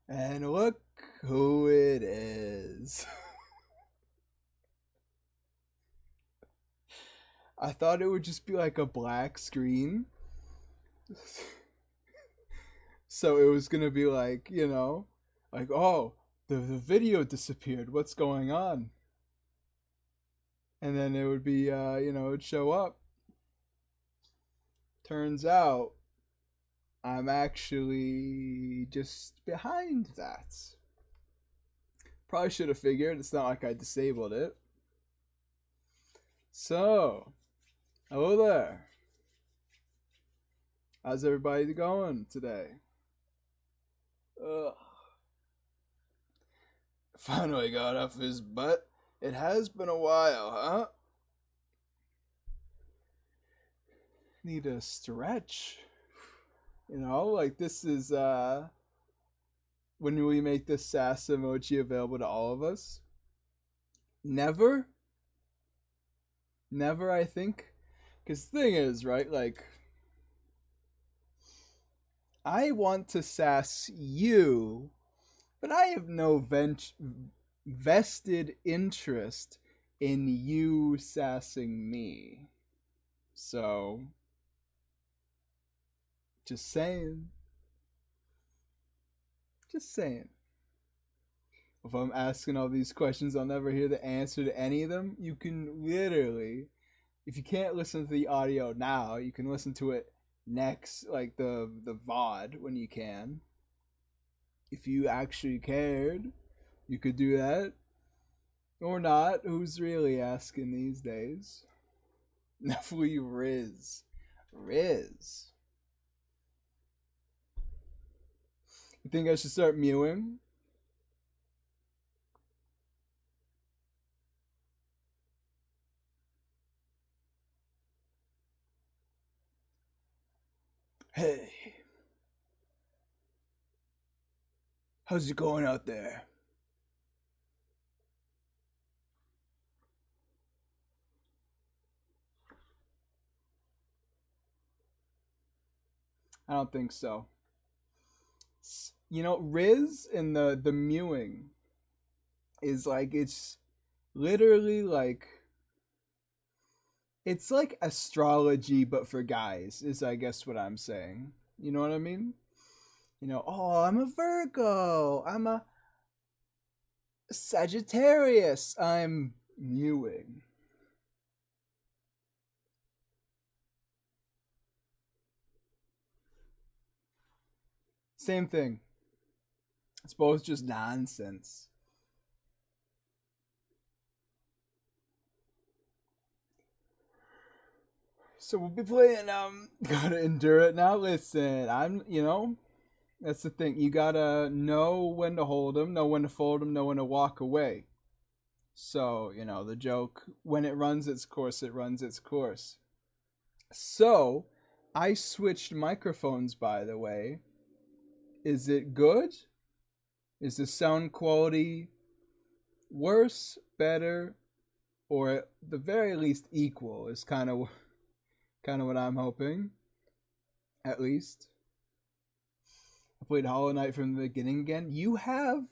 And look who it is. I thought it would just be like a black screen. So it was going to be like, like, oh, the video disappeared. What's going on? And then it would be, it'd show up. Turns out I'm actually just behind that. Probably should have figured. It's not like I disabled it. So, hello there. How's everybody going today? Ugh. Finally got off his butt. It has been a while, huh? Need a stretch. Like this is when we make this sass emoji available to all of us. Never, I think. Because the thing is, right, like, I want to sass you, but I have no vested interest in you sassing me. So, just saying. Just saying. If I'm asking all these questions, I'll never hear the answer to any of them. You can literally, if you can't listen to the audio now, you can listen to it next, like the VOD when you can. If you actually cared, you could do that. Or not. Who's really asking these days? Definitely Riz. Riz. You think I should start mewing? Hey. How's it going out there? I don't think so. Riz and the mewing is like, it's literally like, it's like astrology but for guys, is I guess what I'm saying. You know what I mean? Oh, I'm a Virgo. I'm a Sagittarius. I'm mewing. Same thing. It's both just nonsense. So we'll be playing Gotta Endure It Now. Listen, that's the thing. You gotta know when to hold them, know when to fold them, know when to walk away. So, the joke, when it runs its course, it runs its course. So, I switched microphones, by the way. Is it good? Is the sound quality worse, better, or at the very least equal? Is kind of what I'm hoping. At least. I played Hollow Knight from the beginning again. You have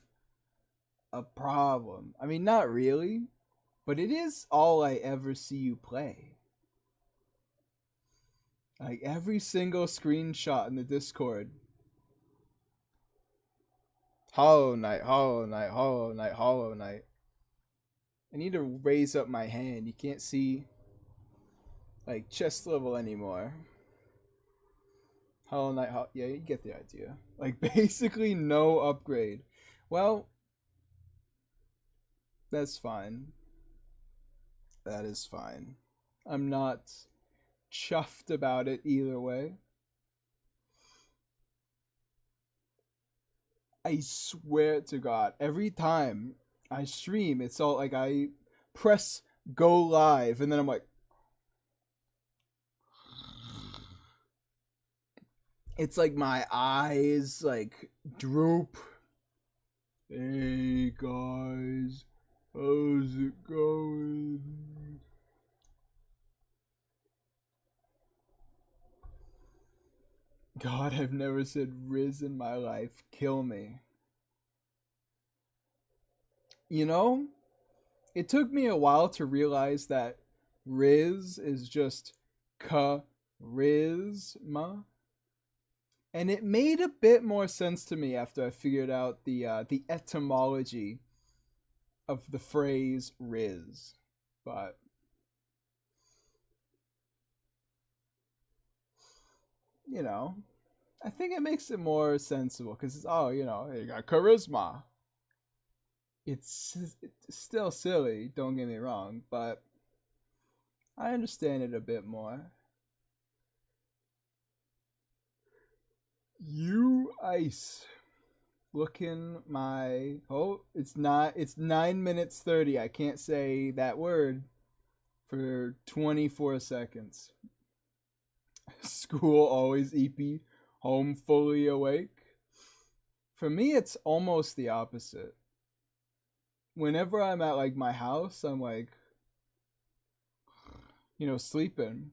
a problem. I mean, not really, but it is all I ever see you play. Like every single screenshot in the Discord. Hollow Knight, Hollow Knight, Hollow Knight, Hollow Knight. I need to raise up my hand. You can't see like chest level anymore. Hollow Knight, yeah, you get the idea. Like basically no upgrade. Well, that's fine. That is fine. I'm not chuffed about it either way. I swear to God, every time I stream, it's all like I press go live and then I'm like, it's like my eyes like droop. Hey guys, how's it going? God, I've never said Riz in my life. Kill me. You know, it took me a while to realize that Riz is just charisma. And it made a bit more sense to me after I figured out the etymology of the phrase Riz. But you know, I think it makes it more sensible because it's you got charisma. It's still silly, don't get me wrong, but I understand it a bit more. You ice. Looking my it's 9 minutes 30. I can't say that word for 24 seconds. School always eepy, home fully awake. For me it's almost the opposite. Whenever I'm at like my house, I'm like sleeping.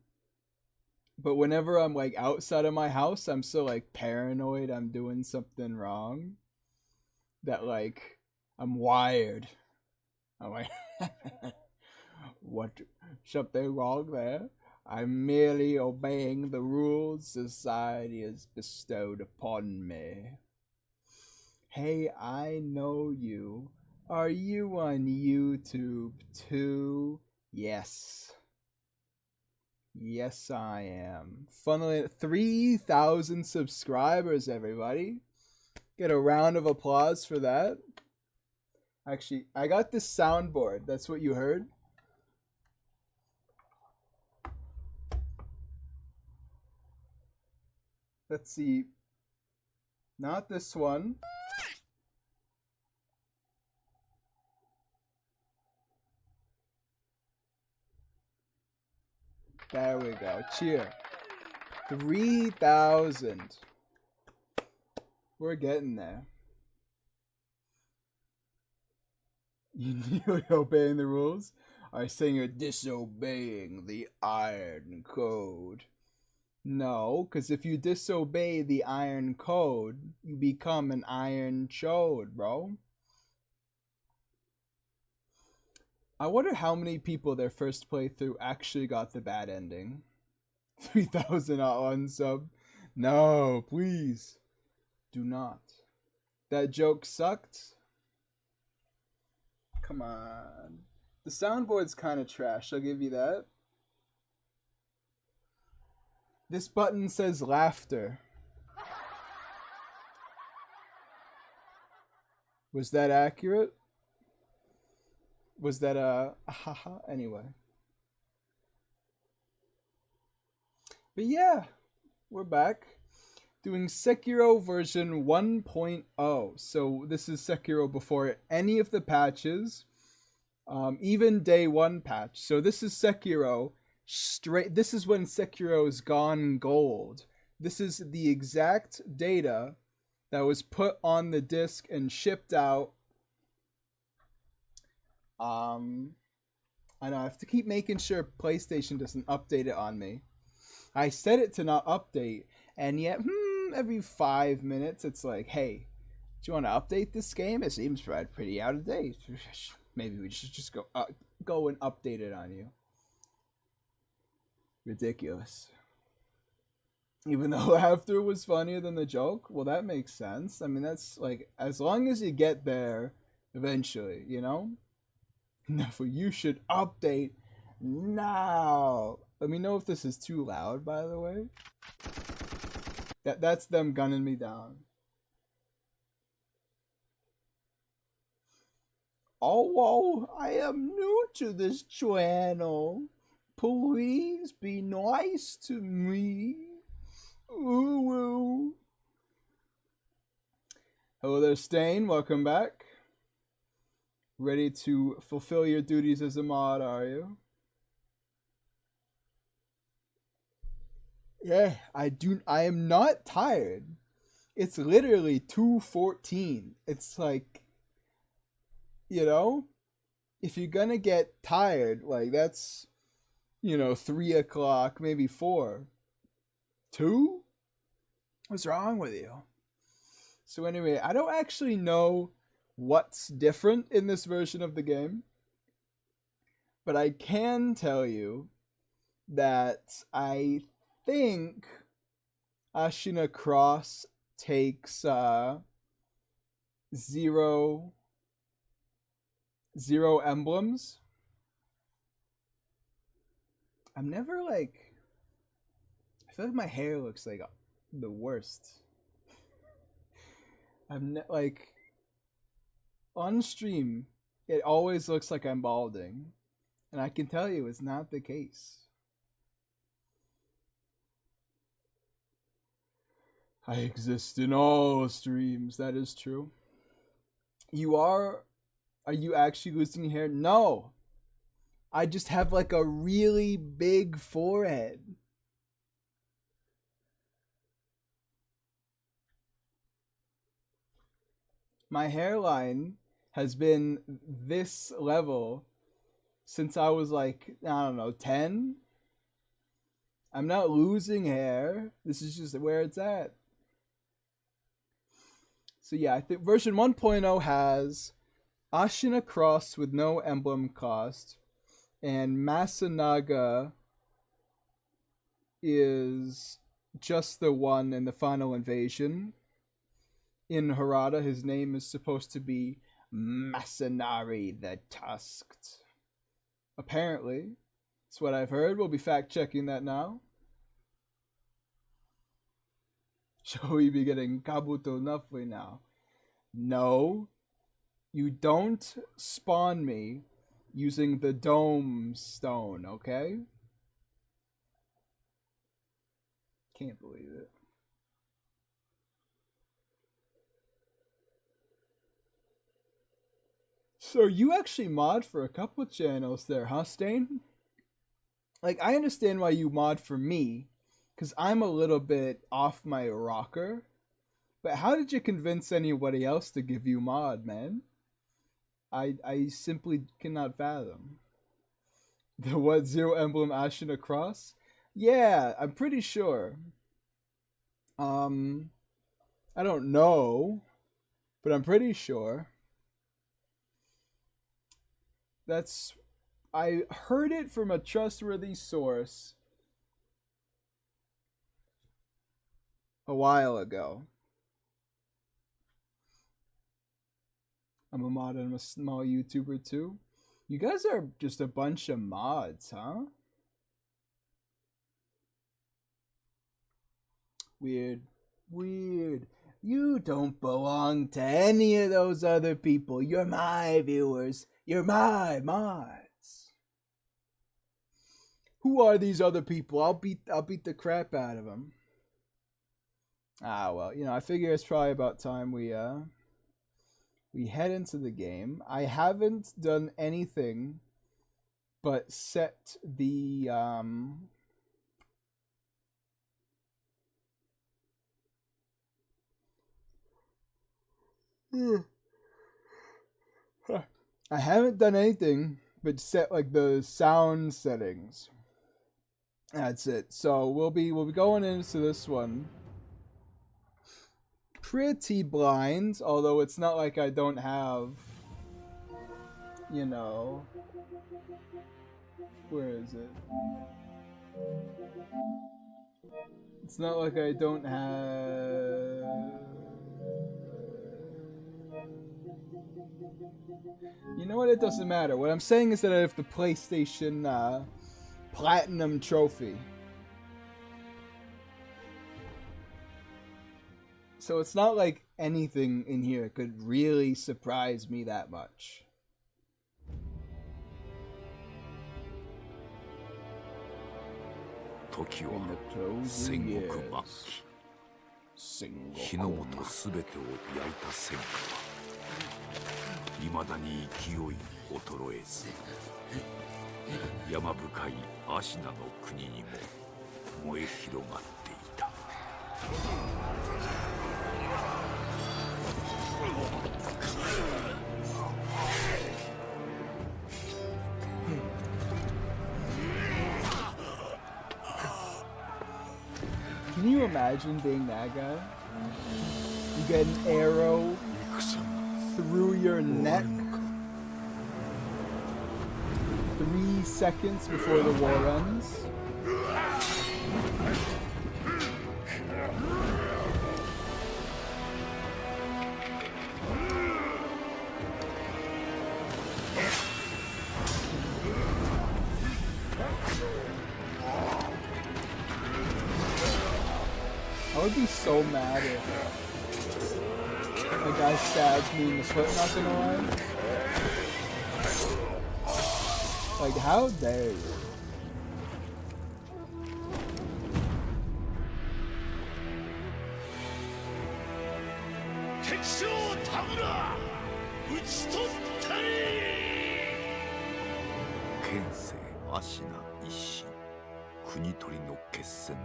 But whenever I'm like outside of my house, I'm so like paranoid I'm doing something wrong that like I'm wired. I'm like, what? Something wrong there? I'm merely obeying the rules society has bestowed upon me. Hey, I know you. Are you on YouTube too? Yes. Yes, I am. Funnily, 3,000 subscribers, everybody. Get a round of applause for that. Actually, I got this soundboard. That's what you heard. Let's see. Not this one. There we go. Cheer. 3,000. We're getting there. You're obeying the rules? Are you saying you're disobeying the Iron Code? No, because if you disobey the Iron Code, you become an Iron Chode, bro. I wonder how many people their first playthrough actually got the bad ending. 3,000 on sub. No, please. Do not. That joke sucked. Come on. The soundboard's kind of trash, I'll give you that. This button says laughter. Was that accurate? Was that a haha? Anyway. But yeah, we're back. Doing Sekiro version 1.0. So this is Sekiro before any of the patches. Even day 1 patch. So this is Sekiro straight. This is when Sekiro's gone gold. This is the exact data that was put on the disc and shipped out. I know I have to keep making sure PlayStation doesn't update it on me. I set it to not update, and yet every 5 minutes it's like, hey, do you want to update this game? It seems pretty out of date. Maybe we should just go and update it on you. Ridiculous. Even though laughter was funnier than the joke, well, that makes sense. I mean, that's like, as long as you get there eventually, you know? Therefore, you should update now. Let me know if this is too loud, by the way. That's them gunning me down. Oh, I am new to this channel. Please be nice to me. Ooh. Hello there, Stain. Welcome back. Ready to fulfill your duties as a mod, are you? Yeah, I am not tired. It's literally 2:14. It's like, you know, if you're gonna get tired, like that's, 3 o'clock, maybe 4. 2? What's wrong with you? So anyway, I don't actually know what's different in this version of the game. But I can tell you that I think Ashina Cross takes zero emblems. I'm never like, I feel like my hair looks like the worst. Like, on stream, it always looks like I'm balding. And I can tell you it's not the case. I exist in all streams, that is true. Are you actually losing hair? No. I just have like a really big forehead. My hairline has been this level since I was like, I don't know, 10. I'm not losing hair. This is just where it's at. So yeah, I think version 1.0 has Ashina Cross with no emblem cost, and Masanaga is just the one in the final invasion. In Harada, his name is supposed to be Masanari the Tusked. Apparently. That's what I've heard. We'll be fact-checking that now. Shall we be getting Kabuto Nafui now? No. You don't spawn me using the dome stone, okay? Can't believe it. So you actually mod for a couple channels there, huh, Stain? Like, I understand why you mod for me, because I'm a little bit off my rocker. But how did you convince anybody else to give you mod, man? I simply cannot fathom. The what, zero emblem Ashina Cross? Yeah, I'm pretty sure. I don't know, but I'm pretty sure. I heard it from a trustworthy source a while ago. I'm a mod and I'm a small YouTuber too. You guys are just a bunch of mods, huh? Weird. You don't belong to any of those other people. You're my viewers. You're my mods. Who are these other people? I'll beat the crap out of them. Ah, well, I figure it's probably about time we head into the game. I haven't done anything but set the I haven't done anything but set like the sound settings. That's it. So we'll be going into this one pretty blind, although it's not like I don't have, where is it? It's not like I don't have... You know what? It doesn't matter. What I'm saying is that I have the PlayStation Platinum Trophy. So it's not like anything in here could really surprise me that much. In the closing years, 日の本すべてを焼いた戦火はいまだに勢い衰えず山深いアシナの国にも燃え広がっていた。Can you imagine being that guy? You get an arrow through your neck 3 seconds before the war ends. I would be so mad if a guy stabs me in the foot, not gonna lie. Like, how dare you?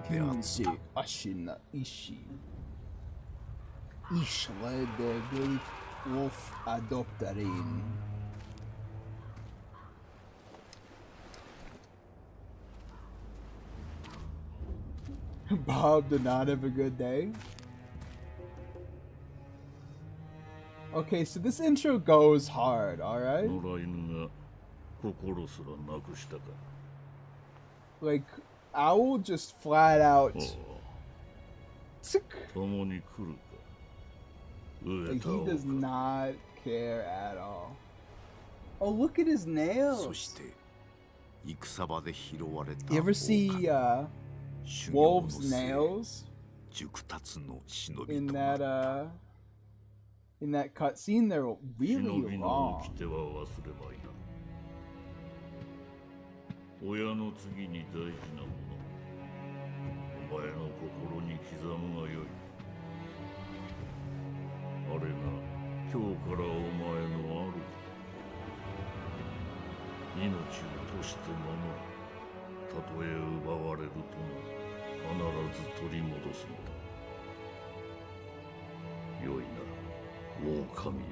Kensei Ashina Ishi. Ish led the great wolf adoptarin. Bob did not have a good day. Okay, so this intro goes hard, alright? Like, Owl just flat out. Like, he does not care at all. Oh, look at his nails. You ever see wolves' nails in that cutscene? They're really long. 親の次に大事なもの、お前の心に刻むがよい。あれが今日からお前の主だ。命を賭して守る。たとえ奪われるとも必ず取り戻すのだ。よいな、狼よ。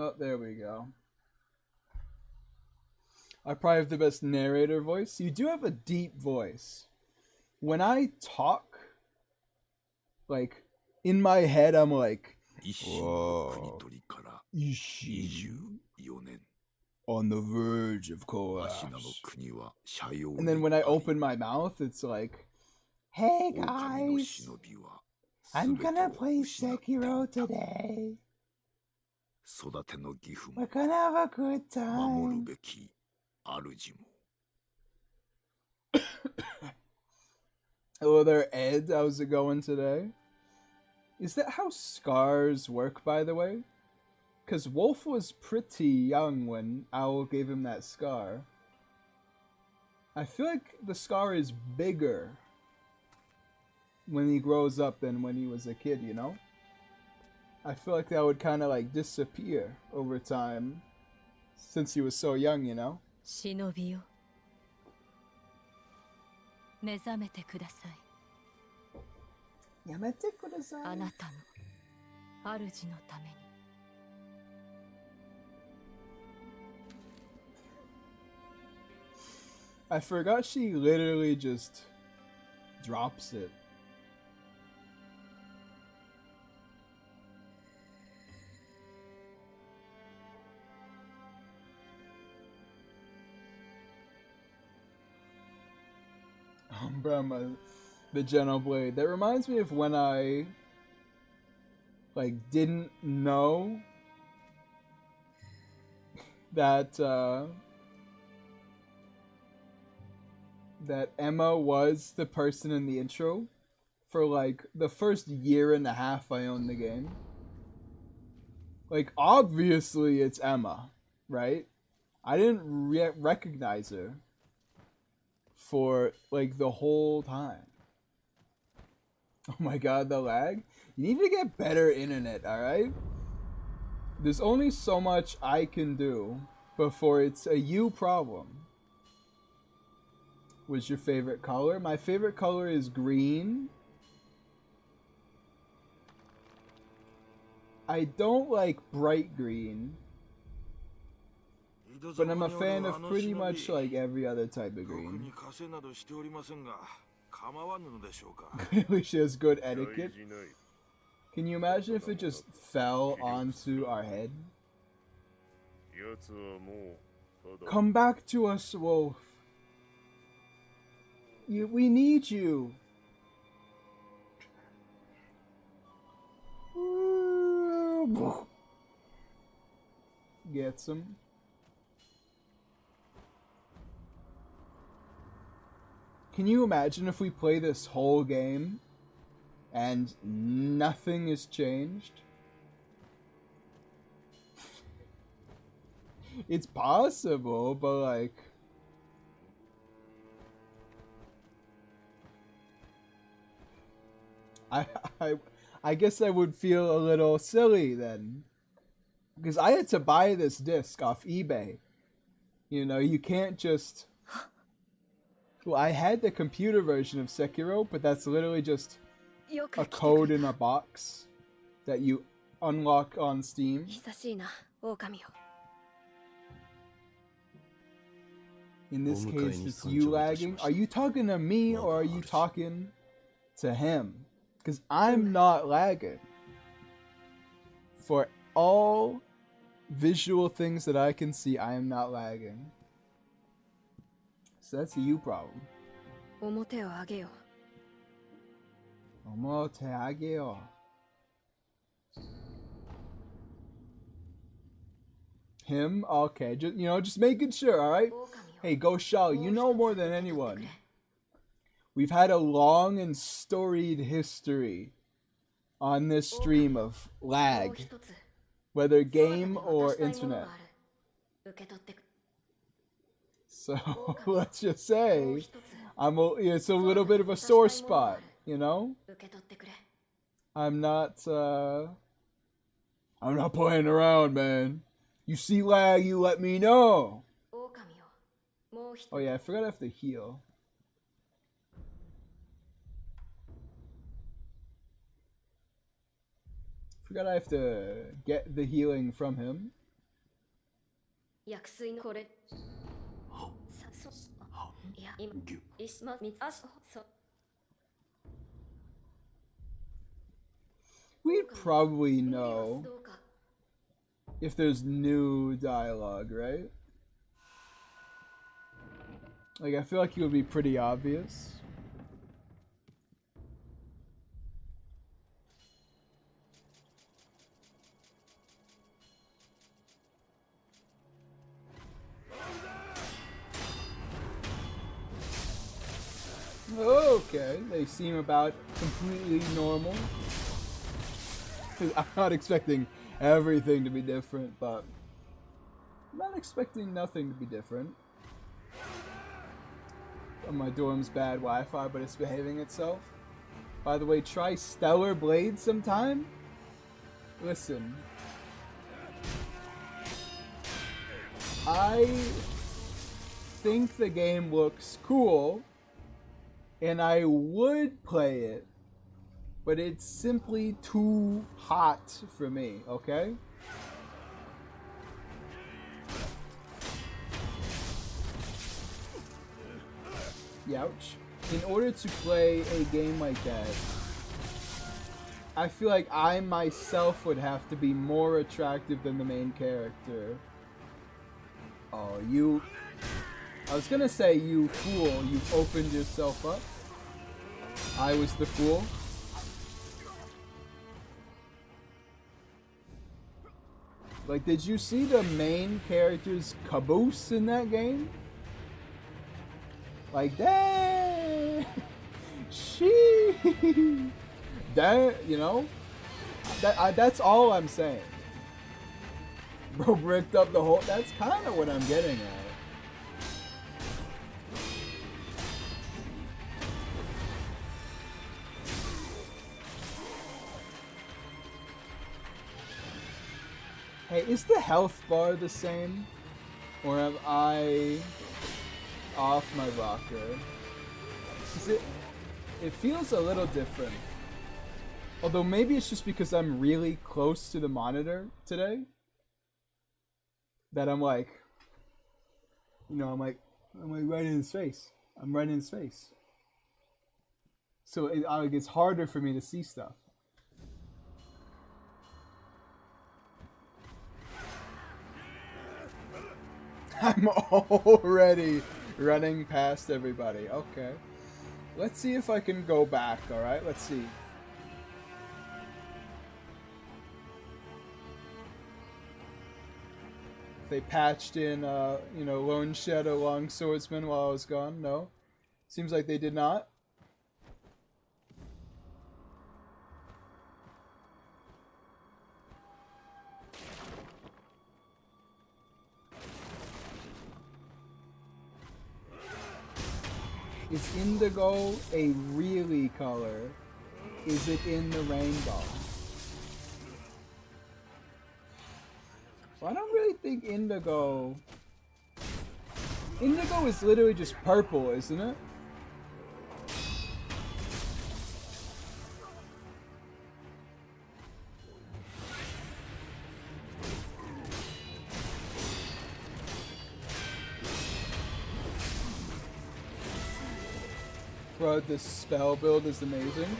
Oh, there we go. I probably have the best narrator voice. You do have a deep voice. When I talk, like, in my head, I'm like, whoa, Ishi, on the verge of collapse. And then when I open my mouth, it's like, hey guys, I'm gonna play Sekiro today. We're gonna have a good time. Hello there, Ed. How's it going today? Is that how scars work, by the way? Because Wolf was pretty young when Owl gave him that scar. I feel like the scar is bigger when he grows up than when he was a kid, you know? I feel like that would kind of like disappear over time since he was so young, you know? 忍びよ。目覚めてください。やめてください。あなたの主のために。I forgot she literally just drops it. Brahma, the Gentle Blade. That reminds me of when I like didn't know that that Emma was the person in the intro for like the first year and a half I owned the game. Like obviously it's Emma, right? I didn't recognize her for like the whole time. Oh my god, the lag. You need to get better internet, alright? There's only so much I can do before it's a you problem. What's your favorite color? My favorite color is green. I don't like bright green. But I'm a fan of pretty much like every other type of green. Clearly she has good etiquette. Can you imagine if it just fell onto our head? Come back to us, Wolf. We need you. Get some. Can you imagine if we play this whole game and nothing is changed? It's possible, but like... I guess I would feel a little silly then. Because I had to buy this disc off eBay. You know, you can't just... Well, I had the computer version of Sekiro, but that's literally just a code in a box that you unlock on Steam. In this case, it's you lagging. Are you talking to me or are you talking to him? Because I'm not lagging. For all visual things that I can see, I am not lagging. So that's a you problem. Him? Okay, just making sure, alright? Hey, Go Shao, you know more than anyone. We've had a long and storied history on this stream of lag, whether game or internet. So let's just say it's a little bit of a sore spot, you know? I'm not playing around, man. You see lag, you let me know. Oh yeah, I forgot I have to heal. Forgot I have to get the healing from him. We'd probably know if there's new dialogue, right? Like, I feel like it would be pretty obvious. Okay, they seem about completely normal. I'm not expecting everything to be different, but I'm not expecting nothing to be different. Oh, my dorm's bad Wi-Fi, but it's behaving itself. By the way, try Stellar Blade sometime. Listen, I think the game looks cool, and I would play it, but it's simply too hot for me, okay? Ouch. In order to play a game like that, I feel like I myself would have to be more attractive than the main character. Oh, you... I was gonna say, you fool, you've opened yourself up. I was the fool. Like, did you see the main character's caboose in that game? Like, dang! Sheesh! That, you know? That's all I'm saying. Bro bricked up the whole... That's kind of what I'm getting at. Hey, is the health bar the same? Or am I off my rocker? It feels a little different. Although maybe it's just because I'm really close to the monitor today. That I'm like You know, I'm like right in his face. I'm right in his face. So it's harder for me to see stuff. I'm already running past everybody. Okay. Let's see if I can go back, alright? Let's see. They patched in, you know, Lone Shadow Long Swordsman while I was gone. No. Seems like they did not. Is indigo a really color? Is it in the rainbow? Well, I don't really think indigo... Indigo is literally just purple, isn't it? Bro, this spell build is amazing.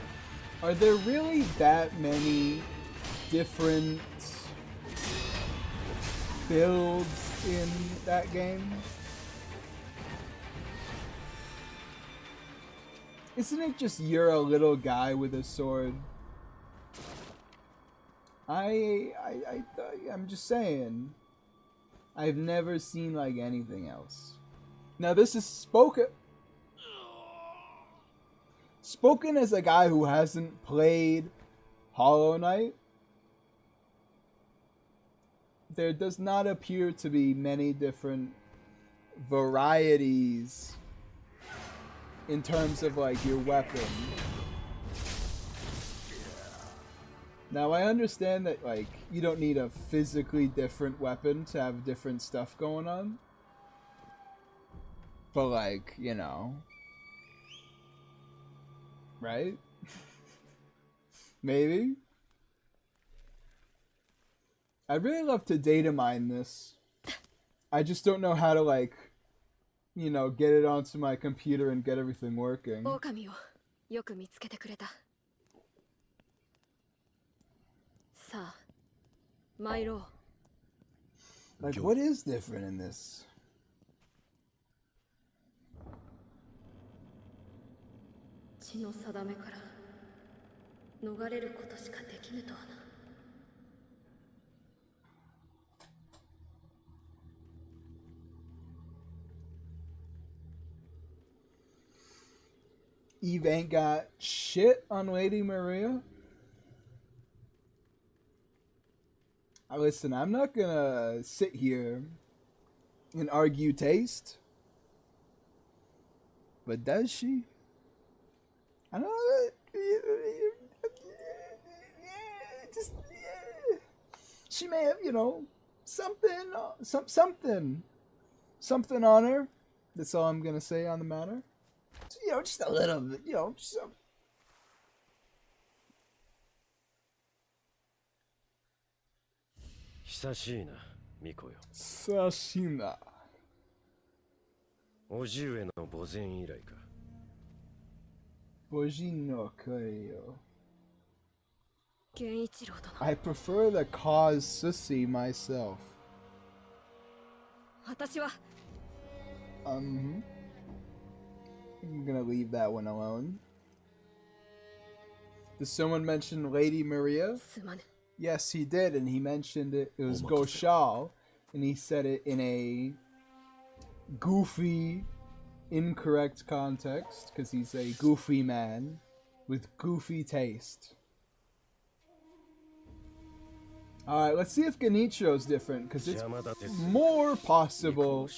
Are there really that many different builds in that game? Isn't it just you're a little guy with a sword? I'm just saying. I've never seen like anything else. Now this is spoken as a guy who hasn't played Hollow Knight. There does not appear to be many different varieties in terms of like your weapon. Now I understand that like you don't need a physically different weapon to have different stuff going on. But like, you know, right? Maybe. I'd really love to data mine this. I just don't know how to like, you know, get it onto my computer and get everything working. Like, what is different in this? Eve ain't got shit on Lady Maria. Listen, I'm not gonna sit here and argue taste. But does she? I don't know. She may have, you know, something on her. That's all I'm gonna say on the matter. You know, just a little bit, you know, just a... Sashina. 叔父上の墓前以来か。墓前の声よ。I prefer the cause Sussy myself. 私は I'm gonna leave that one alone. Did someone mention Lady Maria? Yes, he did, and he mentioned it. It was Goshal, and he said it in a goofy, incorrect context, because he's a goofy man with goofy taste. Alright, let's see if Genichio's different, because it's more possible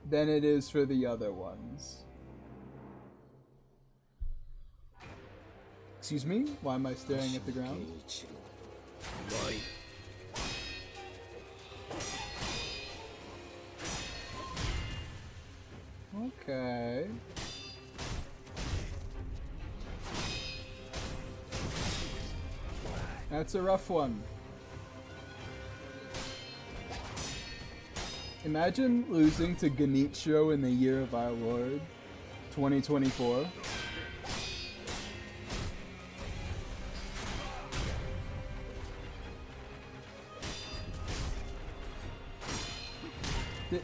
than it is for the other ones. Excuse me? Why am I staring at the ground? Okay. That's a rough one. Imagine losing to Genichiro in the year of our Lord, 2024.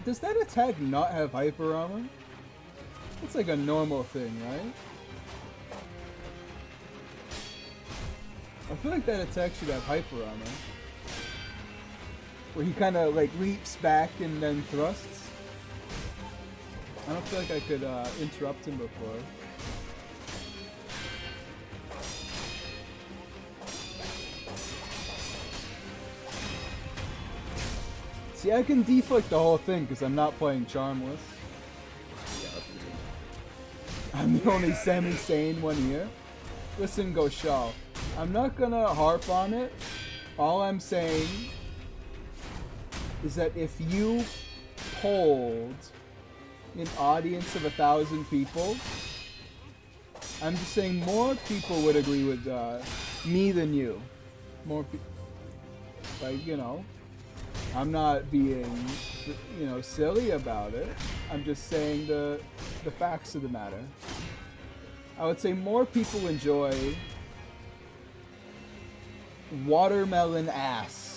Does that attack not have hyper armor? It's like a normal thing, right? I feel like that attack should have hyper armor. Where he kind of like leaps back and then thrusts. I don't feel like I could interrupt him before. See, I can deflect the whole thing because I'm not playing Charmless. I'm the only semi-sane one here. Listen, Goshal, I'm not gonna harp on it. All I'm saying is that if you polled an audience of 1,000 people, I'm just saying more people would agree with me than you. More people, like, you know, I'm not being, you know, silly about it. I'm just saying the facts of the matter. I would say more people enjoy watermelon ass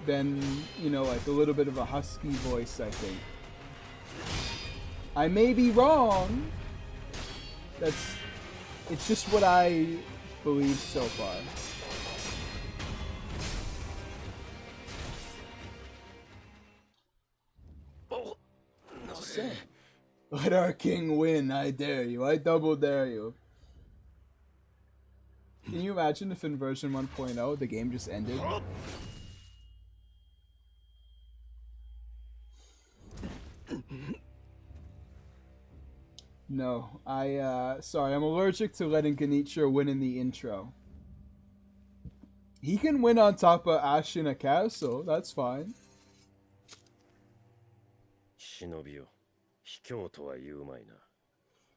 than, you know, like a little bit of a husky voice, I think. I may be wrong. It's just what I believe so far. Say, let our king win, I dare you. I double dare you. Can you imagine if in version 1.0 the game just ended? No, sorry, I'm allergic to letting Genichiro win in the intro. He can win on top of Ash in a castle, that's fine. 忍びよ、卑怯とは言うまいな。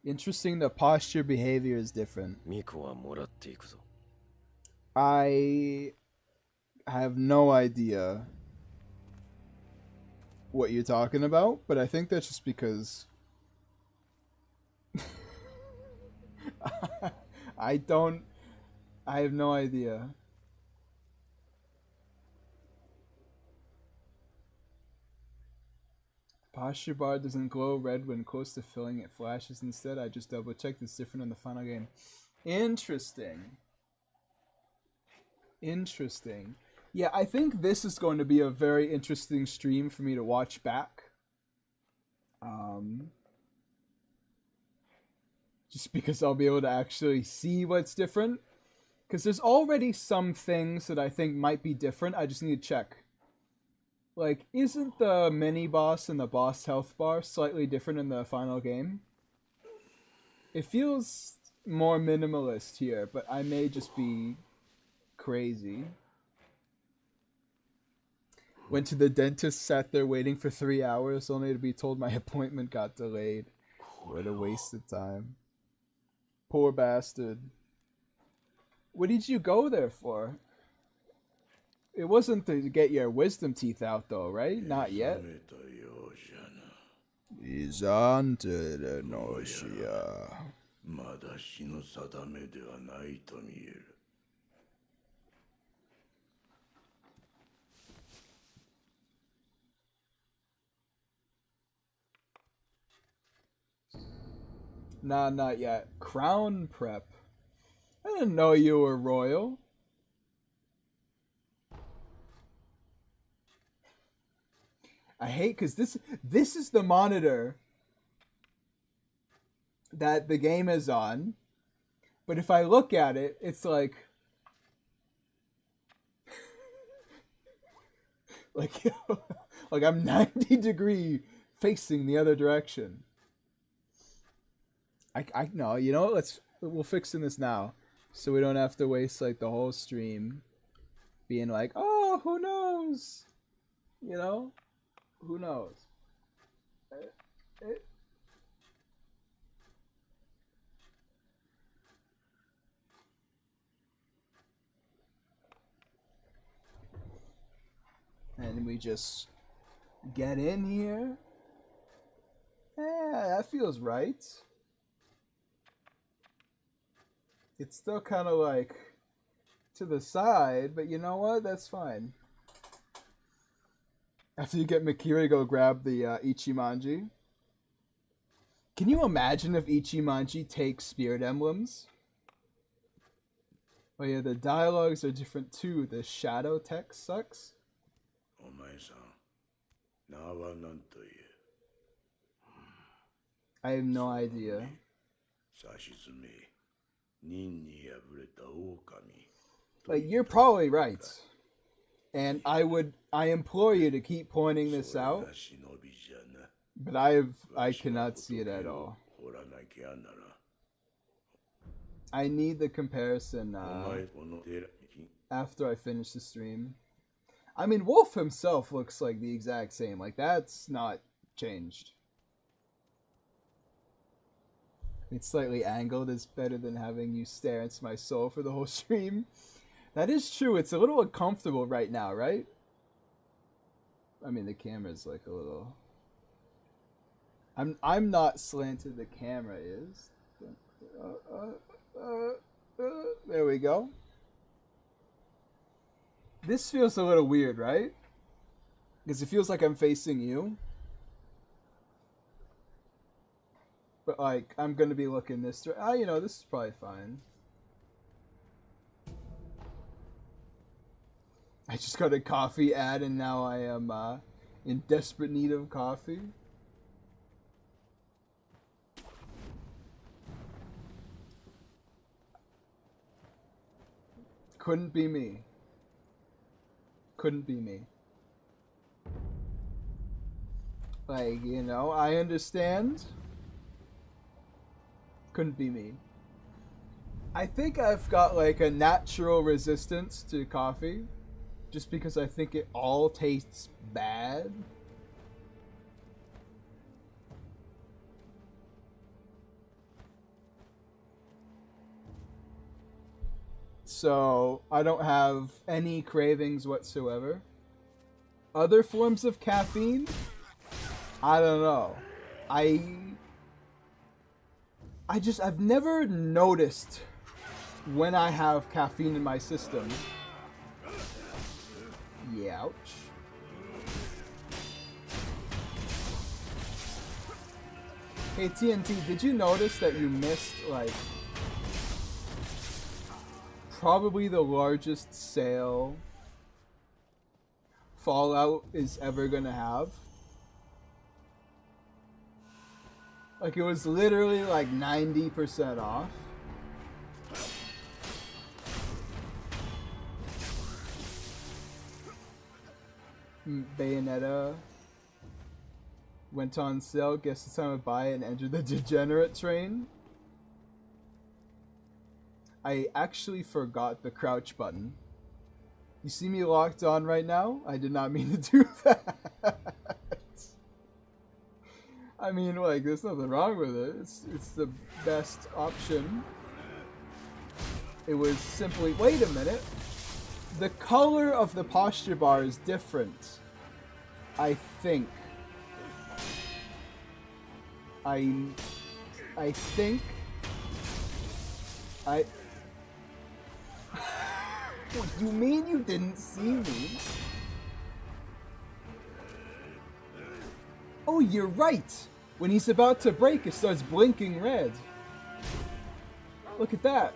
Interesting, the posture behavior is different. 巫女はもらっていくぞ。 I have no idea what you're talking about, but I think that's just because I have no idea. Posture bar doesn't glow red when close to filling, it flashes instead. I just double checked, it's different in the final game. Interesting. Interesting. Yeah, I think this is going to be a very interesting stream for me to watch back. Just because I'll be able to actually see what's different. Because there's already some things that I think might be different. I just need to check. Like, isn't the mini-boss and the boss health bar slightly different in the final game? It feels more minimalist here, but I may just be crazy. Went to the dentist, sat there waiting for 3 hours, only to be told my appointment got delayed. What a waste of time. Poor bastard. What did you go there for? It wasn't to get your wisdom teeth out though, right? Not yet. Isn't it, Noshia? まだ死の定めではないと見える。 Nah, not yet. Crown prep. I didn't know you were royal. I hate because this is the monitor that the game is on, but if I look at it, it's like like I'm 90 degree facing the other direction. I know, you know what, we'll fix this now so we don't have to waste like the whole stream being like, oh, who knows, you know, who knows. And we just Get in here. Yeah, that feels right. It's still kind of like to the side, but you know what? That's fine. After you get Mikiri to go grab the Ichimonji. Can you imagine if Ichimonji takes spirit emblems? Oh yeah, the dialogues are different too. The shadow text sucks. お前さん、名は何という？ I have no idea. さしずめ、任に敗れた狼。 Like, you're probably right. And I implore you to keep pointing this out. But I cannot see it at all. I need the comparison after I finish the stream. I mean, Wolf himself looks like the exact same. Like, that's not changed. It's slightly angled is better than having you stare into my soul for the whole stream. That is true. It's a little uncomfortable right now, right? I mean, the camera's like a little... I'm not slanted, the camera is. There we go. This feels a little weird, right? Because it feels like I'm facing you. But, like, I'm going to be looking this way. You know, this is probably fine. I just got a coffee ad and now I am in desperate need of coffee. Couldn't be me. Couldn't be me. Like, you know, I understand. Couldn't be me. I think I've got like a natural resistance to coffee. Just because I think it all tastes bad. So, I don't have any cravings whatsoever. Other forms of caffeine? I don't know. I've never noticed when I have caffeine in my system. Yeah, ouch. Hey TNT, did you notice that you missed, like, probably the largest sale Fallout is ever gonna have? Like, it was literally like 90% off. Bayonetta went on sale. Guess it's time to buy it and enter the degenerate train. I actually forgot the crouch button. You see me locked on right now? I did not mean to do that. I mean, like, there's nothing wrong with it. It's the best option. It was simply... Wait a minute. The color of the posture bar is different. I think. I think. You mean you didn't see me? Oh, you're right. When he's about to break, it starts blinking red. Look at that.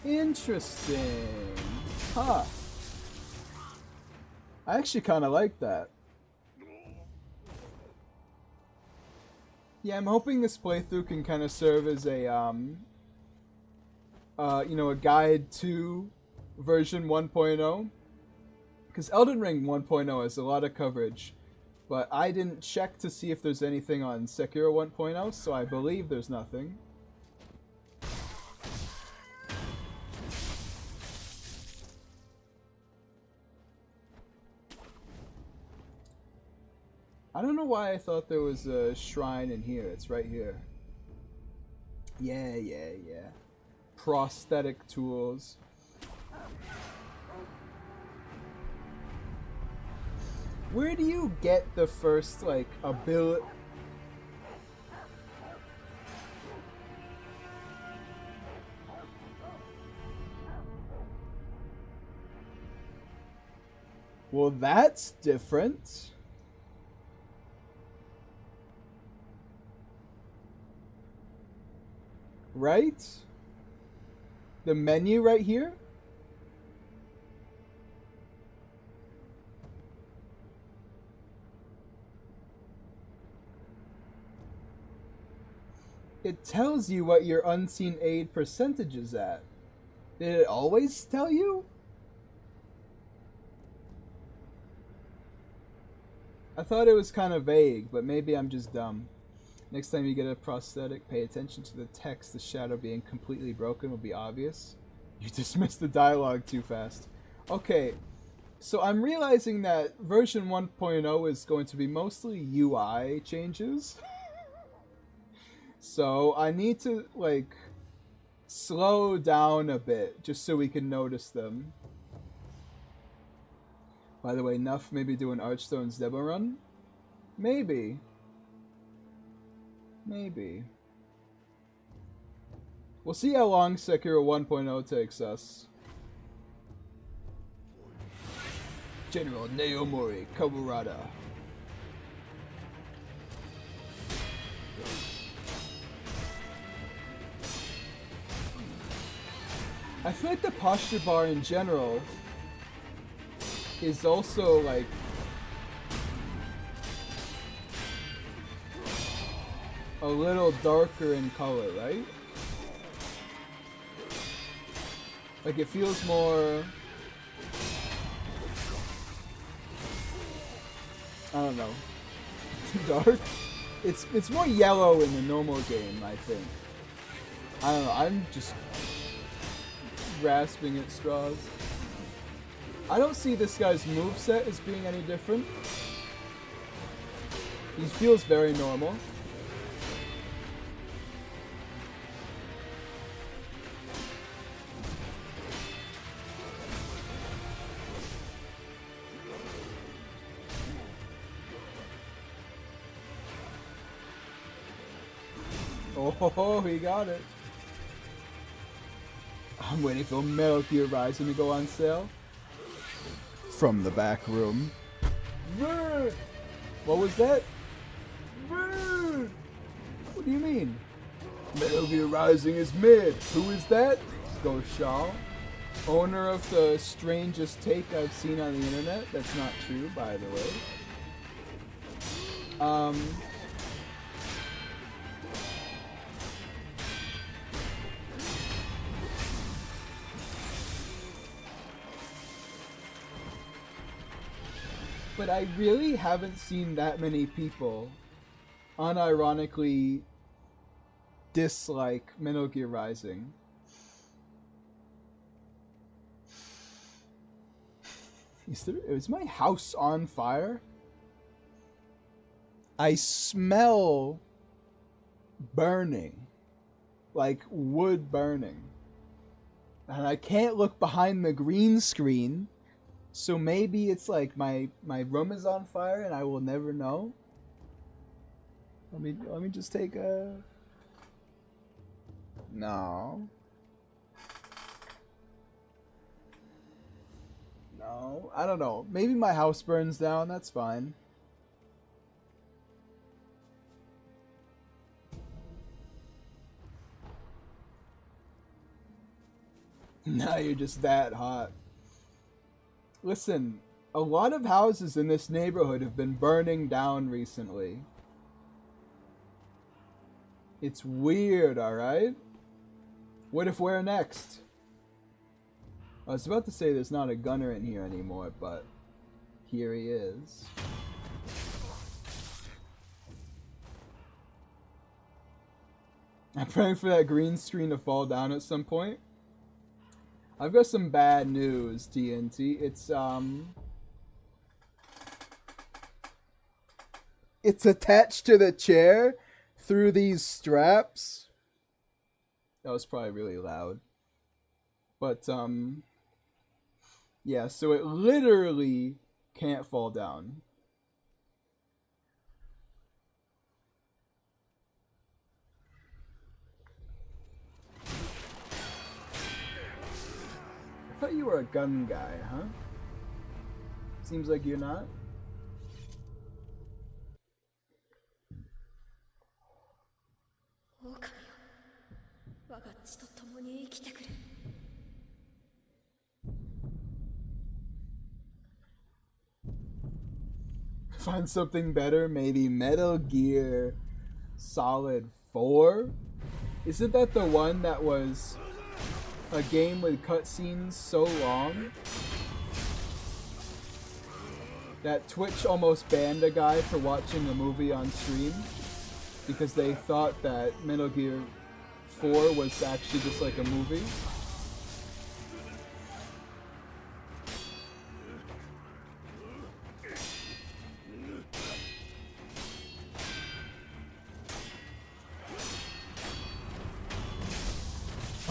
Interesting. Huh. I actually kind of like that. Yeah, I'm hoping this playthrough can kind of serve as a, you know, a guide to version 1.0. Because Elden Ring 1.0 has a lot of coverage, but I didn't check to see if there's anything on Sekiro 1.0, so I believe there's nothing. I don't know why I thought there was a shrine in here. It's right here. Yeah. Prosthetic tools. Where do you get the first, like, ability? Well, that's different. Right? The menu right here? It tells you what your unseen aid percentage is at. Did it always tell you? I thought it was kind of vague, but maybe I'm just dumb. Next time you get a prosthetic, pay attention to the text. The shadow being completely broken will be obvious. You dismissed the dialogue too fast. Okay, so I'm realizing that version 1.0 is going to be mostly UI changes. So I need to, like, slow down a bit just so we can notice them. By the way, Nuff maybe do an Archstone's demo run? Maybe. Maybe. We'll see how long Sekiro 1.0 takes us. General Naomori Kawurada. I feel like the posture bar in general is also, like, a little darker in color, right? Like, it feels more, I don't know, dark. It's more yellow in the normal game, I think. I don't know, I'm just grasping at straws. I don't see this guy's moveset as being any different. He feels very normal. Oh, he got it. I'm waiting for Metal Gear Rising to go on sale. From the back room. What was that? What do you mean? Metal Gear Rising is mid. Who is that? Ghost Shaw. Owner of the strangest take I've seen on the internet. That's not true, by the way. But I really haven't seen that many people unironically dislike Metal Gear Rising. Is my house on fire? I smell burning. Like wood burning. And I can't look behind the green screen. So maybe it's like my room is on fire and I will never know. Let me just take a... No. No, I don't know. Maybe my house burns down, that's fine. Now you're just that hot. Listen, a lot of houses in this neighborhood have been burning down recently. It's weird, alright? What if we're next? I was about to say there's not a gunner in here anymore, but here he is. I'm praying for that green screen to fall down at some point. I've got some bad news, TNT. It's attached to the chair through these straps. That was probably really loud. But, yeah, so it literally can't fall down. thought you were a gun guy, huh? Seems like you're not. 狼よ、我が血と共に生きてくれ。 Find something better, maybe Metal Gear Solid 4? Isn't that the one that was a game with cutscenes so long that Twitch almost banned a guy for watching a movie on stream because they thought that Metal Gear 4 was actually just like a movie?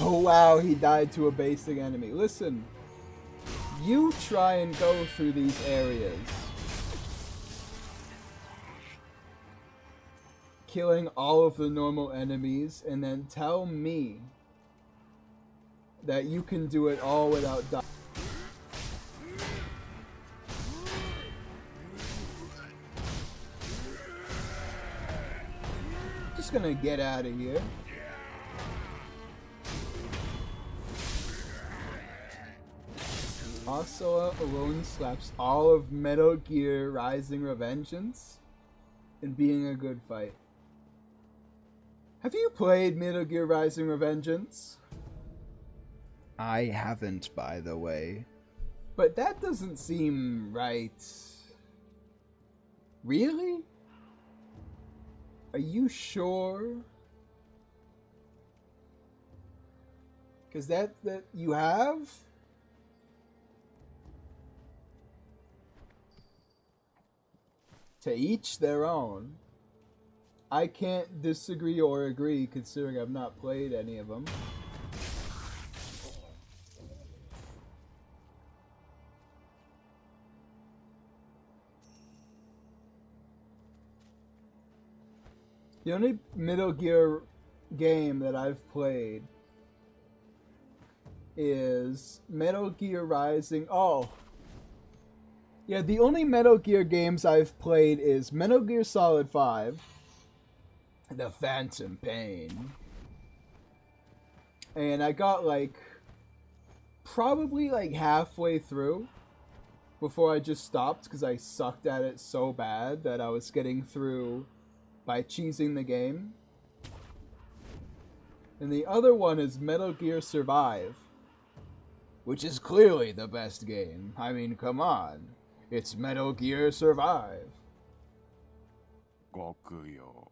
Oh wow, he died to a basic enemy. Listen, you try and go through these areas, killing all of the normal enemies, and then tell me that you can do it all without dying. Just gonna get out of here. Asala alone slaps all of Metal Gear Rising Revengeance in being a good fight. Have you played Metal Gear Rising Revengeance? I haven't, by the way. But that doesn't seem right. Really? Are you sure? Because that you have? To each their own. I can't disagree or agree considering I've not played any of them. The only Metal Gear game that I've played is Metal Gear Rising. Oh! Yeah, the only Metal Gear games I've played is Metal Gear Solid 5, The Phantom Pain, and I got probably halfway through before I just stopped because I sucked at it so bad that I was getting through by cheesing the game. And the other one is Metal Gear Survive, which is clearly the best game. I mean, come on. It's Metal Gear Survive. ご供養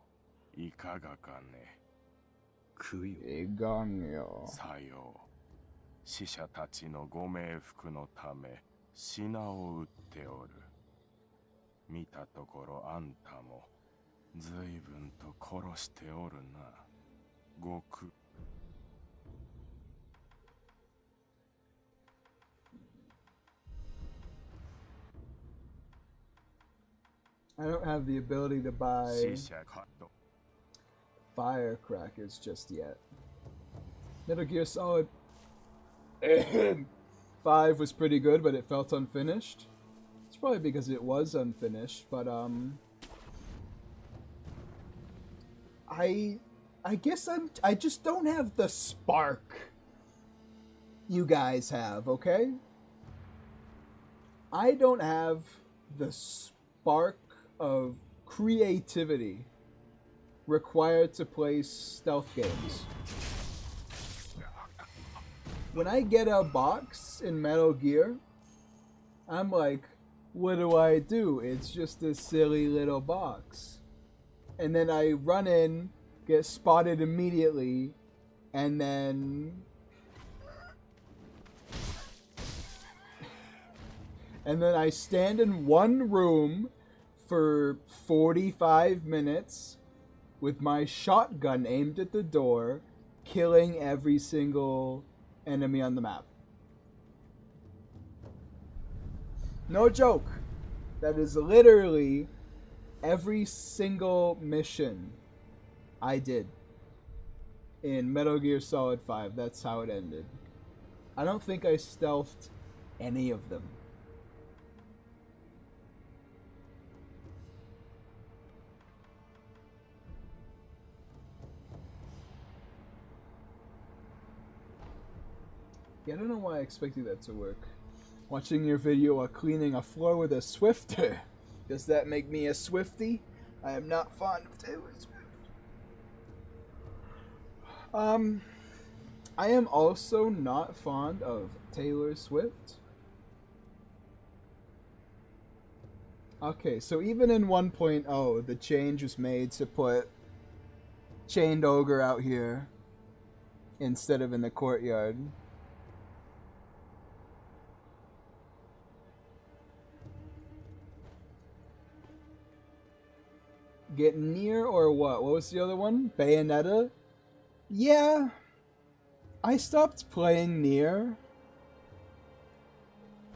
いかがかね。供養。いかんよ。さよう。死者たちのご冥福のため品を売っておる。見たところあんたも随分と殺しておるな。ご供 I don't have the ability to buy firecrackers just yet. Metal Gear Solid 5 was pretty good, but it felt unfinished. It's probably because it was unfinished, but I guess I just don't have the spark you guys have, okay? I don't have the spark of creativity required to play stealth games. When I get a box in Metal Gear, I'm like, what do? It's just a silly little box. And then I run in, get spotted immediately, and then I stand in one room for 45 minutes with my shotgun aimed at the door, killing every single enemy on the map. No joke. That is literally every single mission I did in Metal Gear Solid 5. That's how it ended. I don't think I stealthed any of them. Yeah, I don't know why I expected that to work. Watching your video while cleaning a floor with a Swifter. Does that make me a Swiftie? I am not fond of Taylor Swift. I am also not fond of Taylor Swift. Okay, so even in 1.0, the change was made to put Chained Ogre out here instead of in the courtyard. Get near or what? What was the other one? Bayonetta? Yeah. I stopped playing near.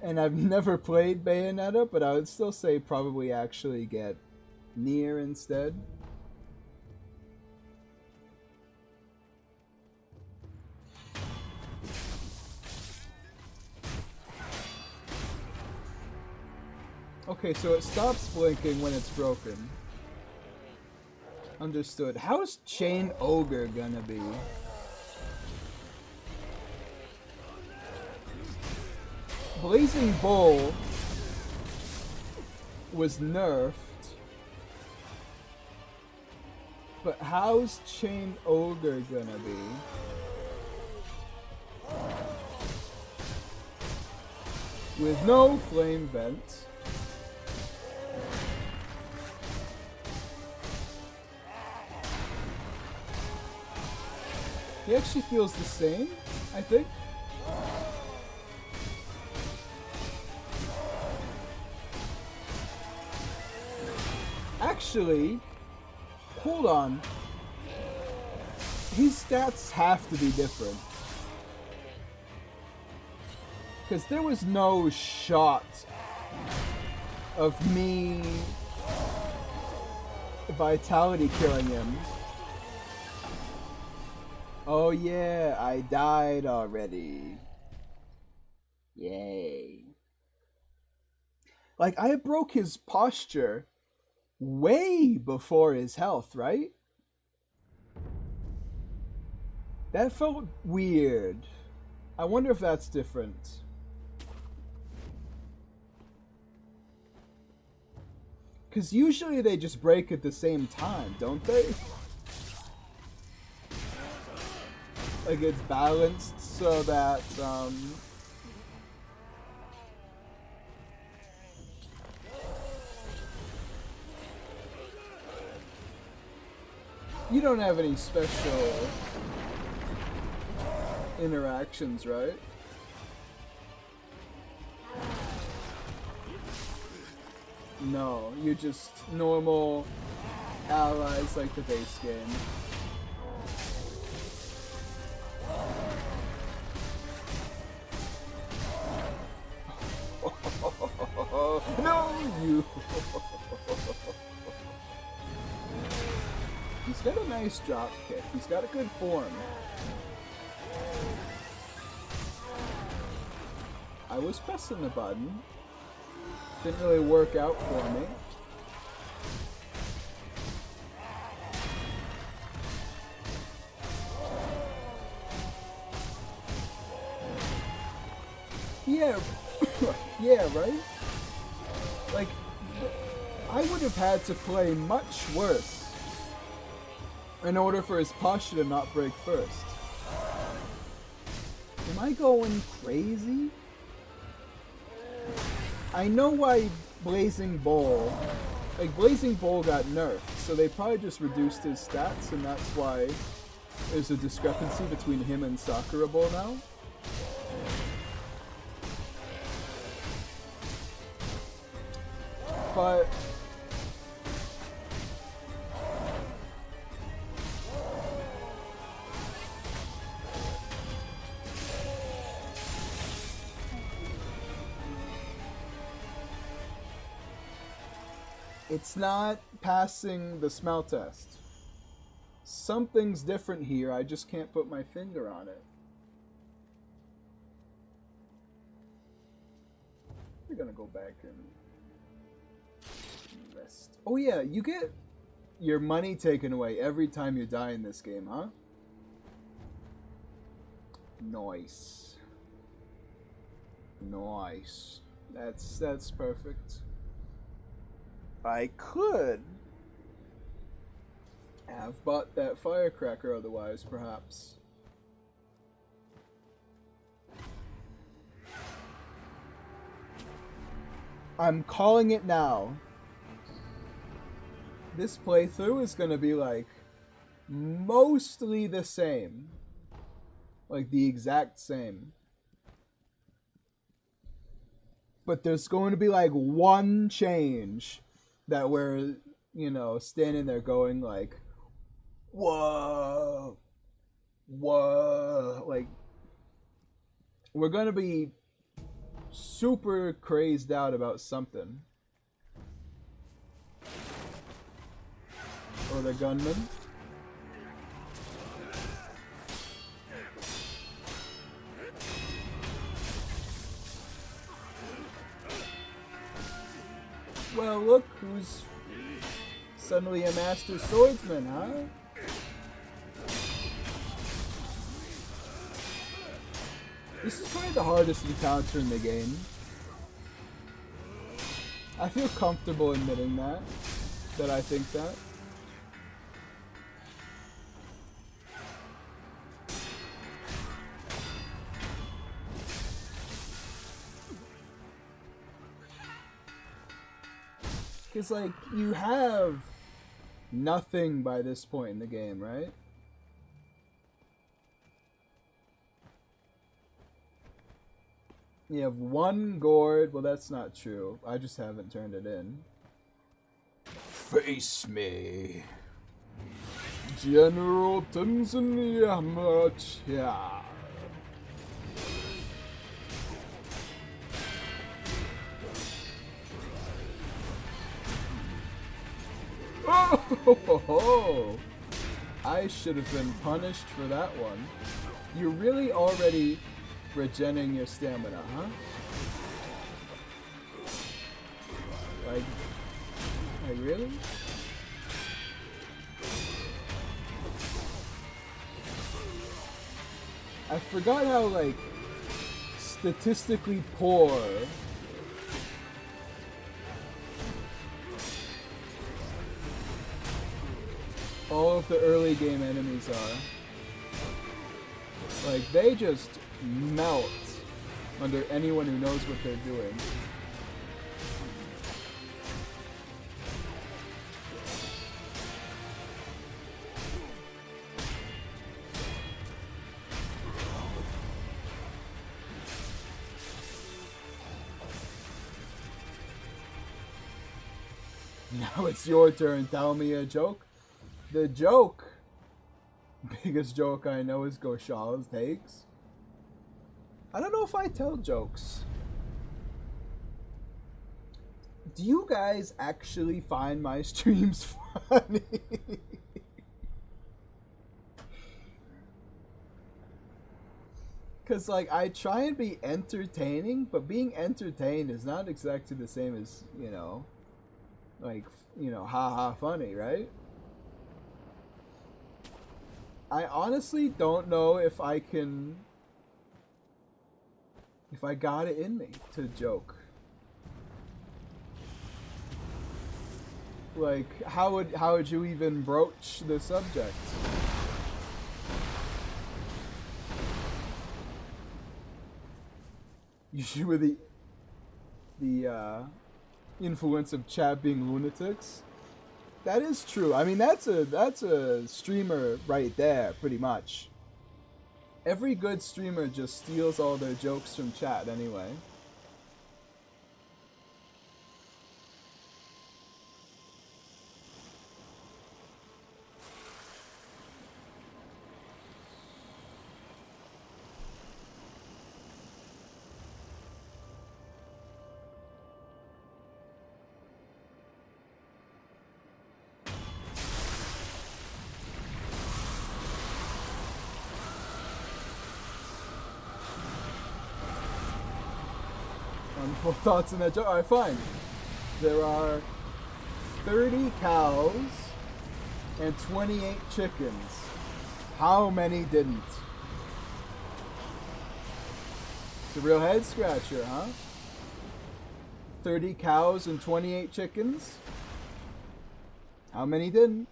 And I've never played Bayonetta, but I would still say probably actually get near instead. Okay, so it stops blinking when it's broken. Understood. How's Chain Ogre gonna be? Blazing Bull was nerfed. But how's Chain Ogre gonna be? With no flame vent. He actually feels the same, I think. Actually, hold on. His stats have to be different. Because there was no shot of me vitality killing him. Oh yeah, I died already. Yay. Like, I broke his posture way before his health, right? That felt weird. I wonder if that's different. Because usually they just break at the same time, don't they? Like, it's balanced so that, you don't have any special interactions, right? No, you're just normal allies like the base game. No, you! He's got a nice drop kick. He's got a good form. I was pressing the button. Didn't really work out for me. Yeah, yeah, right? Like, I would have had to play much worse in order for his posture to not break first. Am I going crazy? I know why Blazing Bull... Like, Blazing Bull got nerfed, so they probably just reduced his stats, and that's why there's a discrepancy between him and Sakura Bull now. But... it's not passing the smell test. Something's different here, I just can't put my finger on it. We're gonna go back and rest. Oh yeah, you get your money taken away every time you die in this game, huh? Nice. Nice. That's perfect. I could have bought that firecracker otherwise, perhaps. I'm calling it now. This playthrough is gonna be like mostly the same. Like the exact same. But there's going to be like one change that we're, you know, standing there going like, whoa, whoa. Like, we're going to be super crazed out about something. Or the gunman. Well, look who's suddenly a master swordsman, huh? This is probably the hardest encounter in the game. I feel comfortable admitting that I think that. Because, like, you have nothing by this point in the game, right? You have one gourd. Well, that's not true. I just haven't turned it in. Face me. General Tenzin Yamcha. Oh, I should have been punished for that one. You're really already regenerating your stamina, huh? Like really? I forgot how, like, statistically poor all of the early game enemies are. Like, they just melt under anyone who knows what they're doing. Now it's your turn. Tell me a joke. The joke, biggest joke I know is Goshal's takes. I don't know if I tell jokes. Do you guys actually find my streams funny? Because, like, I try and be entertaining, but being entertained is not exactly the same as, you know, like, you know, haha funny, right? I honestly don't know if I got it in me to joke. Like, how would you even broach the subject? Usually with the influence of chat being lunatics. That is true. I mean, that's a streamer right there, pretty much. Every good streamer just steals all their jokes from chat anyway. Full thoughts on that joke. Alright, fine. There are 30 cows and 28 chickens. How many didn't? It's a real head scratcher, huh? 30 cows and 28 chickens? How many didn't?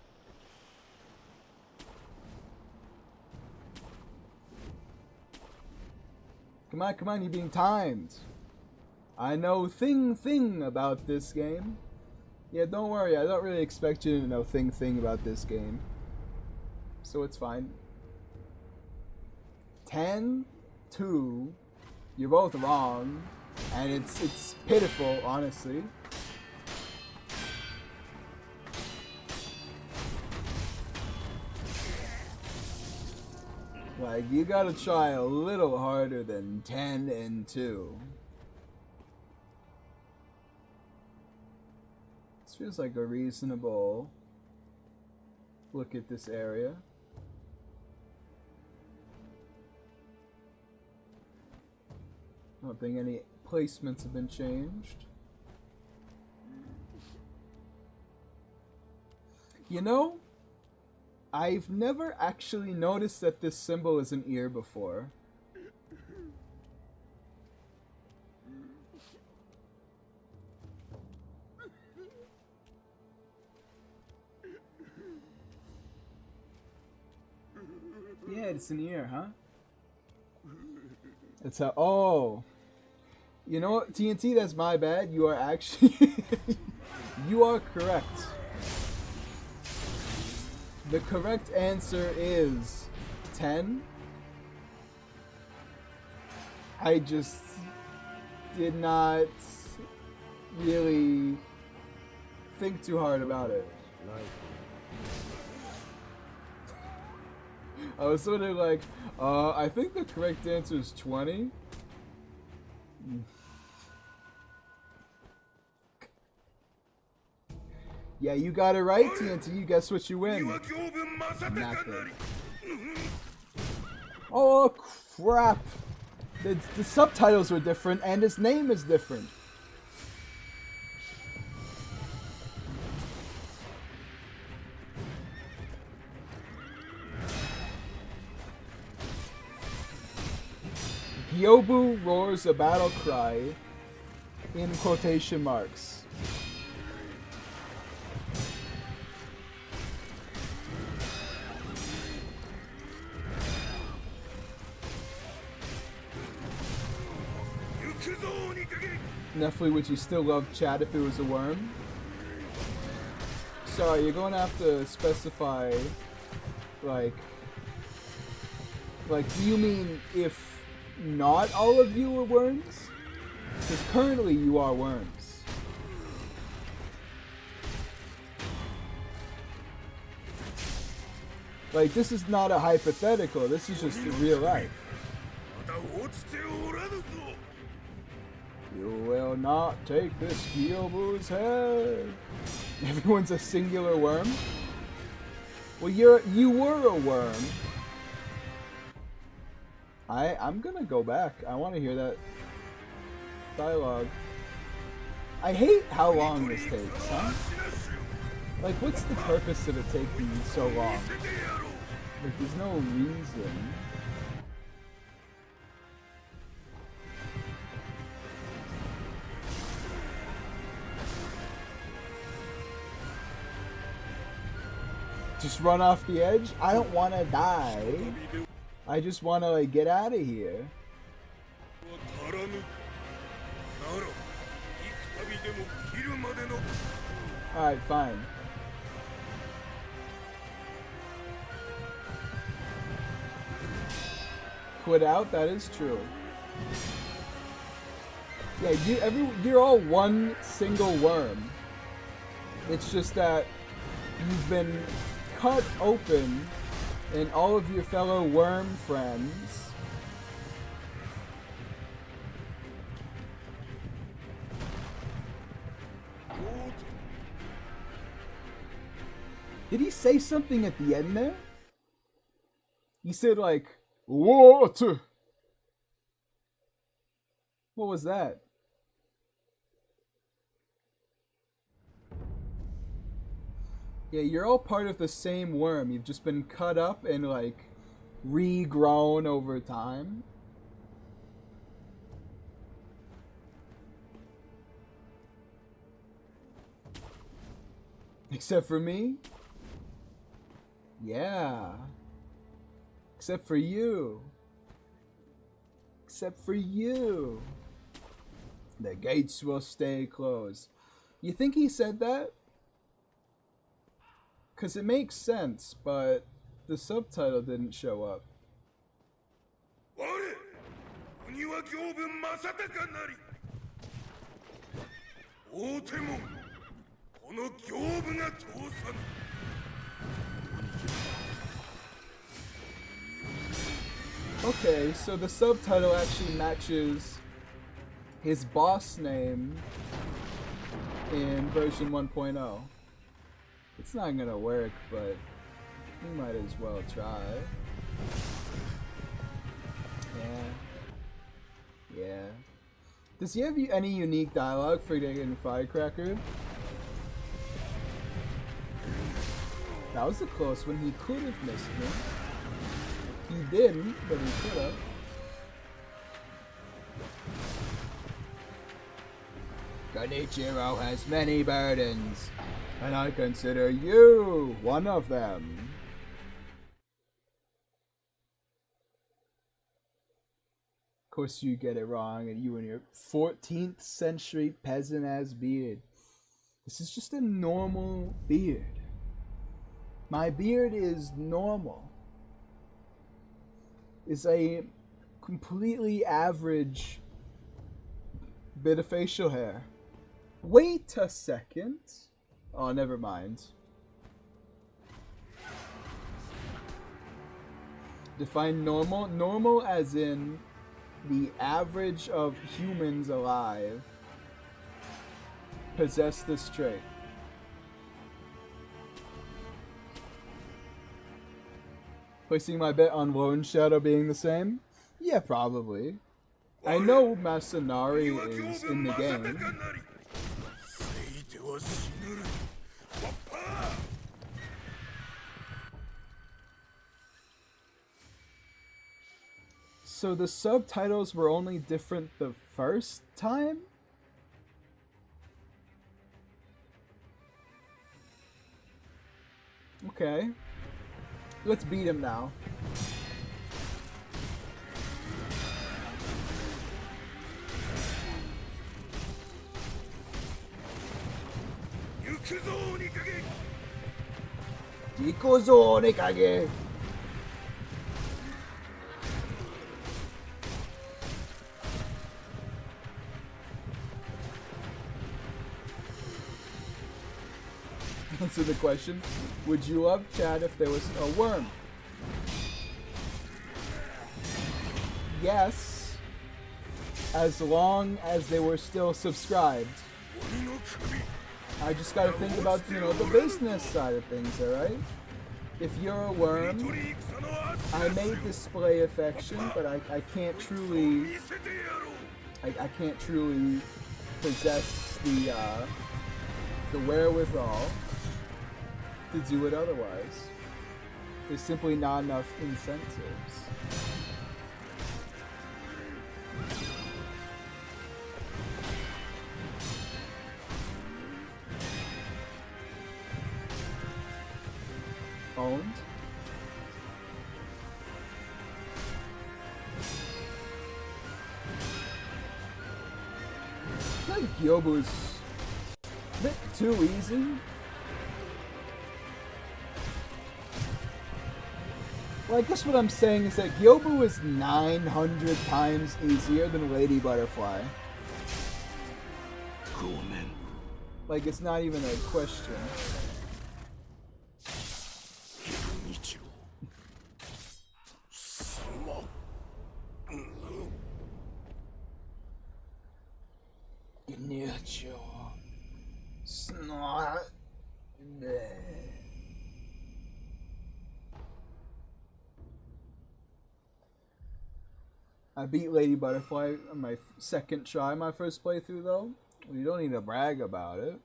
Come on, you're being timed. I know thing about this game. Yeah, don't worry, I don't really expect you to know thing about this game. So it's fine. 10-2. You're both wrong. And it's pitiful, honestly. Like, you gotta try a little harder than 10-2. This feels like a reasonable look at this area. I don't think any placements have been changed. You know, I've never actually noticed that this symbol is an ear before. Yeah, it's an ear, huh? It's a... Oh. You know what, TNT, that's my bad. You are actually... You are correct. The correct answer is 10. I just did not really think too hard about it. I was sort of like, I think the correct answer is 20. Yeah, you got it right, TNT. Guess what you win? Nothing. Oh, crap. The subtitles were different, and his name is different. Gyobu roars a battle cry in quotation marks. Nephilim, would you still love Chad if it was a worm? Sorry, you're going to have to specify, like, do you mean if not all of you were worms? Because currently you are worms. Like, this is not a hypothetical, this is just real life. You will not take this Gyobu's head. Everyone's a singular worm? Well, you were a worm. I'm gonna go back. I want to hear that dialogue. I hate how long this takes, huh? Like, what's the purpose of it taking so long? Like, there's no reason. Just run off the edge? I don't want to die. I just want to, like, get out of here. Alright, fine. Quit out? That is true. Yeah, you're all one single worm. It's just that you've been cut open and all of your fellow worm friends Did he say something at the end there? He said like, "What?" What was that? Yeah, you're all part of the same worm. You've just been cut up and, like, regrown over time. Except for me? Yeah. Except for you. Except for you. The gates will stay closed. You think he said that? Because it makes sense, but the subtitle didn't show up. Okay, so the subtitle actually matches his boss name in version 1.0. It's not gonna work, but we might as well try. Yeah. Does he have any unique dialogue for getting Firecracker? That was a close one. He could have missed me. He didn't, but he could have. Konichiro has many burdens, and I consider you one of them. Of course you get it wrong, and you and your 14th century peasant-ass beard. This is just a normal beard. My beard is normal. It's a completely average bit of facial hair. Wait a second. Oh, never mind. Define normal. Normal as in the average of humans alive possess this trait. Placing my bet on Lone Shadow being the same? Yeah, probably. I know Masanari is in the game. So the subtitles were only different the first time? Okay. Let's beat him now. Ikuzo Nikage! Answer the question. Would you love Chad if there was a worm? Yes. As long as they were still subscribed. I just gotta think about, you know, the business side of things, alright? If you're a worm, I may display affection, but I can't truly... I can't truly possess the wherewithal to do it otherwise. There's simply not enough incentives. Owned. I feel like Gyobu's a bit too easy. Well, I guess what I'm saying is that Gyobu is 900 times easier than Lady Butterfly. Like, it's not even a question. I beat Lady Butterfly on my second try, my first playthrough though. You don't need to brag about it.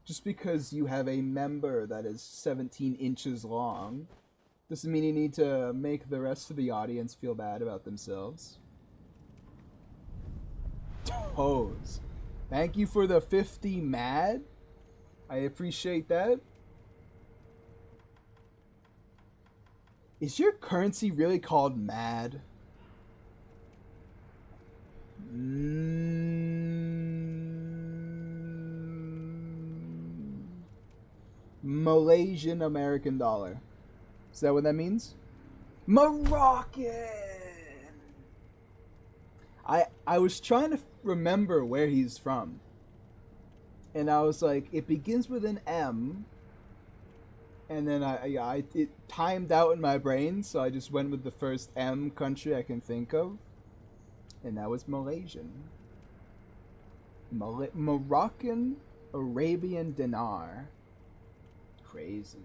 Just because you have a member that is 17 inches long doesn't mean you need to make the rest of the audience feel bad about themselves. Toes. Thank you for the 50 mad. I appreciate that. Is your currency really called mad? Malaysian American dollar. Is that what that means? Moroccan! I was trying to remember where he's from. And I was like, it begins with an M. And then it timed out in my brain, so I just went with the first M country I can think of. And that was Malaysian. Moroccan Arabian dinar. Crazy.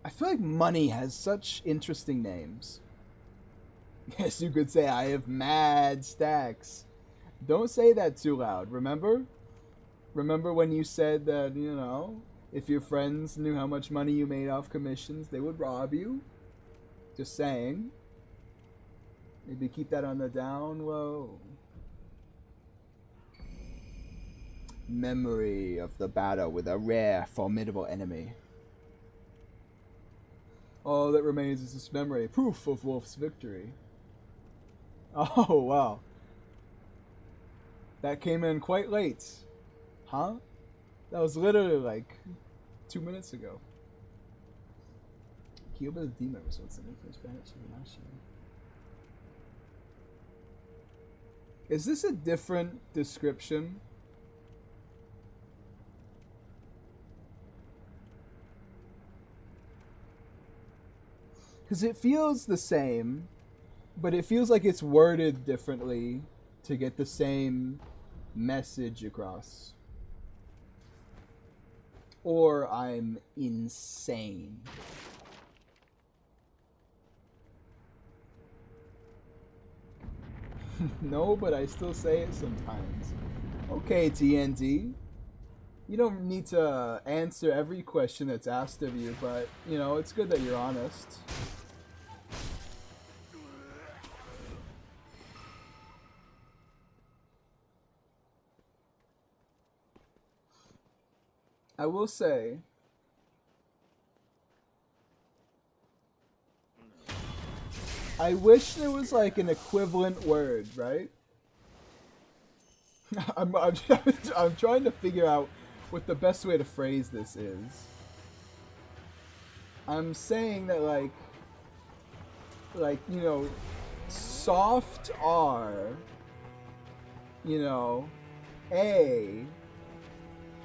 I feel like money has such interesting names. Yes, you could say I have mad stacks. Don't say that too loud, remember? Remember when you said that, you know, if your friends knew how much money you made off commissions, they would rob you? Just saying. Maybe keep that on the down low. Memory of the battle with a rare, formidable enemy. All that remains is this memory, proof of Wolf's victory. Oh, wow. That came in quite late. Huh? That was literally like 2 minutes ago. Cuba's demon results in influence Spanish international. Is this a different description? Because it feels the same, but it feels like it's worded differently to get the same message across. Or I'm insane. No, but I still say it sometimes. Okay, TNT. You don't need to answer every question that's asked of you, but, you know, it's good that you're honest. I will say, I wish there was like an equivalent word, right? I'm trying to figure out what the best way to phrase this is. I'm saying that like you know, soft R, you know, A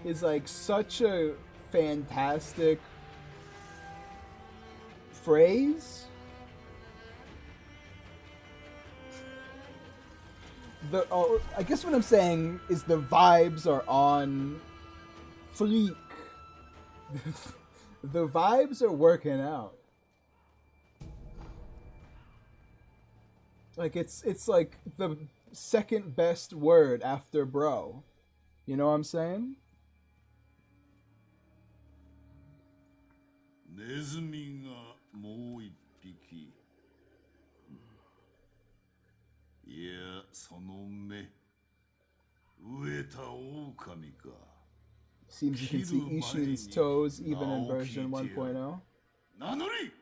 is like such a fantastic phrase. I guess what I'm saying is the vibes are on fleek. The vibes are working out. Like it's like the second best word after bro. You know what I'm saying? ネズミがもう一匹。いや、その目。飢えた狼か。Seems you can see Ishin's toes even in version 1.0. 名乗り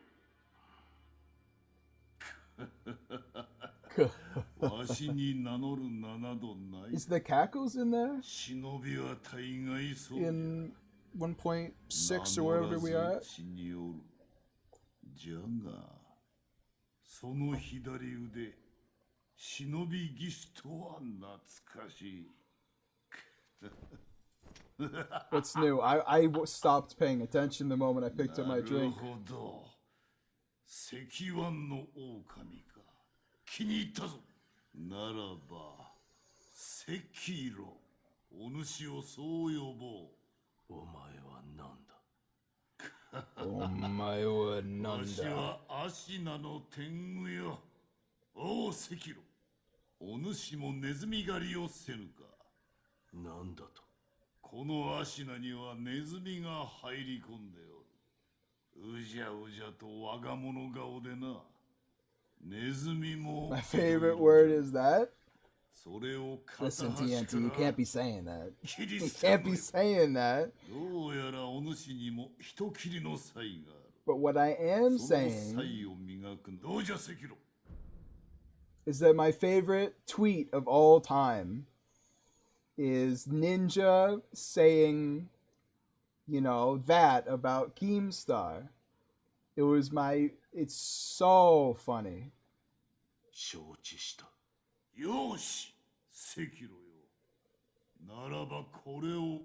わしに名乗る名などない。Is the cackles in there? 忍びは大概そう。In 1.6 or wherever we are at? じゃが、その左腕、忍び技師とは懐かしい。What's new? I stopped paying attention the moment I picked up my drink. なるほど。石腕の狼か。気に入ったぞ。ならば、セキロ。お主をそう呼ぼう。お前は何だ。お前は何だ。わしはアシナの天狗よ。おうセキロ。お主もネズミ狩りをせぬか。なんだと。このアシナにはネズミが入り込んでおる。うじゃうじゃと我が物顔でな。ネズミも My favorite word is that. それを片 Listen, 端 TNT, you か can't ら be saying that. 切り You 捨て can't る be のよ。 saying that. どうやらお主にも人斬りの才がある。 But what I am その saying 才を磨く。どうじゃセキロ。 is that my favorite tweet of all time is Ninja saying, you know, that about Keemstar. It's so funny. 承知した。よし、セキロよ。ならばこれを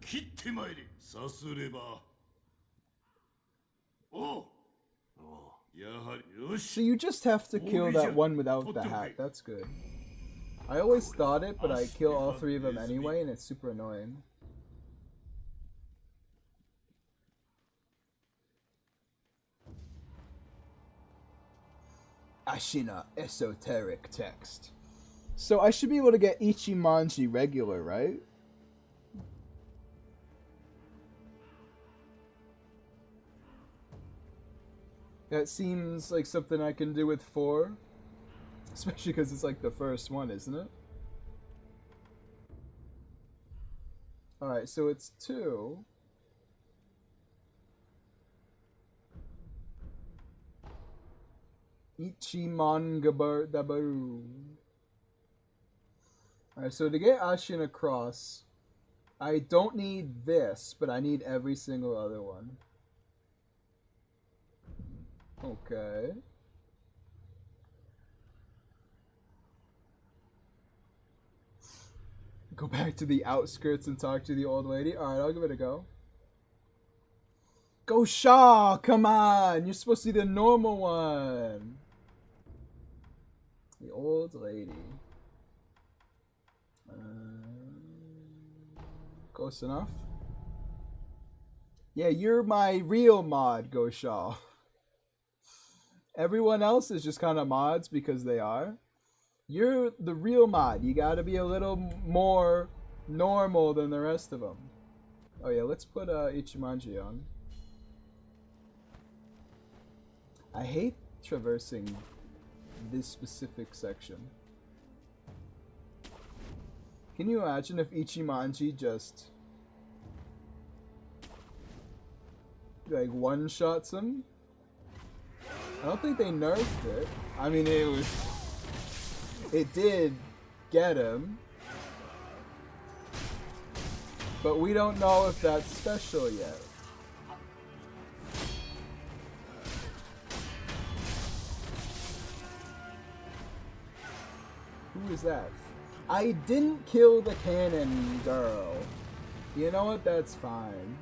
切ってまいれ。さすれば。おう。やはりよ So し。 you just have to kill that one without the hat. That's good. I always thought it, but I kill all three of them anyway, and it's super annoying. Ashina esoteric text. So I should be able to get Ichimonji regular, right? That seems like something I can do with 4. Especially because it's like the first one, isn't it? Alright, so it's 2. Ichimongabaru. Alright, so to get Ashin across, I don't need this, but I need every single other one. Okay. Go back to the outskirts and talk to the old lady? Alright, I'll give it a go. Go Shaw! Come on! You're supposed to be the normal one! The old lady. Close enough? Yeah, you're my real mod, Go Shaw. Everyone else is just kind of mods because they are. You're the real mod. You gotta be a little more normal than the rest of them. Oh yeah, let's put Ichimonji on. I hate traversing this specific section. Can you imagine if Ichimonji just like one-shots him? I don't think they nerfed it. I mean, it did get him, but we don't know if that's special yet. Who is that? I didn't kill the cannon girl. You know what? That's fine.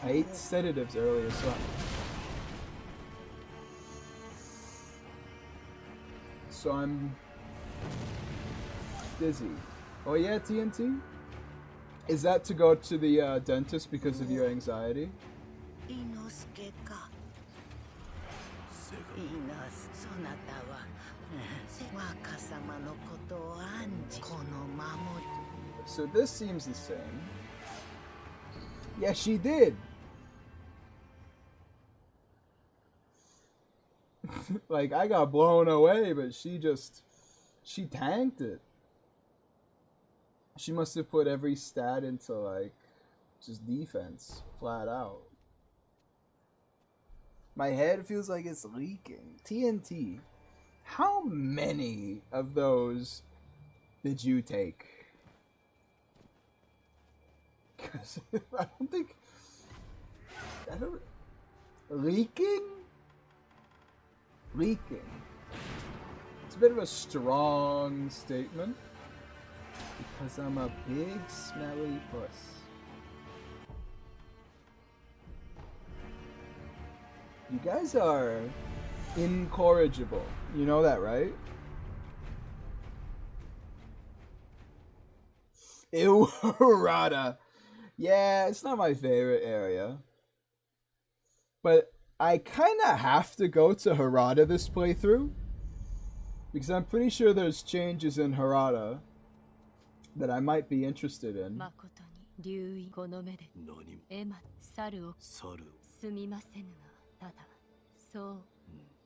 I ate sedatives earlier, so I'm dizzy. Oh yeah, TNT? Is that to go to the dentist because of your anxiety? So this seems the same. Yeah, she did. Like, I got blown away, but she tanked it. She must have put every stat into, like, just defense, flat out. My head feels like it's leaking. TNT, how many of those did you take? Because I don't think... Leaking? Leaking. It's a bit of a strong statement. Because I'm a big smelly puss. You guys are incorrigible. You know that, right? Ew, Rada. Yeah, it's not my favorite area. But I kind of have to go to Harada this playthrough. Because I'm pretty sure there's changes in Harada that I might be interested in. 誠に留意この目で何もエマ猿を猿をすみませぬが、ただそう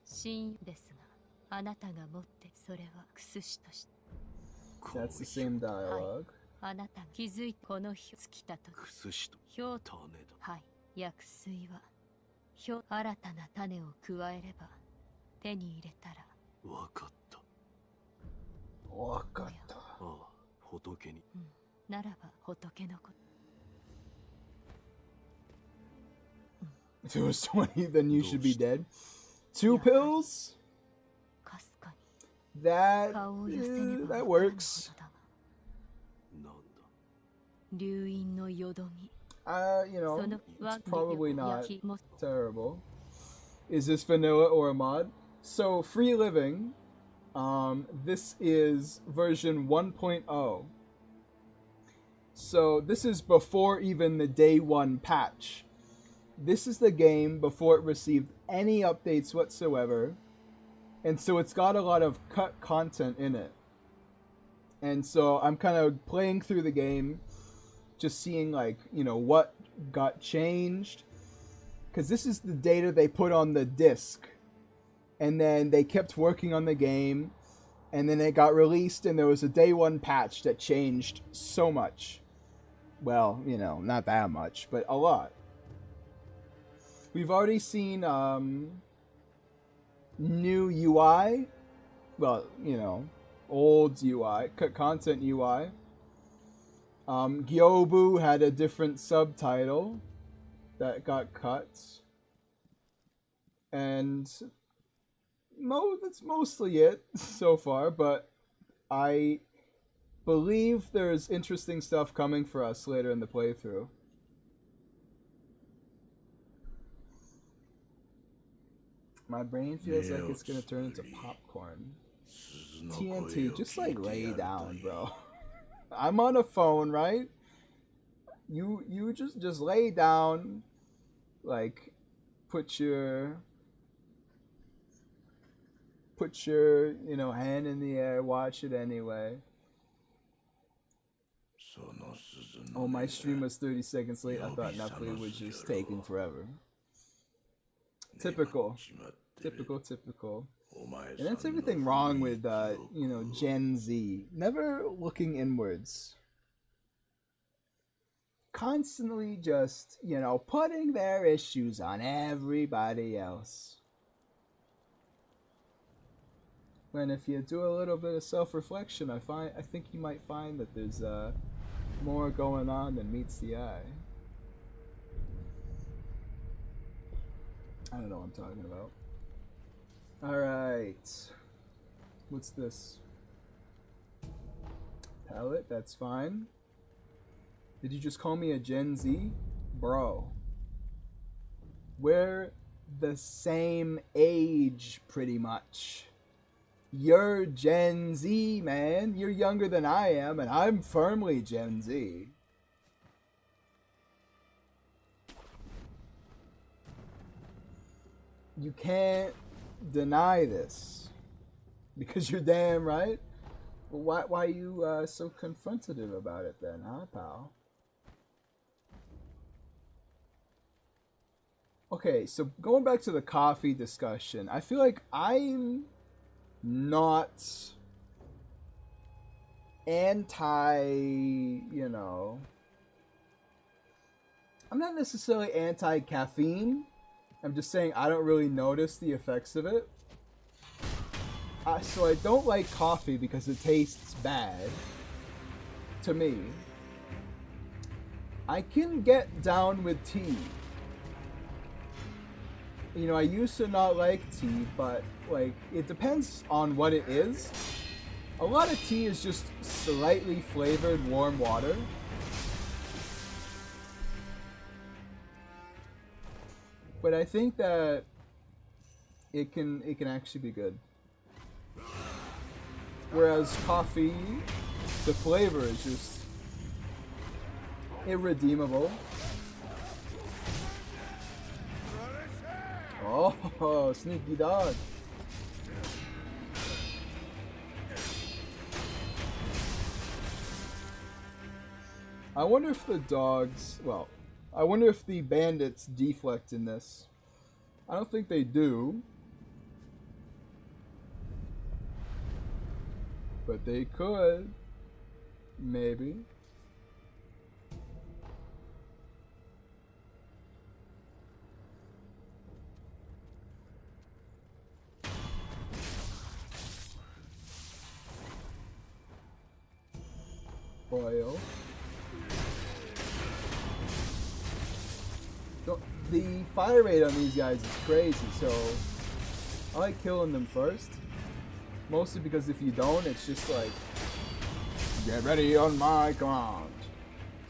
真ですが、あなたが持ってそれはクスシとして That's the same dialogue. あなたが気づいてこの日尽きたとくすしと氷種だ。はい、薬水は新たな種を加えれば手に入れたらわかった。わかった。ああ、仏に。ならば仏のこと。 If it was 20, then you should be dead. 2 pills? かすかに That 顔を寄せねば that わからぬ works. ことだが、なんだ。流飲のよどみ You know, その it's probably not 焼きも terrible. Is this vanilla or a mod? So, free living. This is version 1.0. So, this is before even the day 1 patch. This is the game before it received any updates whatsoever. And so it's got a lot of cut content in it. And so I'm kind of playing through the game, just seeing like, you know, what got changed. Because this is the data they put on the disc. And then they kept working on the game. And then it got released and there was a day 1 patch that changed so much. Well, you know, not that much, but a lot. We've already seen new UI. Well, you know, old UI, content UI. Gyobu had a different subtitle that got cut. And that's mostly it so far, but I believe there's interesting stuff coming for us later in the playthrough. My brain feels like it's gonna turn into popcorn. TNT, just like lay down, bro. I'm on a phone, right? You just lay down, like put your you know hand in the air, watch it anyway. Oh, my stream was 30 seconds late. I thought Netflix was just taking forever. Typical. And that's everything wrong with, you know, Gen Z. Never looking inwards. Constantly just, you know, putting their issues on everybody else. When if you do a little bit of self-reflection, I think you might find that there's, more going on than meets the eye. I don't know what I'm talking about. Alright. What's this? Palette, that's fine. Did you just call me a Gen Z? Bro. We're the same age, pretty much. You're Gen Z, man. You're younger than I am, and I'm firmly Gen Z. You can't deny this. Because you're damn right. Well, why are you so confrontative about it then, huh, pal? Okay, so going back to the coffee discussion, I feel like I'm not anti, you know, I'm not necessarily anti-caffeine. I'm just saying I don't really notice the effects of it. So I don't like coffee because it tastes bad to me. I can get down with tea. You know, I used to not like tea, but like it depends on what it is. A lot of tea is just slightly flavored warm water. But I think that it can actually be good. Whereas coffee, the flavor is just irredeemable. Oh, sneaky dog. I wonder if the dogs... Well, I wonder if the bandits deflect in this. I don't think they do. But they could. Maybe. Oil. The fire rate on these guys is crazy, so I like killing them first. Mostly because if you don't, it's just like, get ready on my command.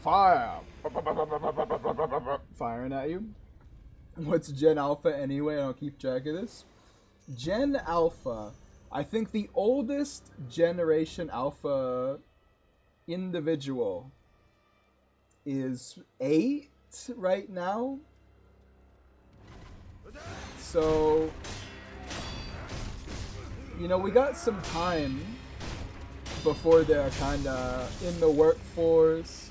Fire! Firing at you. What's Gen Alpha anyway? I don't keep track of this. Gen Alpha, I think the oldest Generation Alpha individual is 8 right now. So, you know, we got some time before they're kind of in the workforce,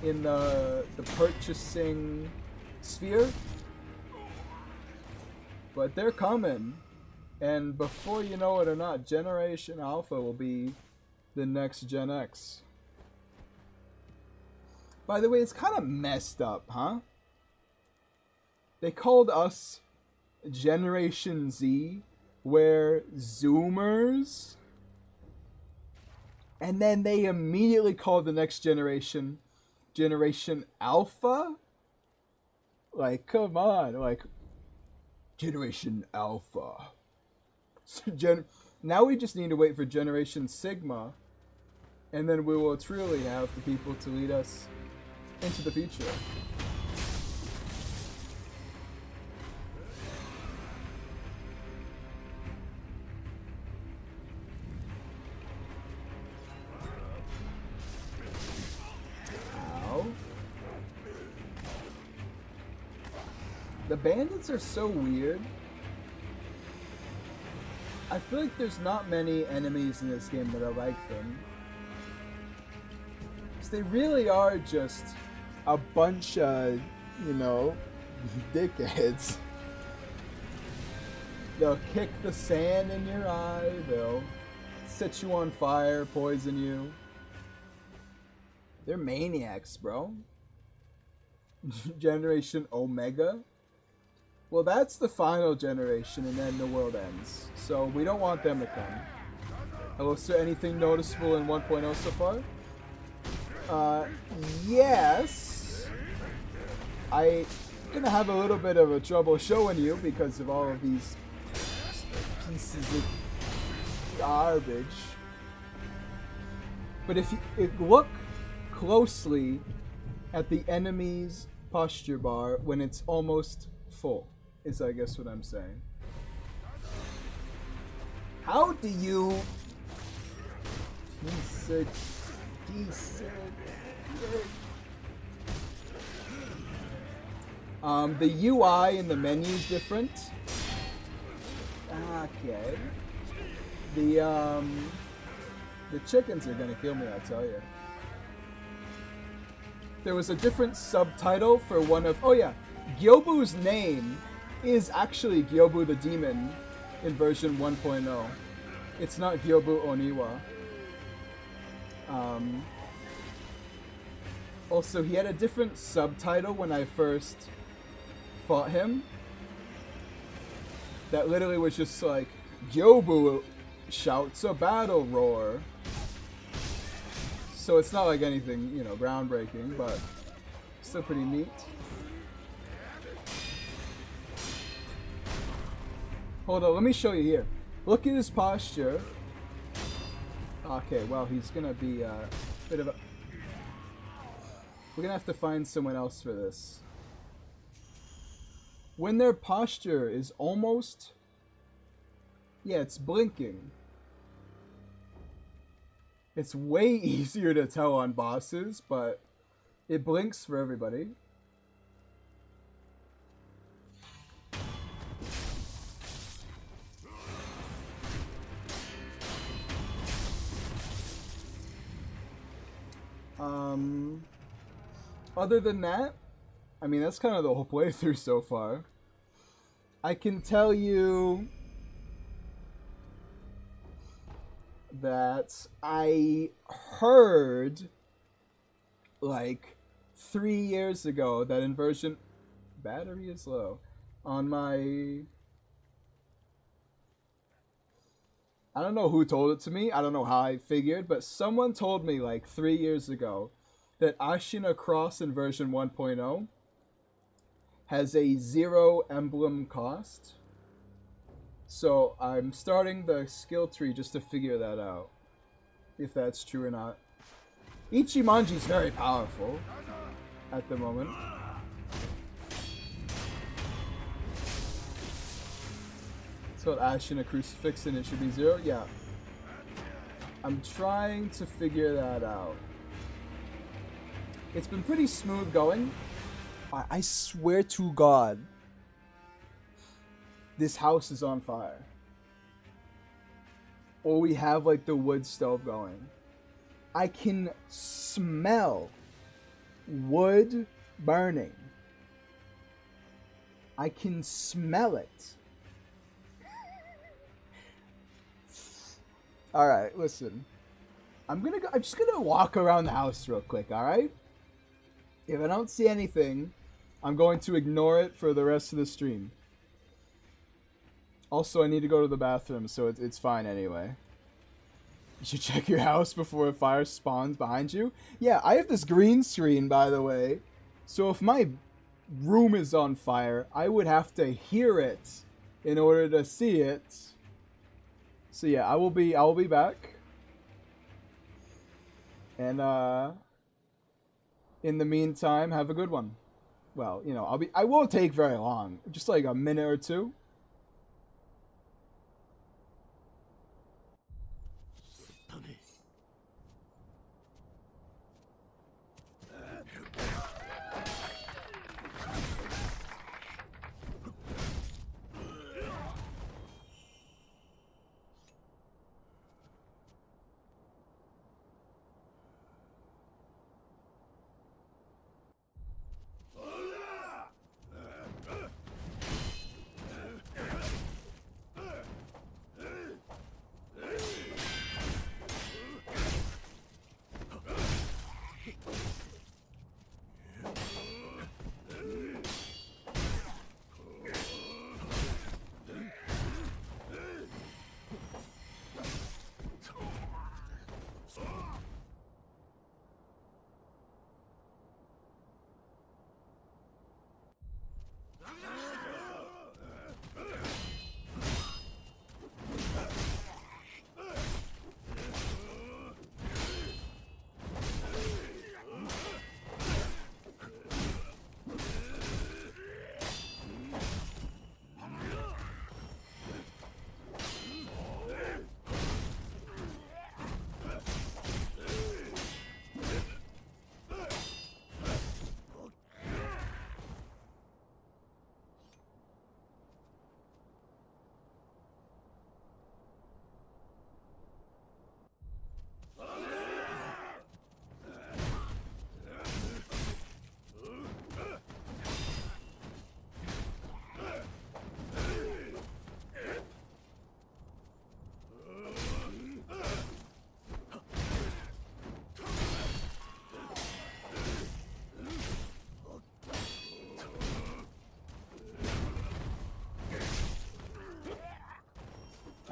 in the purchasing sphere. But they're coming. And before you know it or not, Generation Alpha will be the next Gen X. By the way, it's kind of messed up, huh? They called us Generation Z, we're Zoomers. And then they immediately called the next generation Generation Alpha? Like, come on, like, Generation Alpha. Now we just need to wait for Generation Sigma, and then we will truly have the people to lead us into the future. Ow. The bandits are so weird. I feel like there's not many enemies in this game that are like them. Because they really are just a bunch of, you know, dickheads. They'll kick the sand in your eye, they'll set you on fire, poison you. They're maniacs, bro. Generation Omega. Well, that's the final generation, and then the world ends. So we don't want them to come. Was there anything noticeable in 1.0 so far? Yes. I'm gonna have a little bit of a trouble showing you because of all of these pieces of garbage. But if you look closely at the enemy's posture bar when it's almost full, is I guess what I'm saying. How do you the UI in the menu is different. Okay. The chickens are gonna kill me, I'll tell you. There was a different subtitle for one of... Oh yeah, Gyobu's name is actually Gyobu the Demon in version 1.0. It's not Gyobu Oniwa. Also, he had a different subtitle when I first fought him. That literally was just like, Gyobu shouts a battle roar. So it's not like anything, you know, groundbreaking, but still pretty neat. Hold on, let me show you here. Look at his posture. Okay, well, he's gonna be a bit of a... We're gonna have to find someone else for this. When their posture is almost... Yeah, it's blinking. It's way easier to tell on bosses, but it blinks for everybody. Other than that, I mean, that's kind of the whole playthrough so far. I can tell you that I heard like 3 years ago that in version battery is low on my, I don't know who told it to me. I don't know how I figured, but someone told me like 3 years ago that Ashina Cross in version 1.0 has a 0 emblem cost. So I'm starting the skill tree just to figure that out, if that's true or not. Ichimonji's very powerful at the moment. So Ashina Crucifix and it should be 0? Yeah. I'm trying to figure that out. It's been pretty smooth going. I swear to God, this house is on fire. Or we have like the wood stove going. I can smell wood burning. I can smell it. All right, listen. I'm just gonna walk around the house real quick. All right. If I don't see anything, I'm going to ignore it for the rest of the stream. Also, I need to go to the bathroom, so it's fine anyway. You should check your house before a fire spawns behind you. Yeah, I have this green screen, by the way. So if my room is on fire, I would have to hear it in order to see it. So yeah, I will be back. And in the meantime, have a good one. Well, you know, I won't take very long. Just like a minute or two.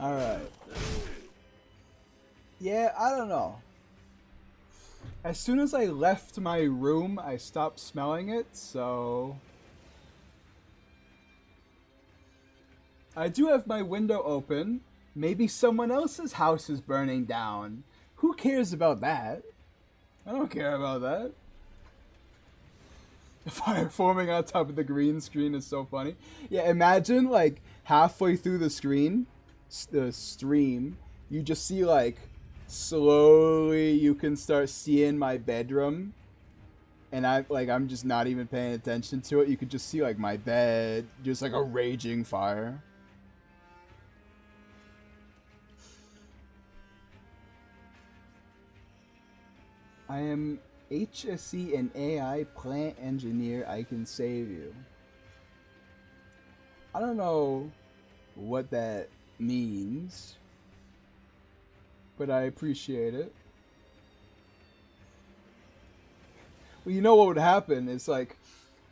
Alright. Yeah, I don't know. As soon as I left my room, I stopped smelling it, so... I do have my window open. Maybe someone else's house is burning down. Who cares about that? I don't care about that. The fire forming on top of the green screen is so funny. Yeah, imagine like halfway through the stream, you just see like slowly you can start seeing my bedroom, and I'm just not even paying attention to it. You could just see like my bed, just like a raging fire. I am HSC and AI plant engineer, I can save you. I don't know what that means, but I appreciate it. Well, you know what would happen is like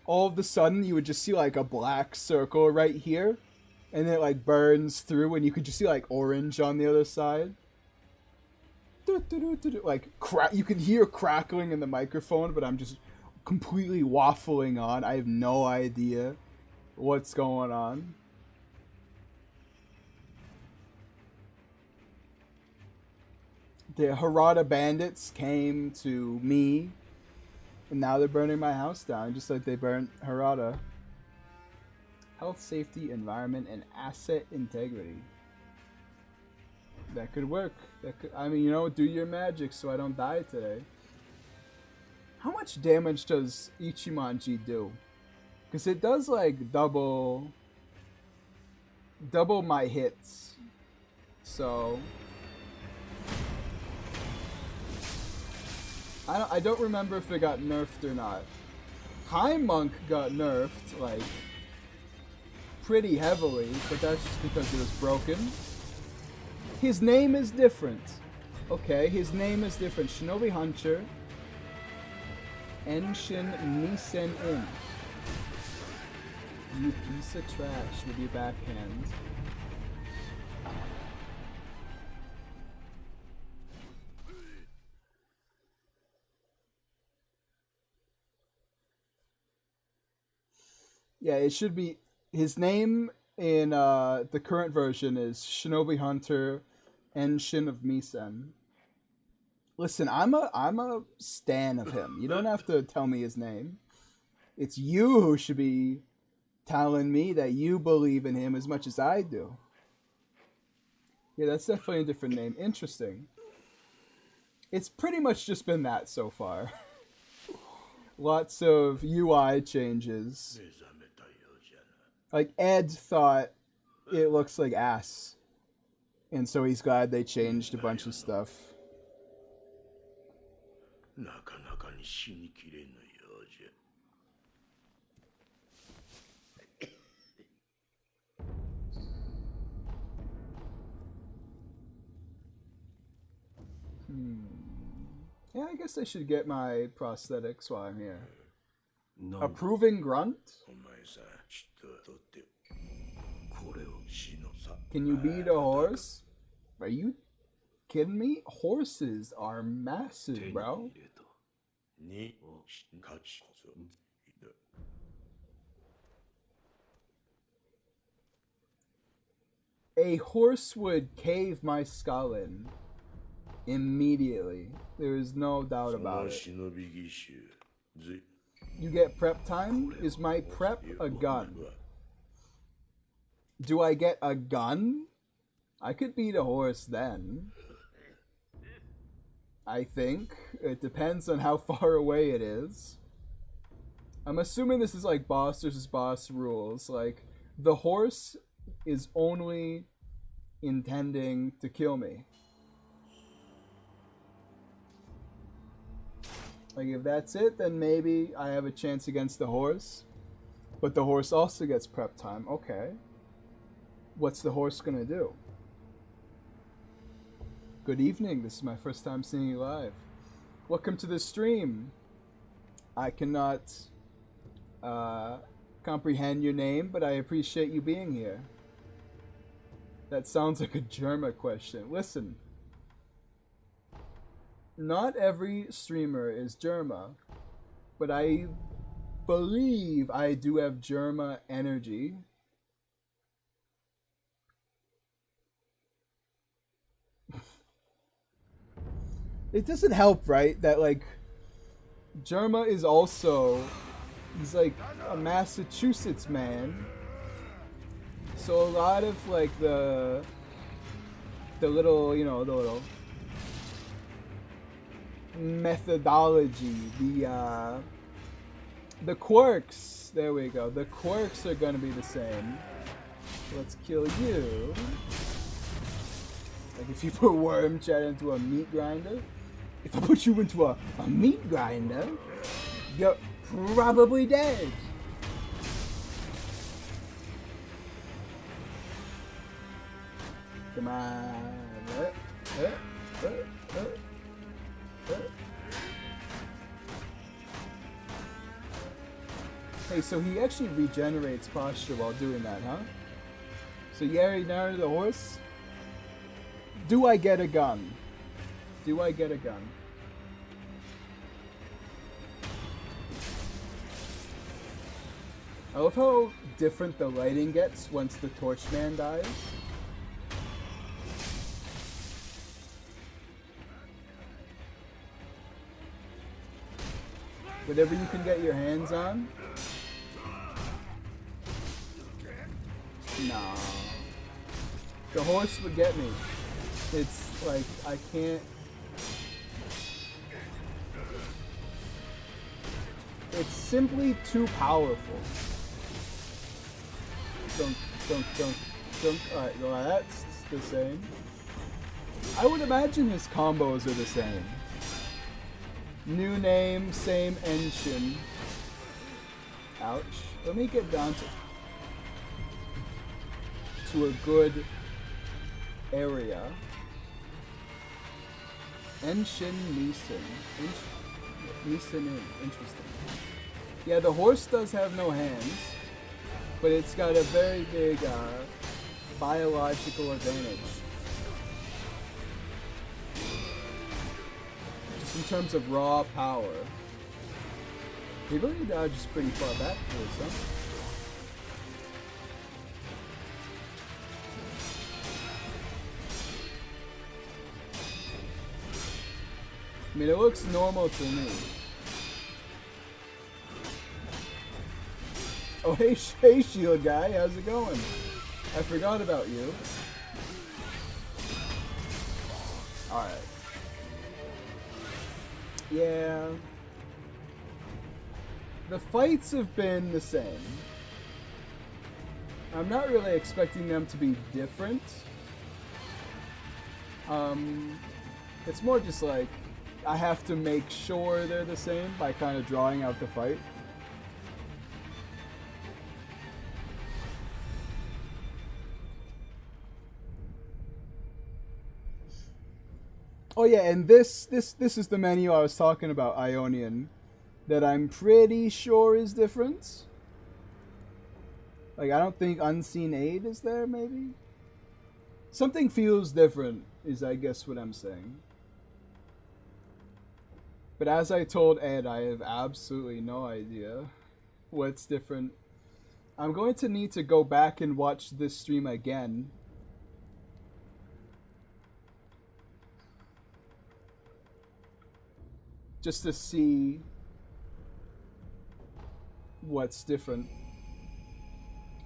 all of a sudden you would just see like a black circle right here, and then it like burns through, and you could just see like orange on the other side. Like you can hear crackling in the microphone, but I'm just completely waffling on. I have no idea what's going on. The Harada bandits came to me, and now they're burning my house down, just like they burnt Harada. Health, safety, environment, and asset integrity. That could work. That could, I mean, you know, do your magic so I don't die today. How much damage does Ichimonji do? Because it does like double my hits. So I don't remember if it got nerfed or not. High Monk got nerfed like pretty heavily, but that's just because it was broken. His name is different. Okay, his name is different. Shinobi Hunter. Enshin Nisen In. You piece of trash with your backhand. Yeah, it should be... His name in the current version is Shinobi Hunter Enshin of Misen. Listen, I'm a stan of him. You don't have to tell me his name. It's you who should be telling me that you believe in him as much as I do. Yeah, that's definitely a different name. Interesting. It's pretty much just been that so far. Lots of UI changes. Like, Ed thought it looks like ass. And so he's glad they changed a bunch of stuff. Yeah, I guess I should get my prosthetics while I'm here. Approving grunt? Can you beat a horse? Are you kidding me? Horses are massive, bro. A horse would cave my skull in immediately. There is no doubt about it. You get prep time? Is my prep a gun? Do I get a gun? I could beat a horse then. I think. It depends on how far away it is. I'm assuming this is like boss versus boss rules. Like, the horse is only intending to kill me. Like, if that's it, then maybe I have a chance against the horse. But the horse also gets prep time. Okay. What's the horse gonna do? Good evening. This is my first time seeing you live. Welcome to the stream. I cannot comprehend your name, but I appreciate you being here. That sounds like a Germa question. Listen. Not every streamer is Germa, but I believe I do have Germa energy. It doesn't help, right, that like Germa is also, he's like a Massachusetts man. So a lot of like the little, you know, the little methodology, the quirks, there we go. The quirks are gonna be the same. Let's kill you. Like if you put Worm Chat into a meat grinder. If I put you into a meat grinder, you're probably dead. Come on. Hey, so he actually regenerates posture while doing that, huh? So Yari Nari the horse. Do I get a gun? Do I get a gun? I love how different the lighting gets once the Torchman dies. Whatever you can get your hands on. Nah. The horse would get me. It's like, I can't... It's simply too powerful. Dunk, dunk, dunk, dunk. Alright, well, that's the same. I would imagine his combos are the same. New name, same engine. Ouch. Let me get down to a good area. Enshin Neeson. Neeson. Interesting. Yeah, the horse does have no hands, but it's got a very big biological advantage. Just in terms of raw power. He really dodges pretty far back for this, huh? I mean, it looks normal to me. Oh, hey, Shield guy, how's it going? I forgot about you. Alright. Yeah. The fights have been the same. I'm not really expecting them to be different. It's more just like, I have to make sure they're the same by kind of drawing out the fight. Oh yeah, and this is the menu I was talking about, Ionian, that I'm pretty sure is different. Like, I don't think Unseen Aid is there, maybe? Something feels different, is I guess what I'm saying. But as I told Ed, I have absolutely no idea what's different. I'm going to need to go back and watch this stream again. Just to see what's different.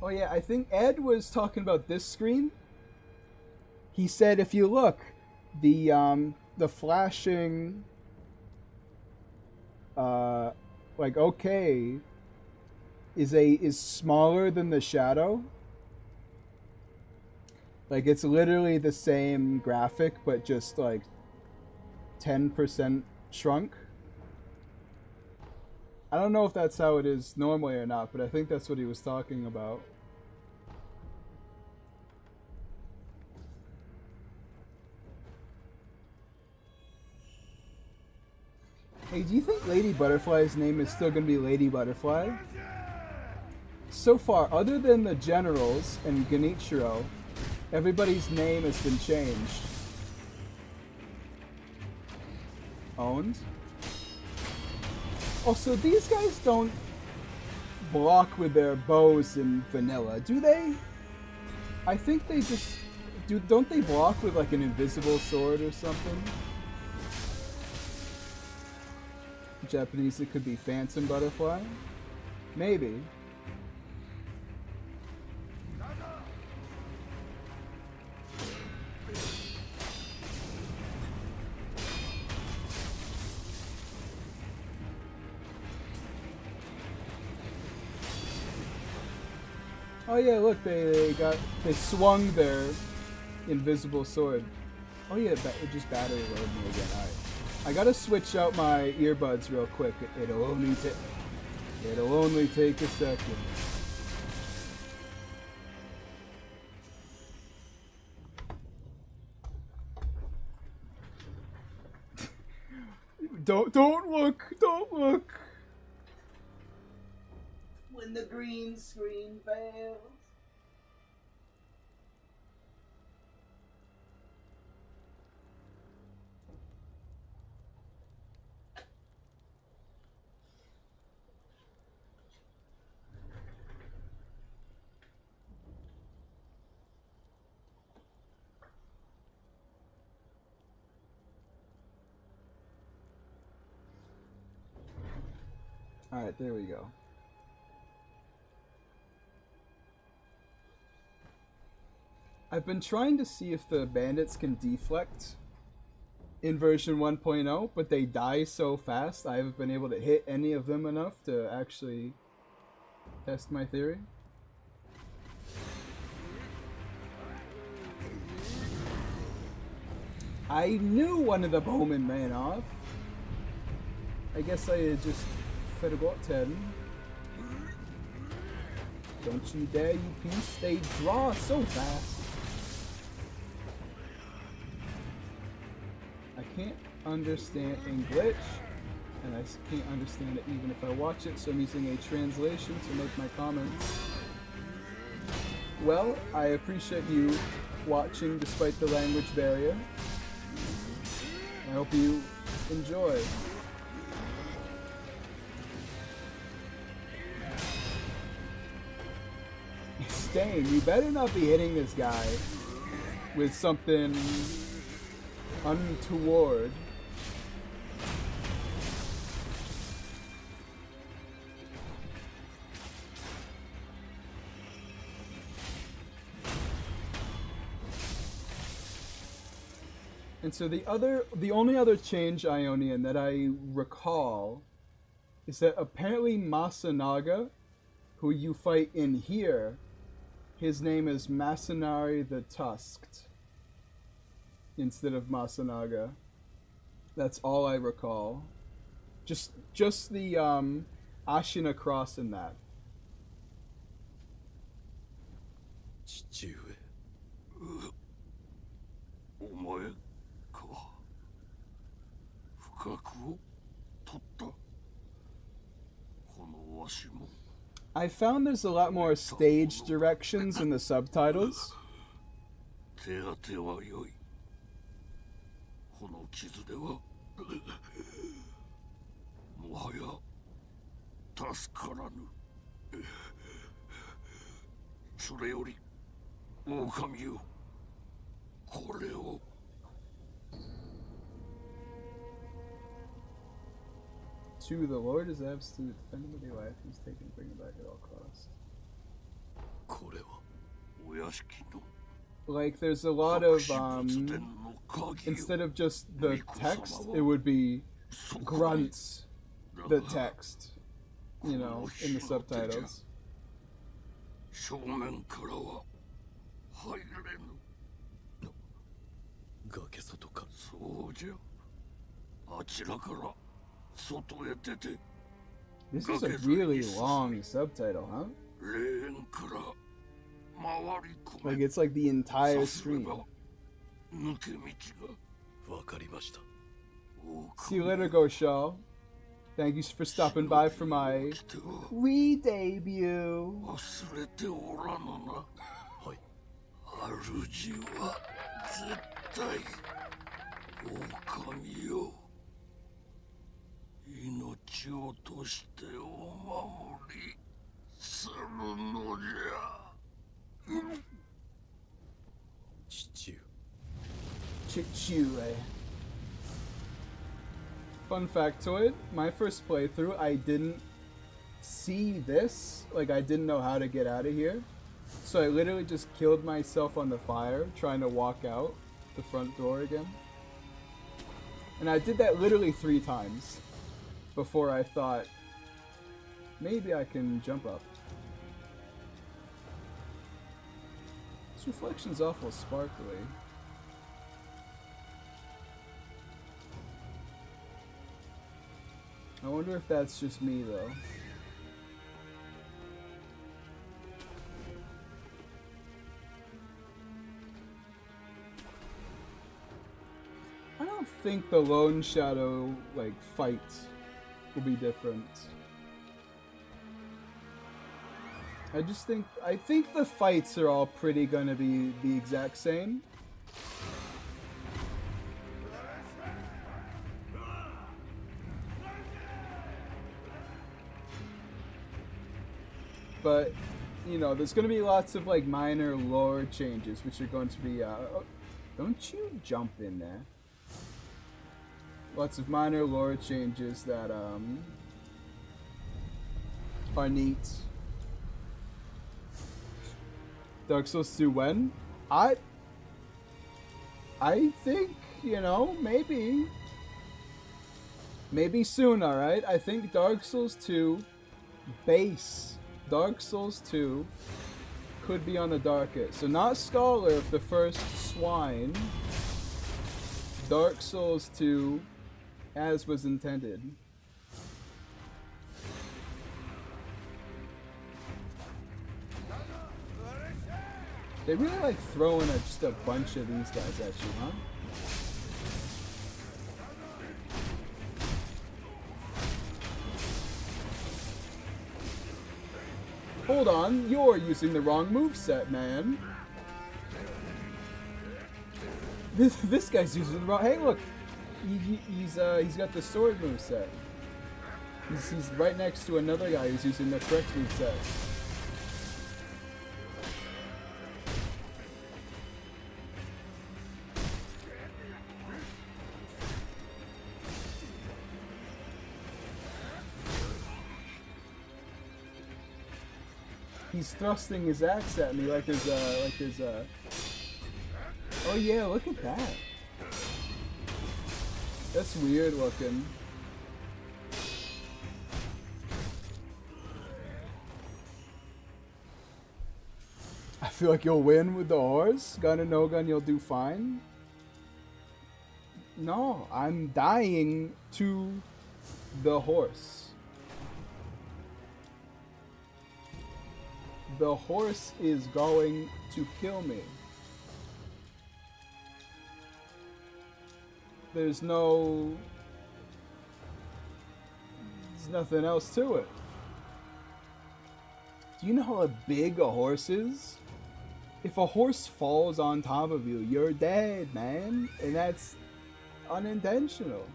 Oh yeah, I think Ed was talking about this screen. He said if you look, the flashing like okay is smaller than the shadow. Like it's literally the same graphic but just like 10% shrunk. I don't know if that's how it is normally or not, but I think that's what he was talking about. Hey, do you think Lady Butterfly's name is still going to be Lady Butterfly? So far, other than the generals and Genichiro, everybody's name has been changed. Owned? Also, these guys don't block with their bows in vanilla, do they? I think they just... Don't they block with like an invisible sword or something? Japanese, it could be Phantom Butterfly? Maybe. Oh yeah, look, they swung their invisible sword. Oh yeah, it just battery loaded me again. Alright. I gotta switch out my earbuds real quick. It'll only take a second. Don't look. When the green screen fails. Alright, there we go. I've been trying to see if the bandits can deflect in version 1.0, but they die so fast I haven't been able to hit any of them enough to actually test my theory. I knew one of the bowmen ran off. I guess I had just fed about 10. Don't you dare, you piece. They draw so fast. I can't understand English, and I can't understand it even if I watch it, so I'm using a translation to make my comments. Well, I appreciate you watching despite the language barrier. I hope you enjoy. Stain, you better not be hitting this guy with something untoward. And so the only other change Ionian that I recall is that apparently Masanaga, who you fight in here, his name is Masanari the Tusked instead of Masanaga. That's all I recall. Just the Ashina cross in that. 父上お前か不覚を取ったこのわしも I found there's a lot more stage directions in the subtitles. 手当ては良いこの傷ではもはや助からぬそれより狼よこれを To the Lord is absolute, defend him with your life, he's taken, bring him back at all costs. これはお屋敷の Like, there's a lot of, instead of just the text, it would be grunts, the text, you know, in the subtitles. 正面からは入れぬ崖外かそうじゃあちらから外へ出て This is a really long subtitle, huh? 霊園から回り込め Like, it's like the entire stream. 抜け道がわかりました See you later, Goshal. Thank you for stopping by for my re-debut. 忘れておらぬなはい主は絶対狼よ命を落としてお守りするのじゃ父上 Chichule. Fun factoid, my first playthrough, I didn't see this. Like, I didn't know how to get out of here. So I literally just killed myself on the fire, trying to walk out the front door again. And I did that literally 3 times before I thought, maybe I can jump up. This reflection's awful sparkly. I wonder if that's just me though. I don't think the Lone Shadow like fights will be different. I think the fights are all pretty gonna be the exact same. But, you know, there's gonna be lots of like minor lore changes, which are going to be, oh, don't you jump in there. Lots of minor lore changes that, are neat. Dark Souls 2 when? I think, you know, maybe soon, alright? I think Dark Souls 2 base Dark Souls 2 could be on the darkest. So not Scholar of the First Swine. Dark Souls 2 as was intended. They really like throwing just a bunch of these guys at you, huh? Hold on, you're using the wrong moveset, man. This guy's using the wrong. Hey, look, he's got the sword moveset. He's right next to another guy who's using the correct moveset. He's thrusting his axe at me like his oh yeah, look at that. That's weird looking. I feel like you'll win with the horse. Gun and no gun, you'll do fine. No, I'm dying to the horse. The horse is going to kill me. There's nothing else to it. Do you know how big a horse is? If a horse falls on top of you, you're dead, man. And that's unintentional.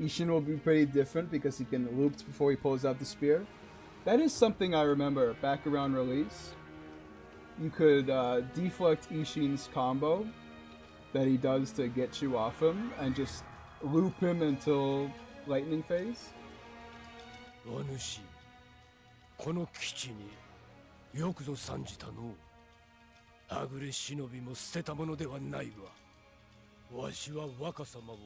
Ishin will be pretty different because he can loop before he pulls out the spear. That is something I remember back around release. You could deflect Ishin's combo that he does to get you off him and just loop him until lightning phase. お主、この基地によくぞ参じたの。はぐれ忍びも捨てたものではないわ。わしは若様を。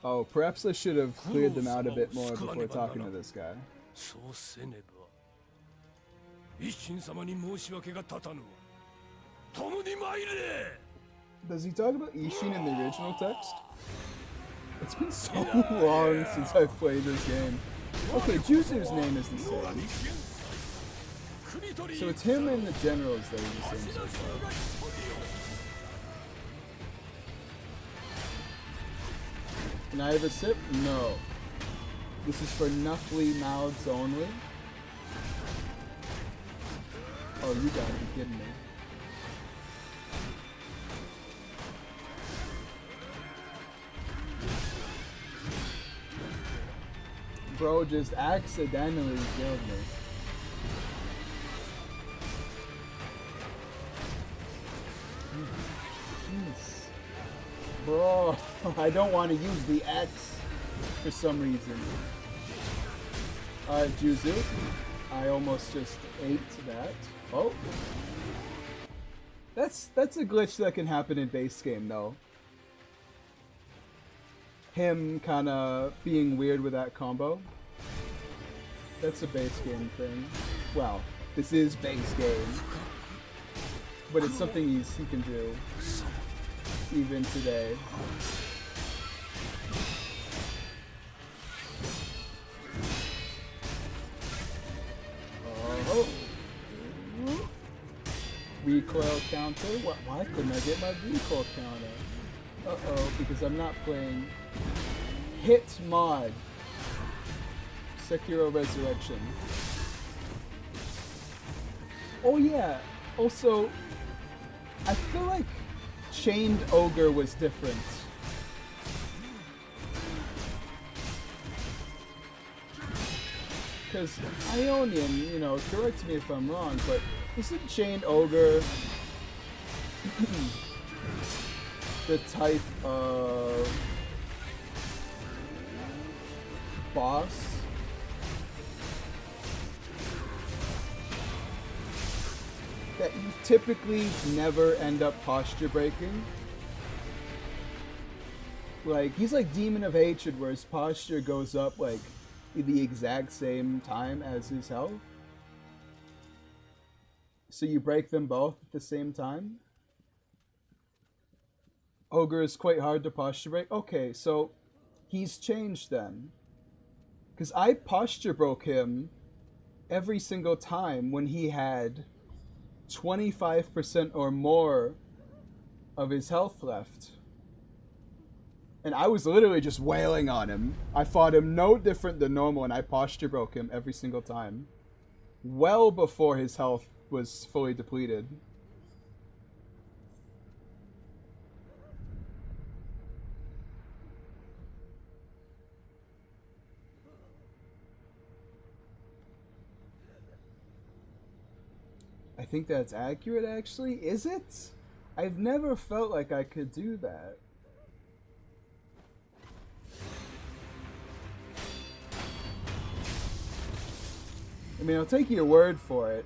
Oh, perhaps I should have cleared them out a bit more before talking to this guy. そうせねば。一心様に申し訳が立たぬわ。共に参れ。 Does he talk about Ishin in the original text? It's been so long since I've played this game. Okay, Juzu's name is the same. So it's him and the generals that are the same so far. Can I have a sip? No. This is for Nuffly mouths only. Oh, you gotta be kidding me. Bro just accidentally killed me. Jeez. Bro, I don't want to use the X for some reason. Alright, Juzu. I almost just ate that. Oh. That's a glitch that can happen in base game though. Him kinda being weird with that combo. That's a base game thing. Well, this is base game. But it's something he can do. Even today. recoil counter. Why couldn't I get my recoil counter? Uh-oh, because I'm not playing Hit mod. Sekiro Resurrection. Oh yeah, also, I feel like Chained Ogre was different. Because Ionian, you know, correct me if I'm wrong, but isn't Chained Ogre the type of boss that you typically never end up posture breaking? Like, he's like Demon of Hatred, where his posture goes up like the exact same time as his health. So you break them both at the same time? Ogre is quite hard to posture break? Okay, so he's changed then. Because I posture broke him every single time when he had 25% or more of his health left. And I was literally just wailing on him. I fought him no different than normal, and I posture broke him every single time. Well before his health was fully depleted. I think that's accurate, actually. Is it? I've never felt like I could do that. I mean, I'll take your word for it.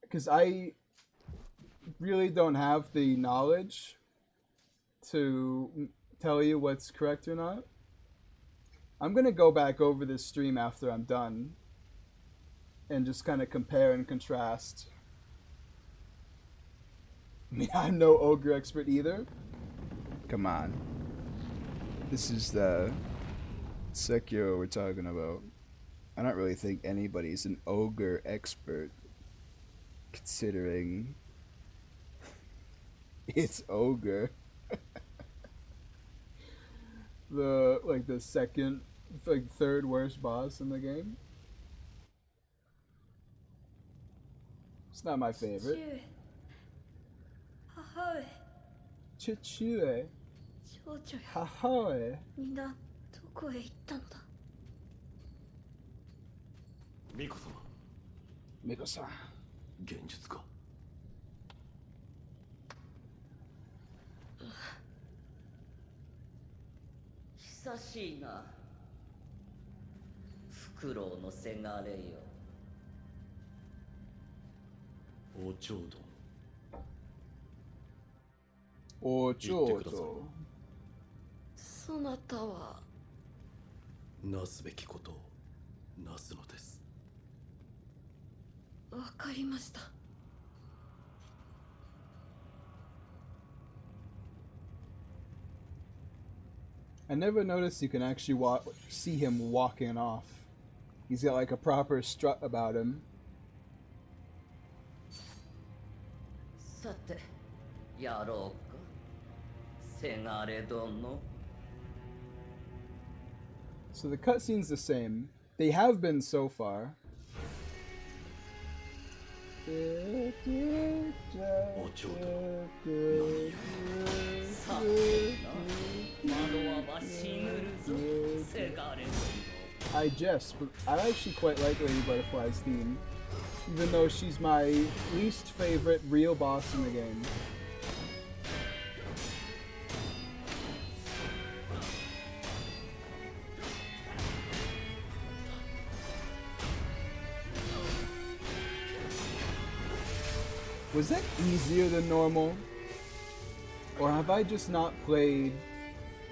Because I really don't have the knowledge to tell you what's correct or not. I'm going to go back over this stream after I'm done and just kind of compare and contrast. I mean, I'm no Ogre expert either. Come on. This is the Sekiro we're talking about. I don't really think anybody's an Ogre expert, considering it's Ogre. the second, third worst boss in the game. It's not my favorite. Chichue. Hahoe. みんなどこへ行ったのだ。ミコ様、 Miko-san. 現実か。久しいな。フクロウのせがれよ。おちょうど。おちょうど。そなたはなすべきことをなすのです。わかりました。I never noticed you can actually see him walking off. He's got like a proper strut about him. さて、やろうか。せがれ殿。 So the cutscene's the same. They have been so far. おちょうど。さあな、窓は死ぬるぞ、せがれ殿。 I jest, but I actually quite like Lady Butterfly's theme, even though she's my least favorite real boss in the game. Was that easier than normal? Or have I just not played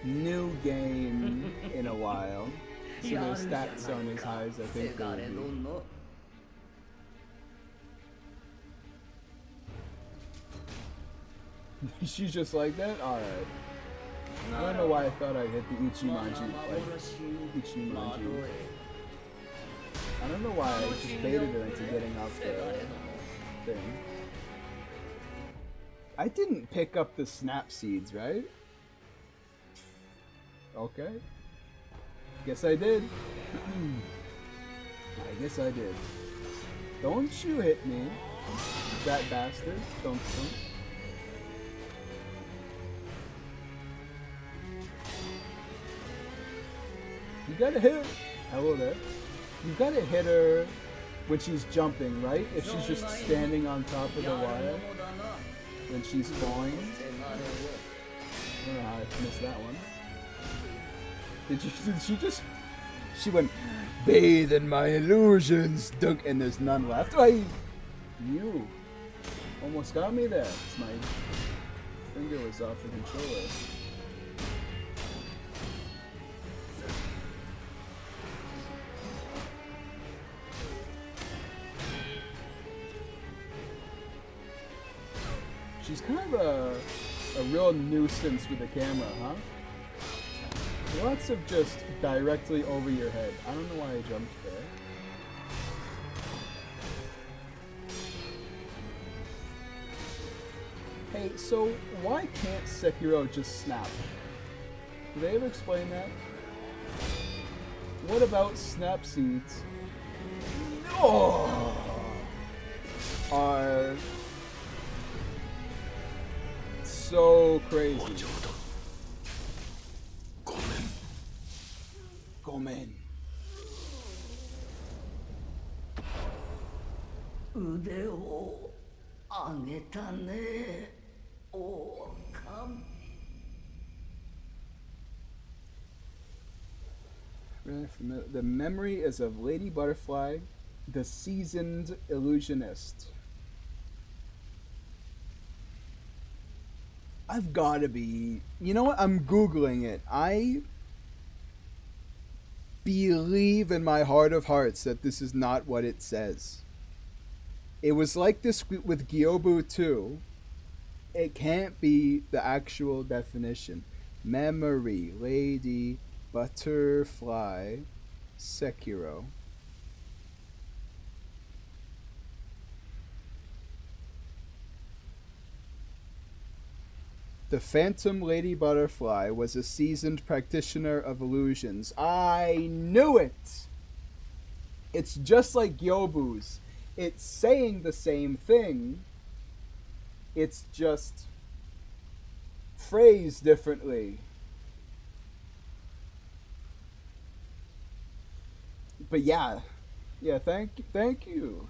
new game in a while? So their stats aren't as high as I think they would be. She's just like that? Alright. I don't know why I thought I'd hit the Ichimonji, like, Ichimonji. I don't know why I just baited her into getting off there. thing. I didn't pick up the snap seeds, right? Okay. Guess I did. I guess I did. Don't you hit me, that bastard. Don't. You gotta hit her. Hello there. You gotta hit her when she's jumping, right? If she's just standing on top of the wire, when she's falling. I don't know how I missed that one. Did she just... She went, bathe in my illusions, dunk, and there's none left. You almost got me there. My finger was off the controller. She's kind of a real nuisance with the camera, huh? Lots of just directly over your head. I don't know why I jumped there. Hey, so why can't Sekiro just snap? Do they ever explain that? What about snap seeds? Oh, are so crazy. Gomen. 腕を上げたね、狼。The memory is of Lady Butterfly, the seasoned illusionist. I've gotta be... You know what? I'm Googling it. I believe in my heart of hearts that this is not what it says. It was like this with Gyobu too. It can't be the actual definition. Memory, Lady Butterfly, Sekiro. The Phantom Lady Butterfly was a seasoned practitioner of illusions. I knew it! It's just like Gyobu's. It's saying the same thing. It's just phrased differently. But yeah, thank you.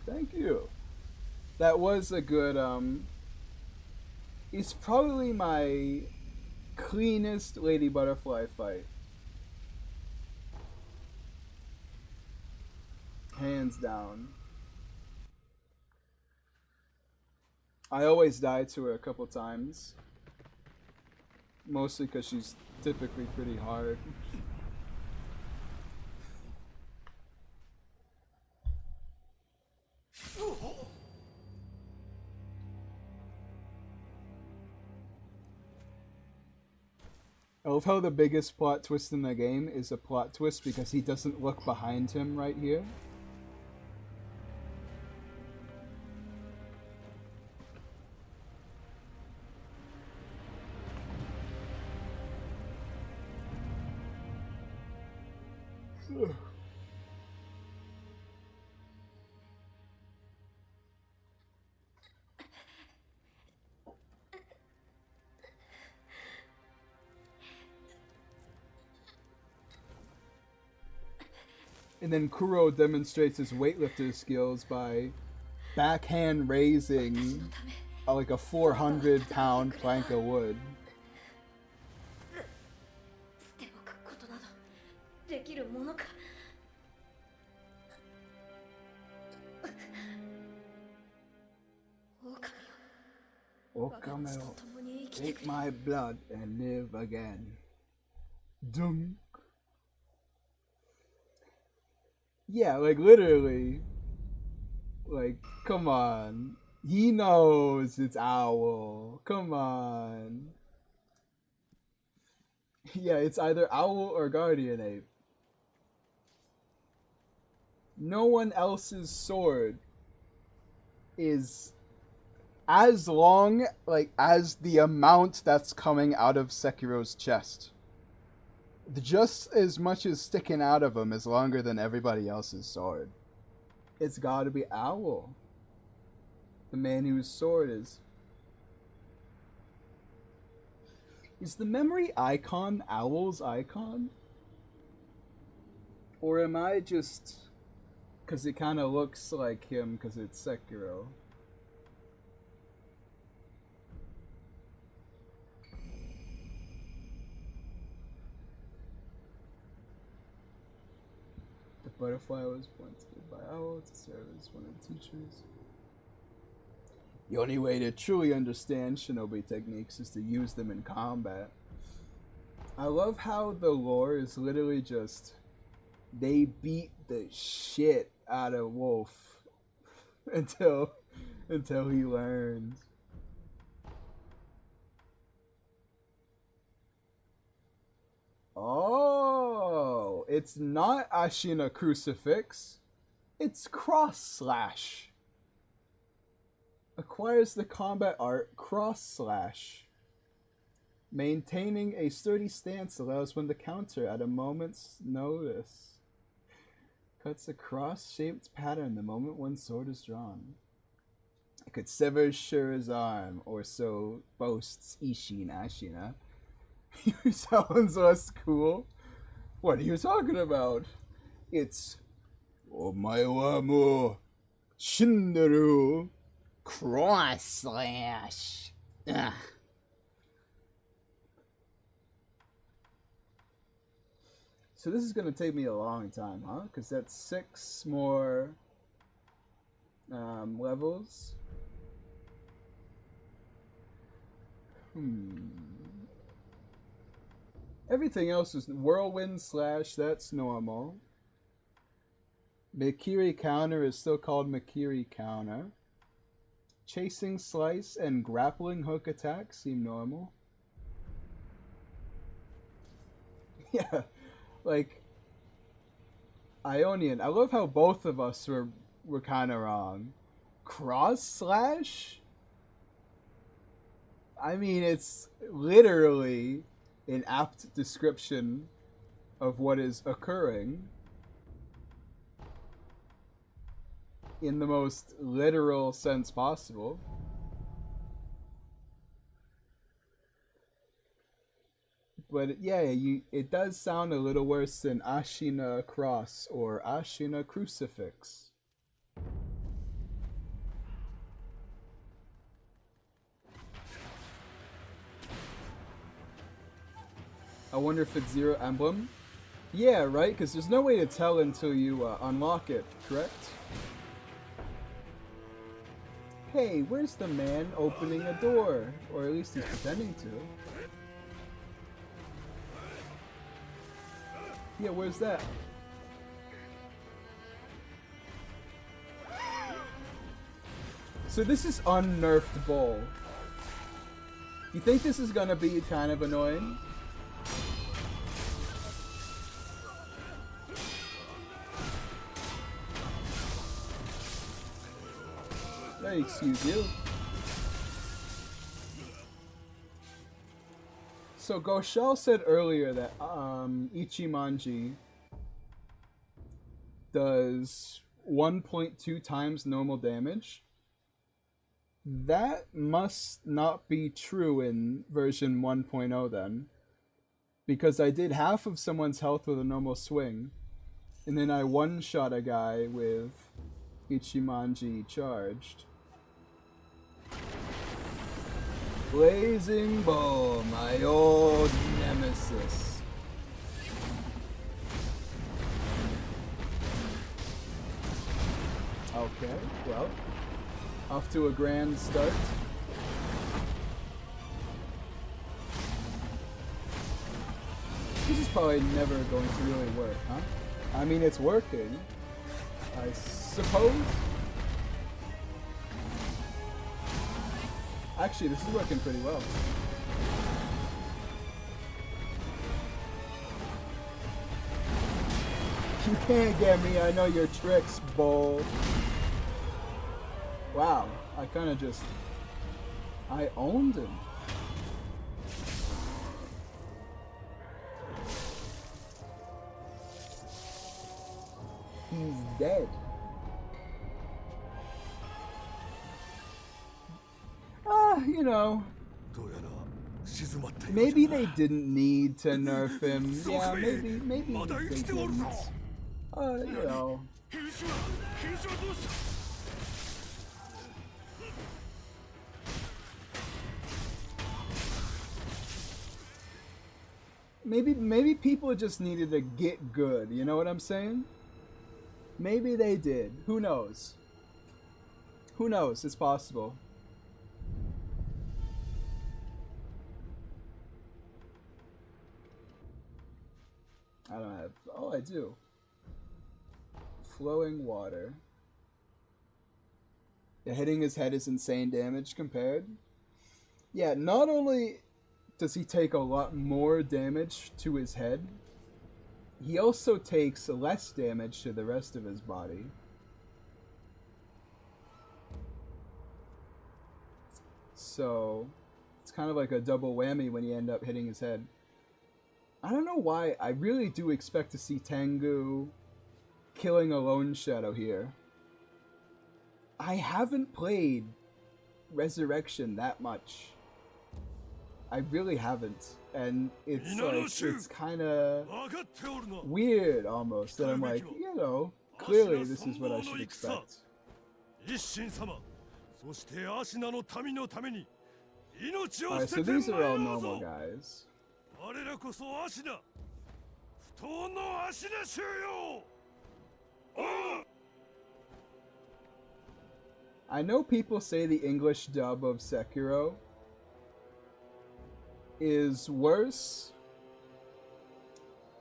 That was a good, it's probably my cleanest Lady Butterfly fight. Hands down. I always die to her a couple times. Mostly because she's typically pretty hard. I love how the biggest plot twist in the game is a plot twist because he doesn't look behind him right here. And then Kuro demonstrates his weightlifter skills by backhand raising like a 400-pound plank of wood. 捨ておくことなどできるものか。Okame will take my blood and live again. Dunk. Yeah, like literally. Like, come on. He knows it's Owl. Come on. Yeah, it's either Owl or Guardian Ape. No one else's sword is as long, like, as the amount that's coming out of Sekiro's chest. Just as much as sticking out of him is longer than everybody else's sword. It's gotta be Owl. The man whose sword is... Is the memory icon Owl's icon? Or am I just... Because it kind of looks like him because it's Sekiro. The butterfly was once given by Owl to serve as one of the teachers. The only way to truly understand shinobi techniques is to use them in combat. I love how the lore is literally just... They beat the shit out of Wolf until he learns. Oh, it's not Ashina Crucifix. It's Cross Slash. Acquires the combat art Cross Slash. Maintaining a sturdy stance allows one to counter at a moment's notice. Cuts a cross-shaped pattern the moment one sword is drawn. It could sever Shura's arm, or so boasts Ishin Ashina. Sounds less cool. What are you talking about? It's Omae wa mou shinderu. Cross slash. Ugh. So this is going to take me a long time, huh? Because that's 6 more levels. Everything else is Whirlwind Slash, that's normal. Mikiri Counter is still called Mikiri Counter. Chasing Slice and Grappling Hook Attack seem normal. Yeah. Like, Ionian, I love how both of us were kind of wrong. Cross slash? I mean, it's literally an apt description of what is occurring in the most literal sense possible. But yeah, it does sound a little worse than Ashina Cross or Ashina Crucifix. I wonder if it's Zero Emblem? Yeah, right? Because there's no way to tell until you unlock it, correct? Hey, where's the man opening a door? Or at least he's pretending to. Yeah, where's that? So this is unnerfed Bull. You think this is gonna be kind of annoying? Hey, excuse you. So Goshal said earlier that Ichimonji does 1.2 times normal damage. That must not be true in version 1.0 then. Because I did half of someone's health with a normal swing. And then I one-shot a guy with Ichimonji charged. Blazing Bow, my old nemesis. Okay, well, off to a grand start. This is probably never going to really work, huh? I mean, it's working, I suppose. Actually, this is working pretty well. You can't get me, I know your tricks, Bull. Wow, I kind of just I owned him. He's dead. You know, maybe they didn't need to nerf him. Yeah, maybe they didn't. You know. Maybe people just needed to get good, you know what I'm saying? Maybe they did. Who knows? Who knows? It's possible. I don't have... Oh, I do. Flowing water. Hitting his head is insane damage compared. Yeah, not only does he take a lot more damage to his head, he also takes less damage to the rest of his body. So, it's kind of like a double whammy when you end up hitting his head. I don't know why, I really do expect to see Tengu killing a Lone Shadow here. I haven't played Resurrection that much. I really haven't. And it's like, it's kind of weird almost that I'm like, you know, clearly this is what I should expect. Alright, so these are all normal guys. I know people say the English dub of Sekiro is worse.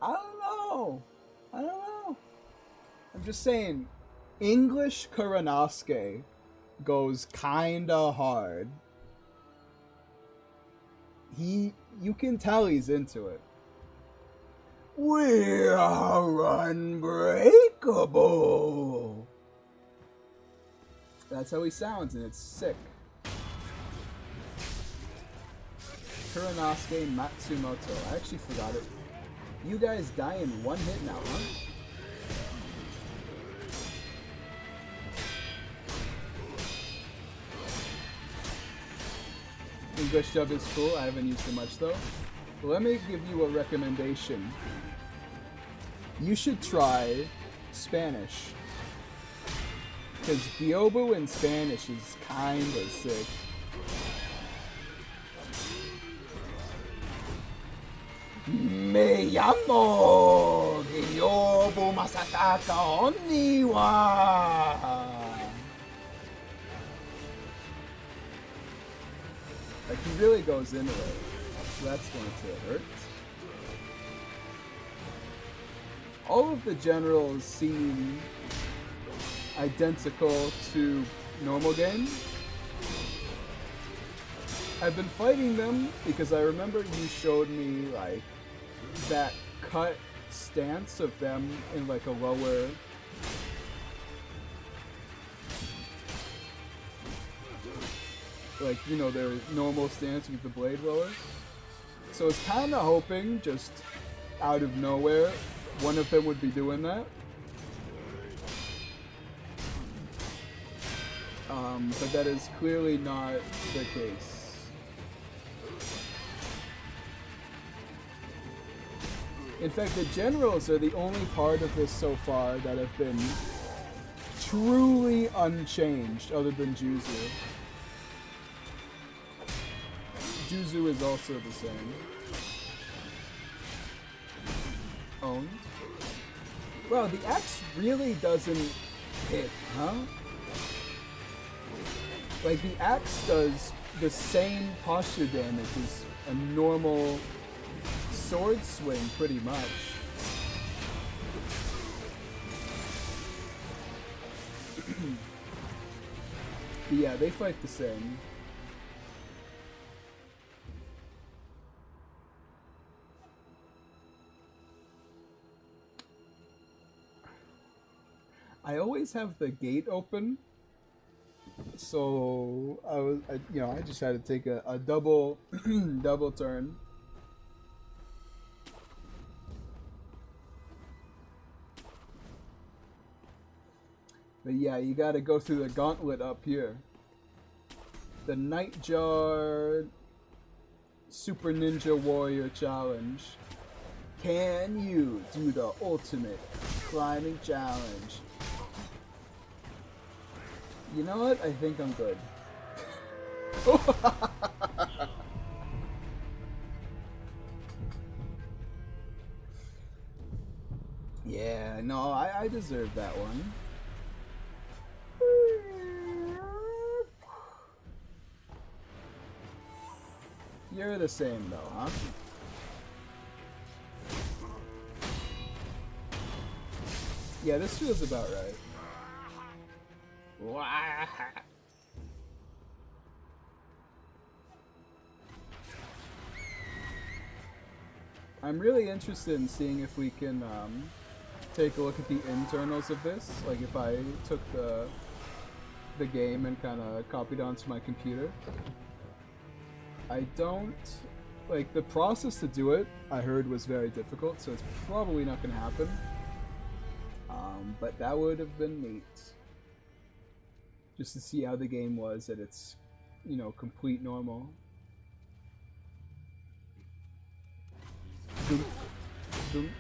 I don't know. I'm just saying, English Kuranosuke goes kinda hard. You can tell he's into it. We are unbreakable. That's how he sounds, and it's sick. Kuranosuke Matsumoto. I actually forgot it. You guys die in one hit now, huh? English dub is cool. I haven't used it much though. But let me give you a recommendation. You should try Spanish. Because Byobu in Spanish is kinda sick. Me llamo Byobu Masataka Oniwa. Like, he really goes into it. So that's going to hurt. All of the generals seem identical to normal game. I've been fighting them because I remember you showed me like that cut stance of them in like a lower like, you know, their normal stance with the blade lower. So I was kind of hoping just out of nowhere one of them would be doing that. But that is clearly not the case. In fact, the generals are the only part of this so far that have been truly unchanged, other than Juzu. Juzu is also the same. Owned. Wow, the axe really doesn't hit, huh? Like, the axe does the same posture damage as a normal sword swing, pretty much. But yeah, they fight the same. I always have the gate open So I just had to take a double double turn. But yeah, you gotta go through the gauntlet up here. The Nightjar Super Ninja Warrior Challenge. Can you do the ultimate climbing challenge? You know what? I think I'm good. Yeah, no, I deserve that one. You're the same though, huh? Yeah, this feels about right. I'm really interested in seeing if we can take a look at the internals of this. Like if I took the game and kind of copied onto my computer. I don't like the process to do it. I heard was very difficult, so it's probably not going to happen. But that would have been neat, just to see how the game was at its, complete normal. Boom. Boom.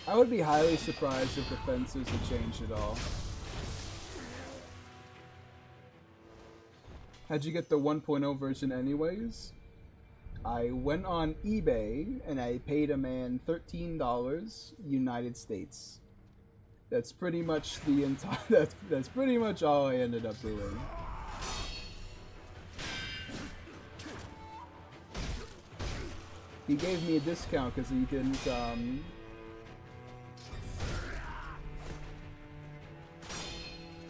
I would be highly surprised if the fences had changed at all. How'd you get the 1.0 version anyways? I went on eBay and I paid a man $13 United States. That's pretty much the entire that's pretty much all I ended up doing. He gave me a discount because he didn't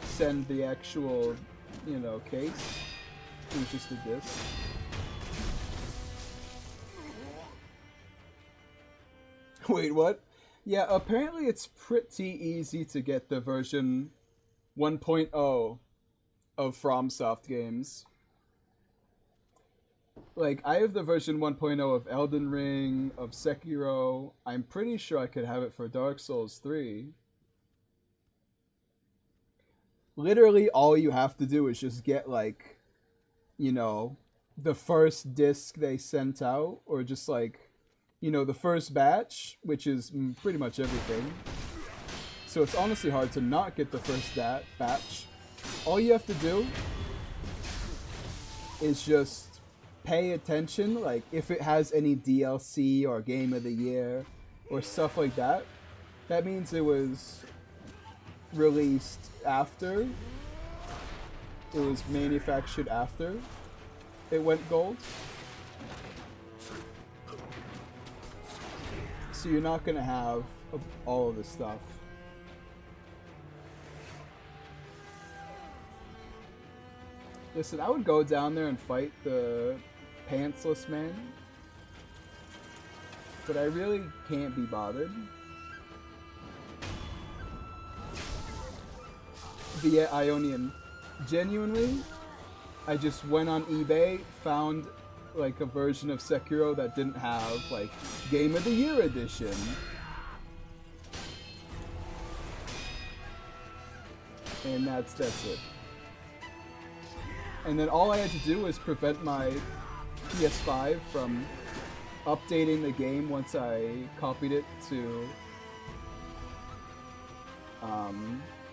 send the actual, case. It was just a disc. Wait, what? Yeah, apparently it's pretty easy to get the version 1.0 of FromSoft games. Like, I have the version 1.0 of Elden Ring, of Sekiro. I'm pretty sure I could have it for Dark Souls 3. Literally, all you have to do is just get, like, the first disc they sent out, or just, like, the first batch, which is pretty much everything. So it's honestly hard to not get the first batch. All you have to do is just pay attention, like if it has any DLC or Game of the Year or stuff like that. That means it was released after. It was manufactured after it went gold. So you're not going to have all of this stuff. Listen, I would go down there and fight the pantsless man. But I really can't be bothered. Via Ionian. Genuinely, I just went on eBay, found like a version of Sekiro that didn't have like Game of the Year edition. And that's it. And then all I had to do was prevent my PS5 from updating the game once I copied it to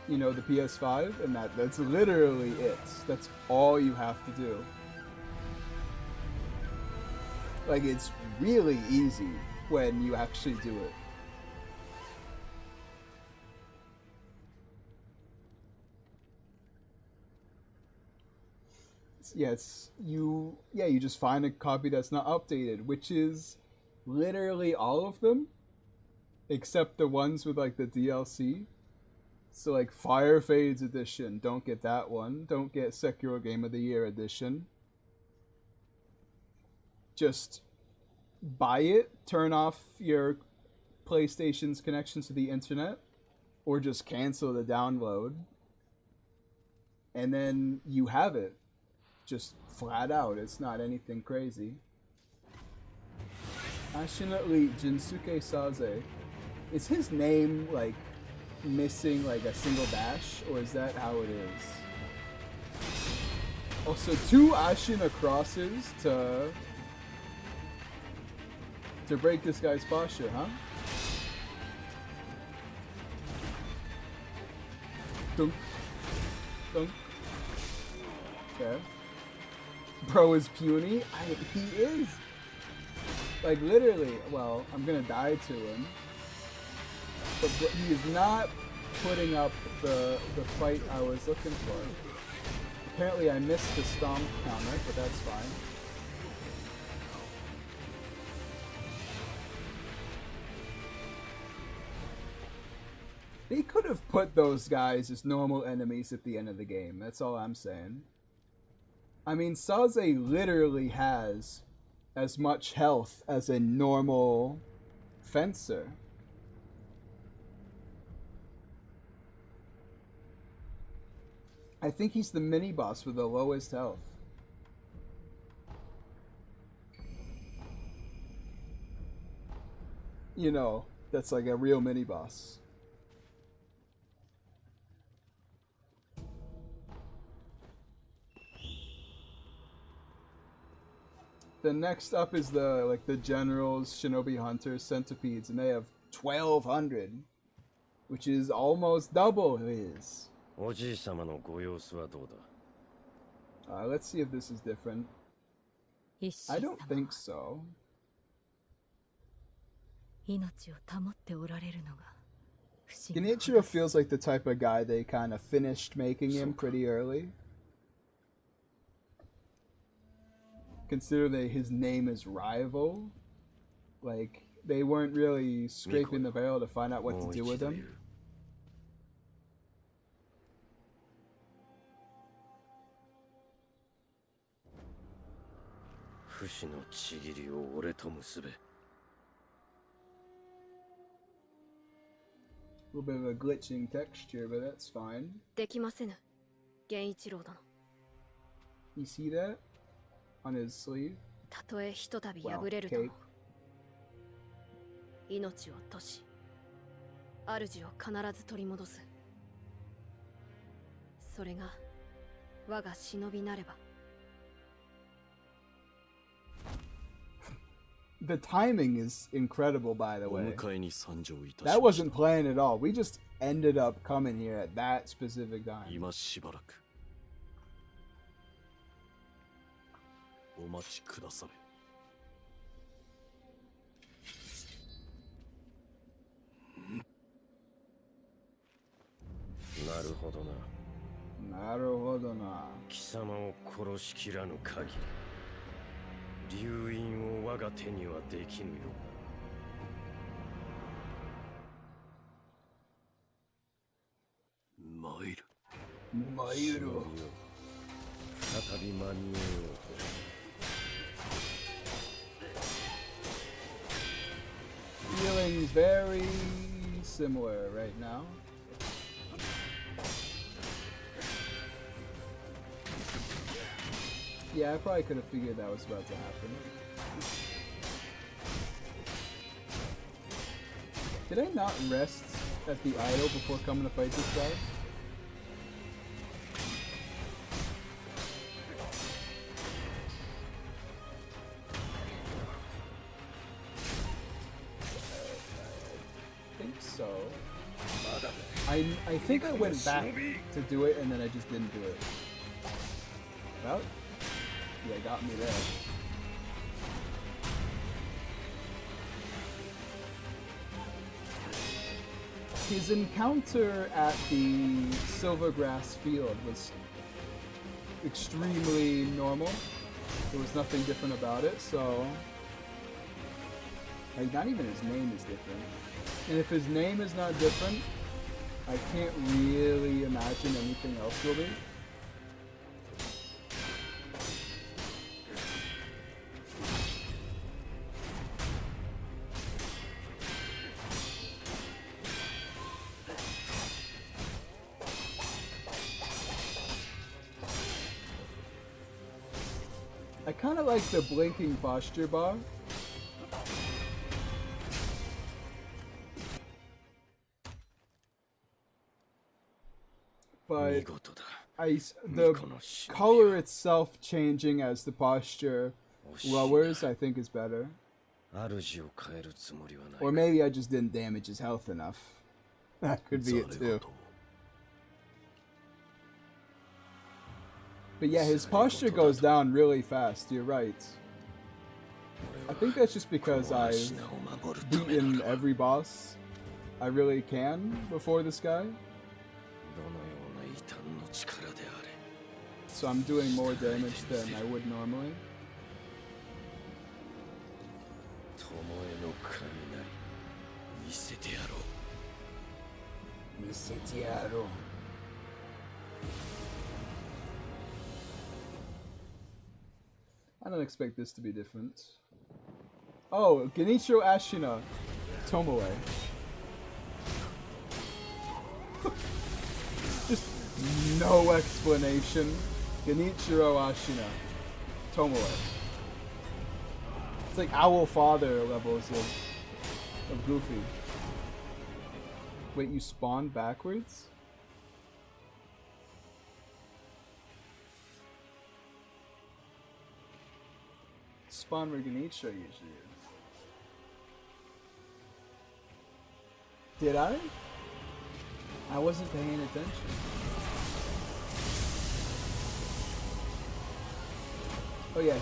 the PS5, and that's literally it. That's all you have to do. Like, it's really easy when you actually do it. You just find a copy that's not updated, which is literally all of them, except the ones with like the DLC. So like Fire Fades edition, don't get that one. Don't get Sekiro Game of the Year edition. Just buy it, turn off your PlayStation's connection to the internet, or just cancel the download, and then you have it just flat out. It's not anything crazy. Passionately Jinsuke Saze. Is his name like missing like a single dash, or is that how it is? Also, 2 Ashina crosses to break this guy's posture, huh? Dunk. Dunk. Okay. Bro is puny? He is. Like, literally. Well, I'm gonna die to him. But he is not putting up the fight I was looking for. Apparently I missed the stomp counter, but that's fine. They could have put those guys as normal enemies at the end of the game. That's all I'm saying. I mean, Saze literally has as much health as a normal fencer. I think he's the mini-boss with the lowest health. You know, that's like a real mini-boss. The next up is the generals, shinobi hunters, centipedes, and they have 1,200, which is almost double his. Let's see if this is different. I don't think so. Genichiro feels like the type of guy they kind of finished making him pretty early. Consider that his name is Rival. Like, they weren't really scraping the barrel to find out what to do with him. A little bit of a glitching texture, but that's fine. You see that? On his sleeve? Wow, cake. 命を落とし、主を必ず取り戻す。それが我が忍びなれば。The timing is incredible, by the way. That wasn't planned at all. We just ended up coming here at that specific time. お待ちくだされ。なるほどな。なるほどな。貴様を殺しきらぬ限り、流因を我が手にはできぬよ。参る。参る。再び間に合おう。Feeling very similar right now. Yeah, I probably could have figured that was about to happen. Did I not rest at the idol before coming to fight this guy? I think I went back to do it and then I just didn't do it. Well, yeah, got me there. His encounter at the Silvergrass field was extremely normal. There was nothing different about it, so... Like, not even his name is different. And if his name is not different, I can't really imagine anything else will be. I kind of like the blinking posture bar. But the color itself changing as the posture lowers, I think, is better. Or maybe I just didn't damage his health enough. That could be it too. But yeah, his posture goes down really fast, you're right. I think that's just because I've beaten every boss I really can before this guy. So I'm doing more damage than I would normally. I don't expect this to be different. Oh, Genichiro Ashina Tomoe. Just no explanation. Genichiro Ashina Tomoe. It's like Owl Father levels of Goofy. Wait, you spawn backwards? Spawn where Genichiro usually is. Did I? I wasn't paying attention. Oh yeah,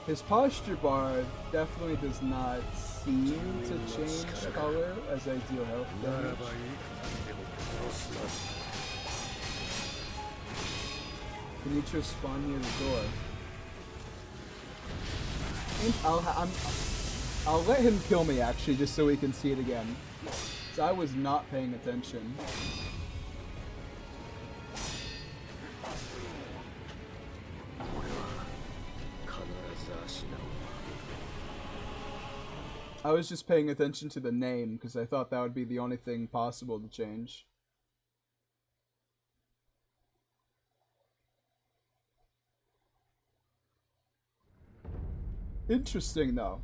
his posture bar definitely does not seem to change color as I deal health damage. Genichiro spawn near the door. I'll let him kill me actually, just so we can see it again. So I was not paying attention. I was just paying attention to the name because I thought that would be the only thing possible to change. Interesting though.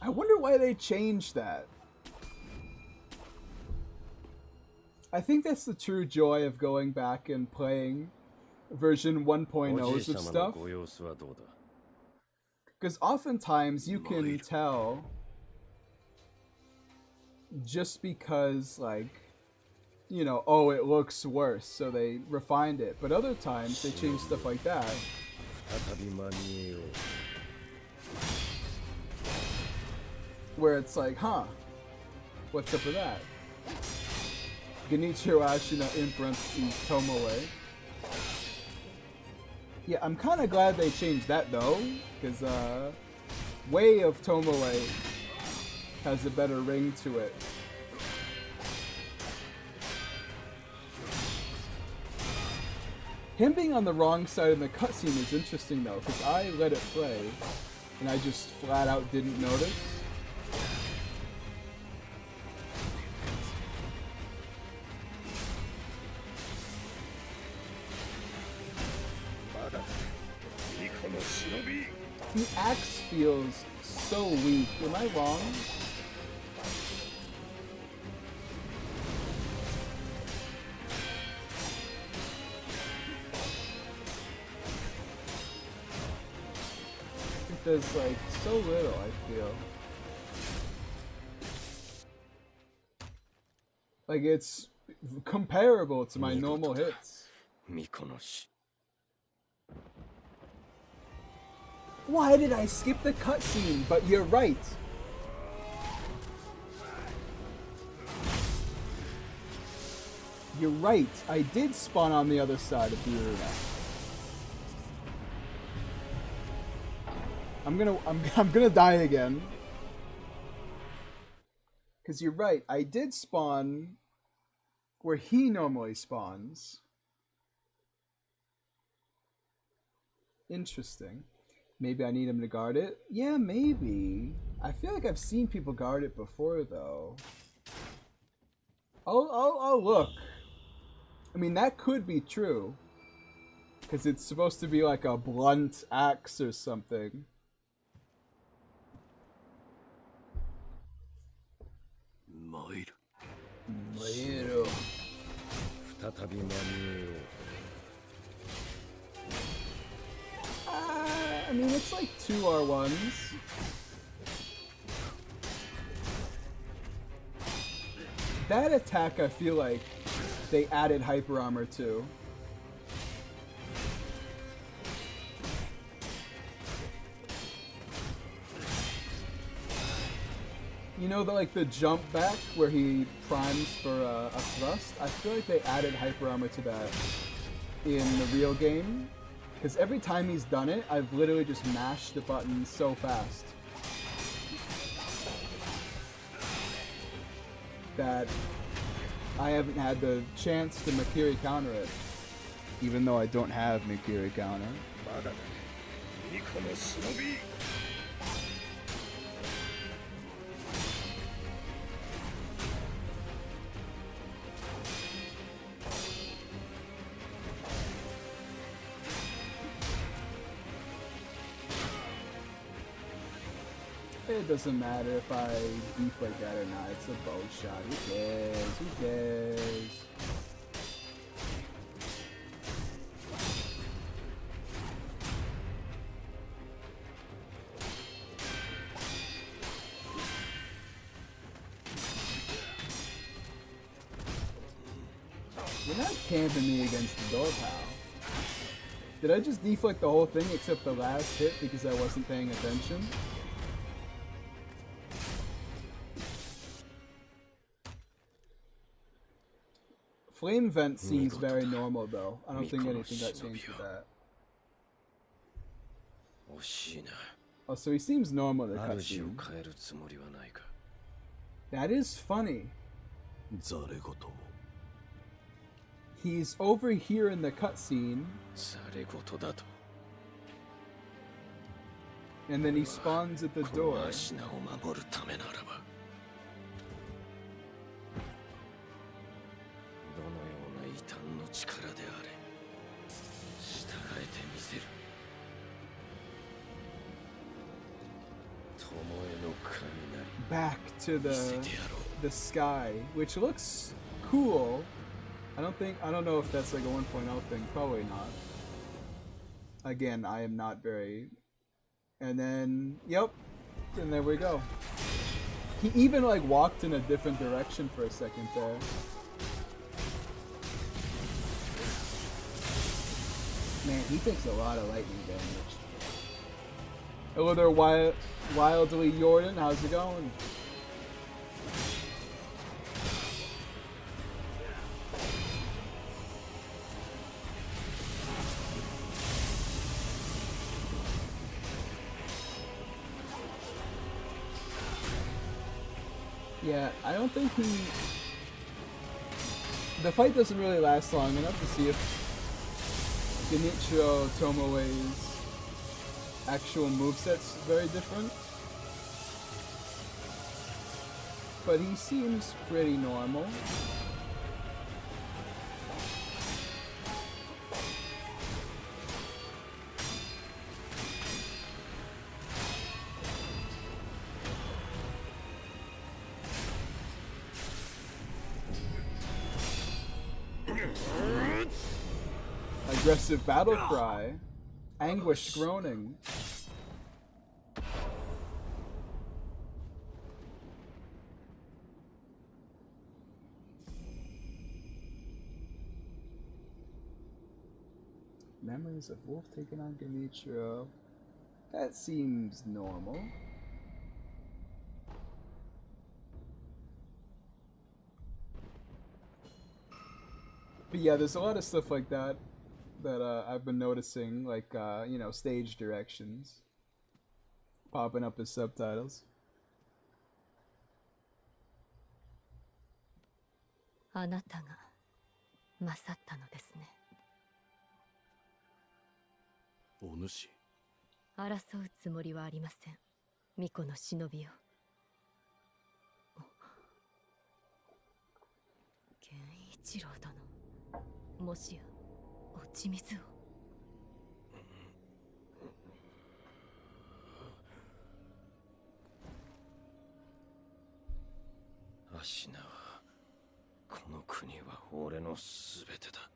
I wonder why they changed that. I think that's the true joy of going back and playing version 1.0's of stuff. Because oftentimes you can tell just because, like, you know, oh, it looks worse, so they refined it. But other times they change stuff like that. Where it's like, huh, what's up with that? Genichiro Ashina in parentheses Tomoe. Yeah, I'm kind of glad they changed that though, because Way of Tomoe has a better ring to it. Him being on the wrong side of the cutscene is interesting though, because I let it play, and I just flat out didn't notice. The axe feels so weak. Am I wrong? It does like so little, I feel. Like it's comparable to my normal hits. Why did I skip the cutscene? But you're right. You're right. I did spawn on the other side of the arena. I'm gonna die again. Cause you're right. I did spawn where he normally spawns. Interesting. Maybe I need him to guard it? Yeah, maybe. I feel like I've seen people guard it before, though. I'll look. I mean, that could be true. Because it's supposed to be like a blunt axe or something. 参る。再び間に合えよう。I mean, it's like 2R1s. That attack, I feel like they added hyper armor to. You know, the jump back where he primes for a thrust? I feel like they added hyper armor to that in the real game. Because every time he's done it, I've literally just mashed the button so fast that I haven't had the chance to Mikiri counter it. Even though I don't have Mikiri counter. ミコの忍び。It doesn't matter if I beef like that or not. It's a bow shot. Who cares? Who cares? You're not camping me against the door, pal. Did I just deflect the whole thing except the last hit because I wasn't paying attention? Flame vent seems very normal though. I don't think anything got changed with that. Oh, so he seems normal in the cutscene. That is funny. He's over here in the cutscene. And then he spawns at the door. Back to the sky, which looks cool. I don't know if that's like a 1.0 thing. Probably not. Again, I am not very. And then, yep, and there we go. He even like walked in a different direction for a second there. Man, he takes a lot of lightning damage. Hello there, Wildly Jordan. How's it going? Yeah, I don't think the fight doesn't really last long enough to see if Genichiro Tomoe's actual moveset's very different. But he seems pretty normal. Aggressive battle cry. Anguished groaning. Memories of Wolf taking on Genichiro. That seems normal. But yeah, there's a lot of stuff like that I've been noticing, like you know, stage directions popping up as subtitles. あなたが勝ったのですね。お主。争うつもりはありません。巫女の忍びよ。源一郎殿。もしや落ち水を。アシナはこの国は俺のすべてだ。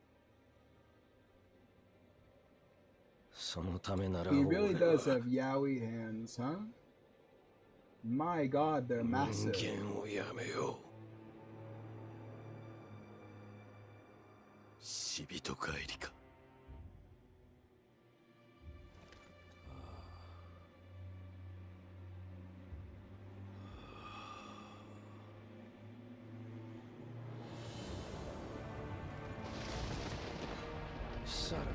そのためなら He 俺 really は does have yaoi hands, huh? My god, they're 人 massive. 間をやめよう。死人帰りか。さらば。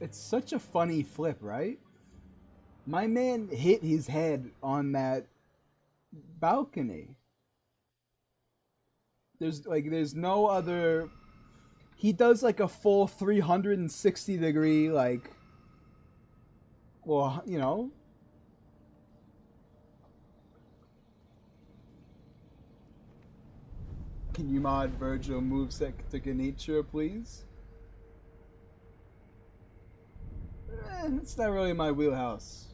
It's such a funny flip, right? My man hit his head on that balcony. There's no other. He does like a full 360-degree, like, well, you know. Can you mod Virgil moveset to Genichiro, please? It's not really my wheelhouse.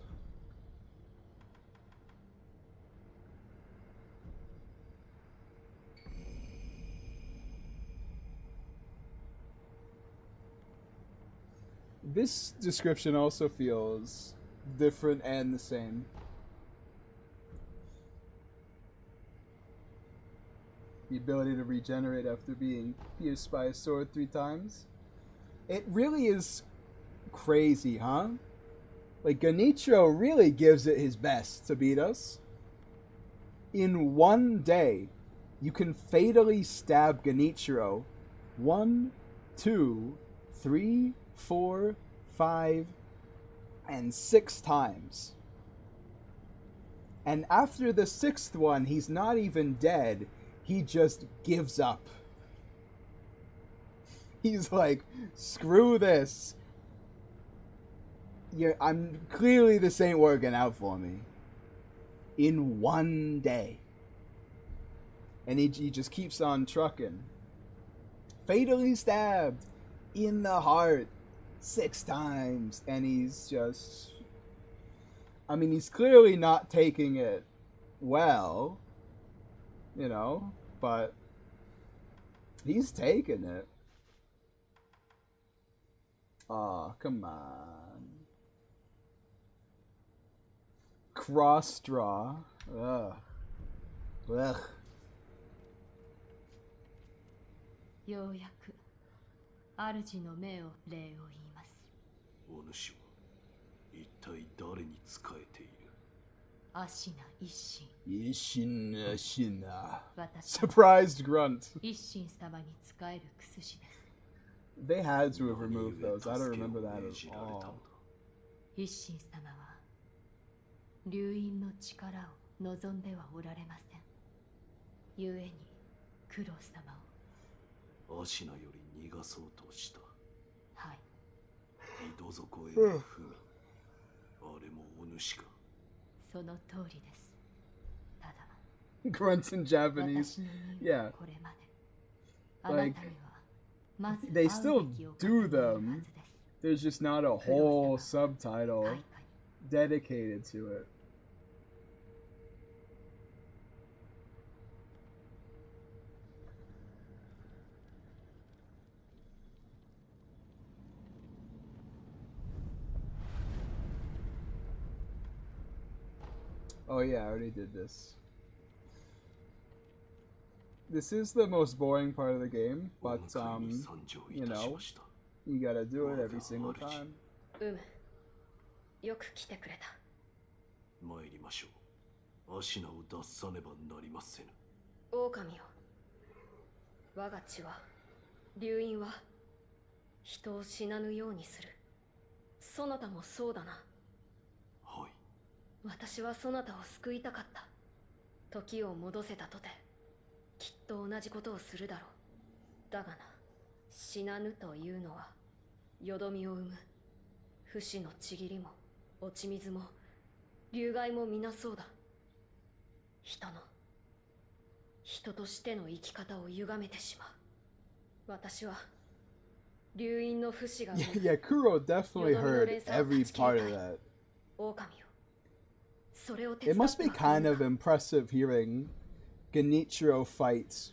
This description also feels different and the same. The ability to regenerate after being pierced by a sword 3 times. It really is crazy, huh? Like, Genichiro really gives it his best to beat us. In one day, you can fatally stab Genichiro 1, 2, 3, 4, 5, and 6 times. And after the 6th one, he's not even dead. He just gives up. He's like, screw this. I'm clearly this ain't working out for me. In one day. And he just keeps on trucking. Fatally stabbed in the heart 6 times. And he's just... I mean, he's clearly not taking it well. You know, but he's taking it. Aw, oh, come on. Cross straw. Ugh. Ugh. ようやく主の命を礼を言います。お主は一体誰に仕えている？アシナ一心。Ishina. 私 Surprised grunt. 一心様に仕える薬師です。 They had to have removed those. I don't remember that at all. 一心様は流因の力を望んではおられません。故に九郎様を。アシナより逃がそうとした。はい。井戸底への文。あれもお主か。その通りです。ただ Grunts in Japanese. Yeah. これまであなたにはまず They still do them. There's just not a whole subtitle dedicated to it. Oh yeah, I already did this. This is the most boring part of the game, but you know, you gotta do it every single time. よく来てくれた。参りましょう。アシナを脱さねばなりませぬ。狼よ。我が血は、流因は、人を死なぬようにする。そなたもそうだな。はい。私はそなたを救いたかった。時を戻せたとて、きっと同じことをするだろう。だがな、死なぬというのは、よどみを生む。不死のちぎりも、落ち水も、竜害も皆そうだ。人としての生き方を歪めてしまう。私は流因の不死が Yeah, Kuro definitely heard every part of that. 狼よ。それを手 It 伝っ must て be はくれ kind ぬ of か。 impressive hearing Genichiro fights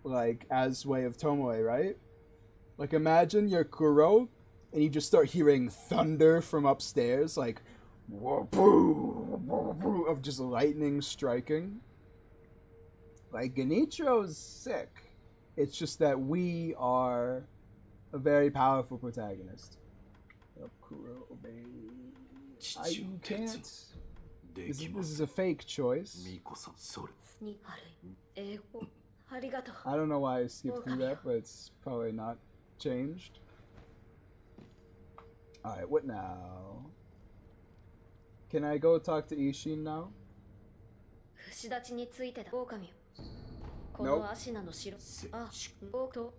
like as way of Tomoe, right? Like imagine you're Kuro and you just start hearing thunder from upstairs, like of just lightning striking. Like Genichiro's sick. It's just that we are a very powerful protagonist. Kuro obey. You can't. This is a fake choice. ミコさん、それ。に悪い。英語。ありがとう。 I don't know why I skipped through that, but it's probably not changed. Alright, what now? Can I go talk to Ishin now? 串立ちについてだ。狼よ。この足名の城。あ、おと。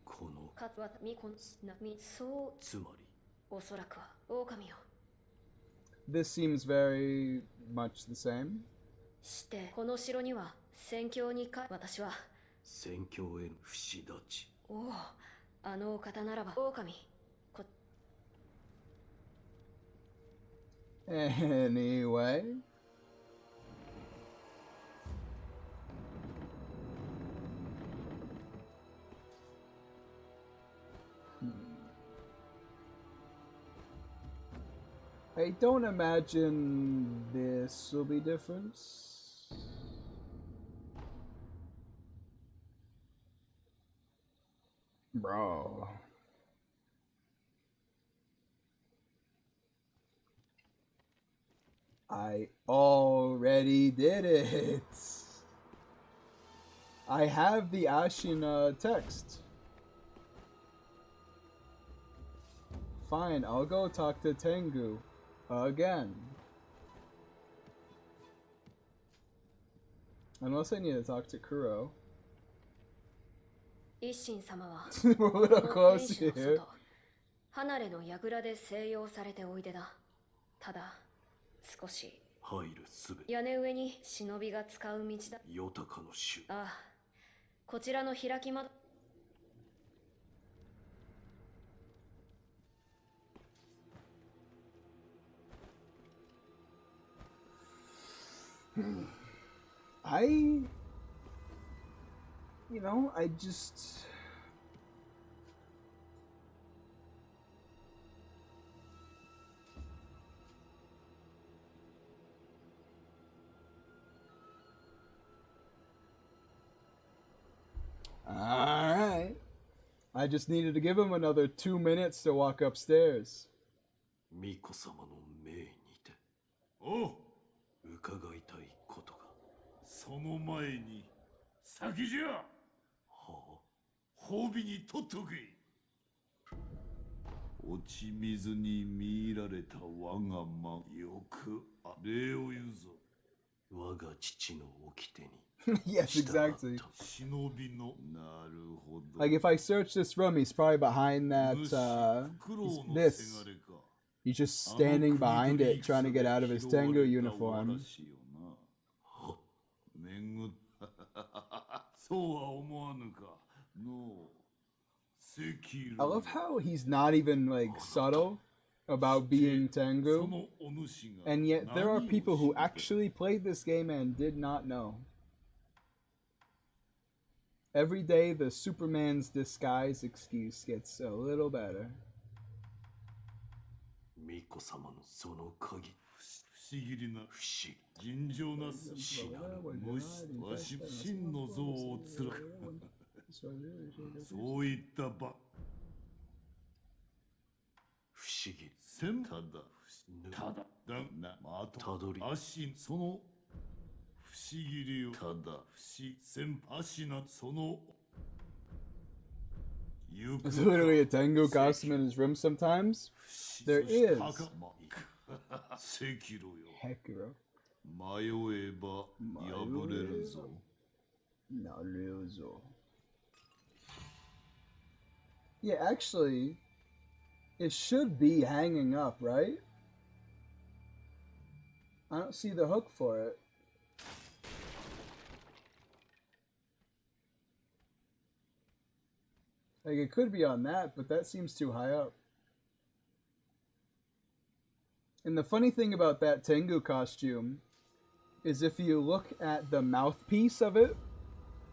この。かつわたみこんなみそう。つまり。おそらくは狼よ。 This seems very much the same. してこの城には戦況にか私は戦況への不死立ち。おお、あのお方ならば狼。Anyway. I don't imagine this will be different. Bro. I already did it. I have the Ashina text. Fine, I'll go talk to Tengu. Again. Unless I need to talk to Kuro. 一心様は We're a little close here. 離れの櫓で静養されておいでだ。ただ少し入るすべて。屋根上に忍びが使う道だ。ヨタカの種。ああ、こちらの開き窓。 I just... Alright. I just needed to give him another 2 minutes to walk upstairs. ミコ様の命にて。おう。伺いたいことが。その前に先じゃ。はあ、褒美にとっとけ。落ち水に見入られた我が間よく礼を言うぞ。我が父の掟に。Yes, exactly. 忍びのなるほど。 Like if I search this room, he's probably behind that, this. He's just standing behind it, trying to get out of his Tengu uniform. そうは思わぬか。の I love how he's not even like subtle about being Tengu, and yet there are people who actually played this game and did not know. Every day the Superman's disguise excuse gets a little better. ミコ様のその鍵。不思議な不思尋常な死なるもしわし真の像を貫くそういった場不思議ただだなまとたどり足その不思議理由ただ不思議先足なその There's literally a Tengu costume in his room sometimes. There is. Sekiro. 迷えば破れるぞ。なるぞ。Yeah, actually, it should be hanging up, right? I don't see the hook for it. Like, it could be on that, but that seems too high up. And the funny thing about that Tengu costume is if you look at the mouthpiece of it,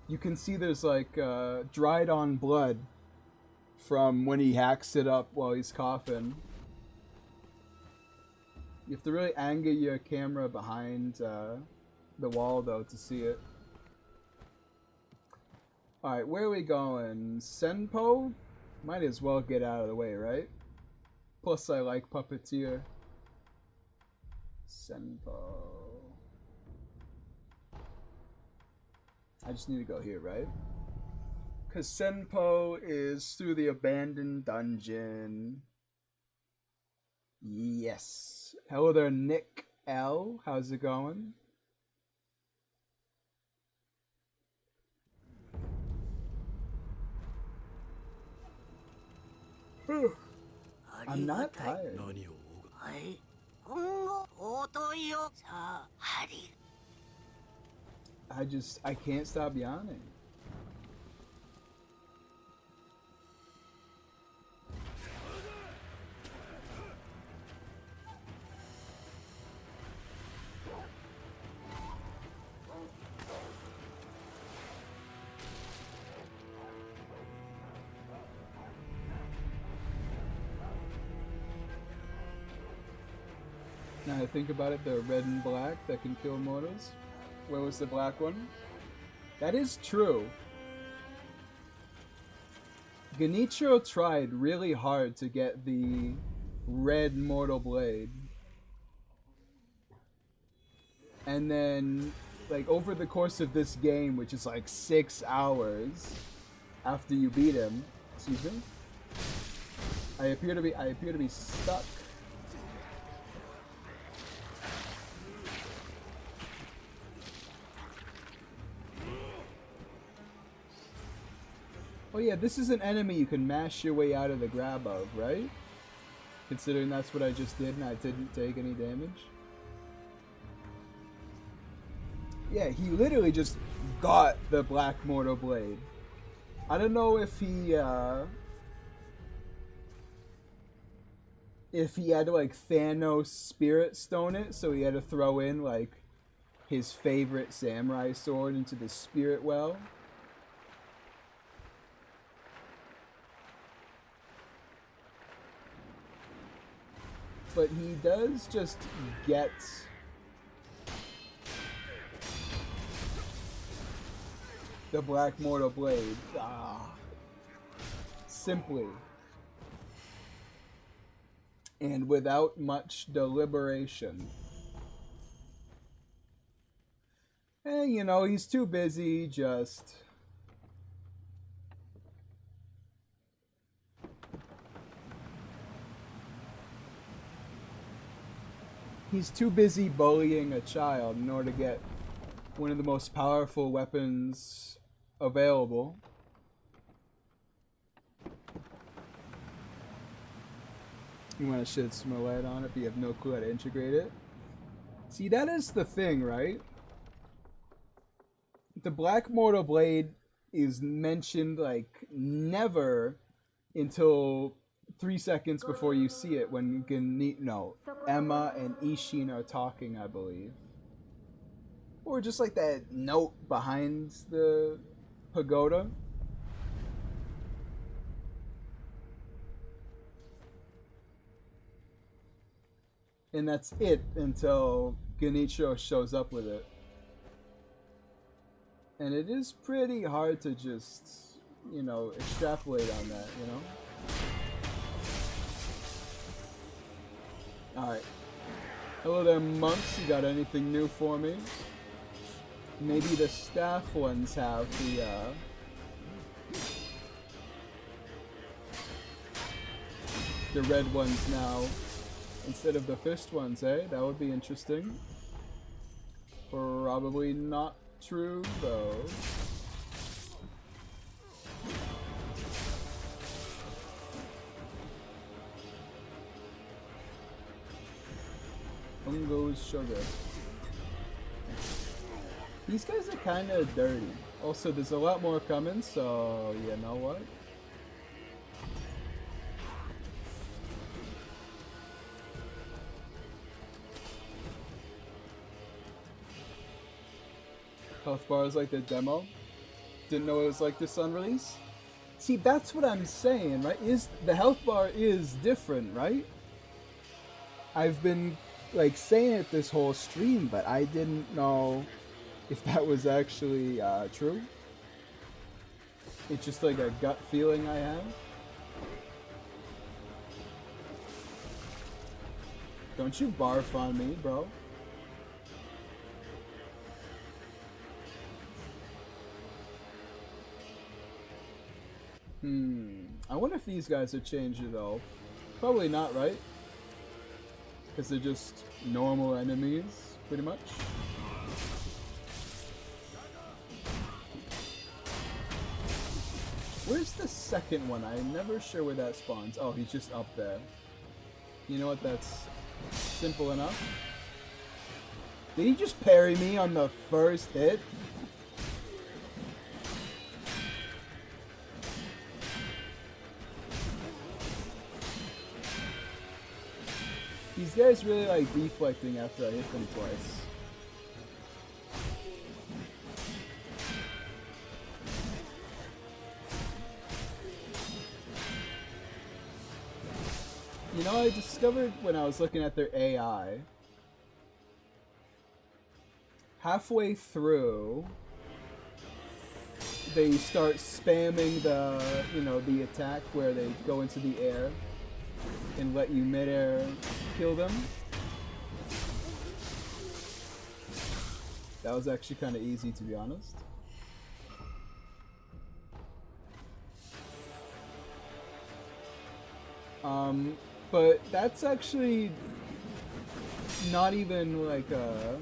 you can see there's like dried on blood from when he hacks it up while he's coughing. You have to really angle your camera behind the wall though to see it. Alright, where are we going? Senpo? Might as well get out of the way, right? Plus I like Puppeteer. Senpo. I just need to go here, right? Because Senpo is through the abandoned dungeon. Yes. Hello there, Nick L. How's it going? I'm not tired. I can't stop yawning. Now I think about it, the red and black that can kill mortals. Where was the black one? That is true. Genichiro tried really hard to get the red mortal blade. And then, like, over the course of this game, which is like 6 hours after you beat him, excuse me, I appear to be stuck. Oh yeah, this is an enemy you can mash your way out of the grab of, right? Considering that's what I just did and I didn't take any damage. Yeah, he literally just got the Black Mortal Blade. I don't know if he had to like Thanos Spirit Stone it, so he had to throw in like his favorite samurai sword into the Spirit Well. But he does just get the Black Mortal Blade. Simply. And without much deliberation. And, you know, he's too busy just... He's too busy bullying a child in order to get one of the most powerful weapons available. You want to shed some more light on it, but you have no clue how to integrate it. See, that is the thing, right? The Black Mortal Blade is mentioned, like, never until 3 seconds before you see it when Emma and Ishin are talking, I believe. Or just like that note behind the pagoda. And that's it until Genichiro shows up with it. And it is pretty hard to just, you know, extrapolate on that, you know? Alright. Hello there, monks. You got anything new for me? Maybe the staff ones have the red ones now instead of the fist ones, eh? That would be interesting. Probably not true, though. Ungo's sugar. These guys are kind of dirty. Also, there's a lot more coming, so you know what? Health bar is like the demo. Didn't know it was like this on release. See, that's what I'm saying, right? Is the health bar is different, right? I've been like saying it this whole stream, but I didn't know if that was actually true. It's just like a gut feeling I have. Don't you barf on me, bro. I wonder if these guys are changed at all. Probably not, right? Because they're just normal enemies, pretty much. Where's the second one? I'm never sure where that spawns. Oh, he's just up there. You know what? That's simple enough. Did he just parry me on the first hit? These guys really like deflecting after I hit them twice. You know, I discovered when I was looking at their AI, halfway through, they start spamming the, you know, the attack where they go into the air and let you midair kill them. That was actually kind of easy, to be honest. But that's actually not even like a...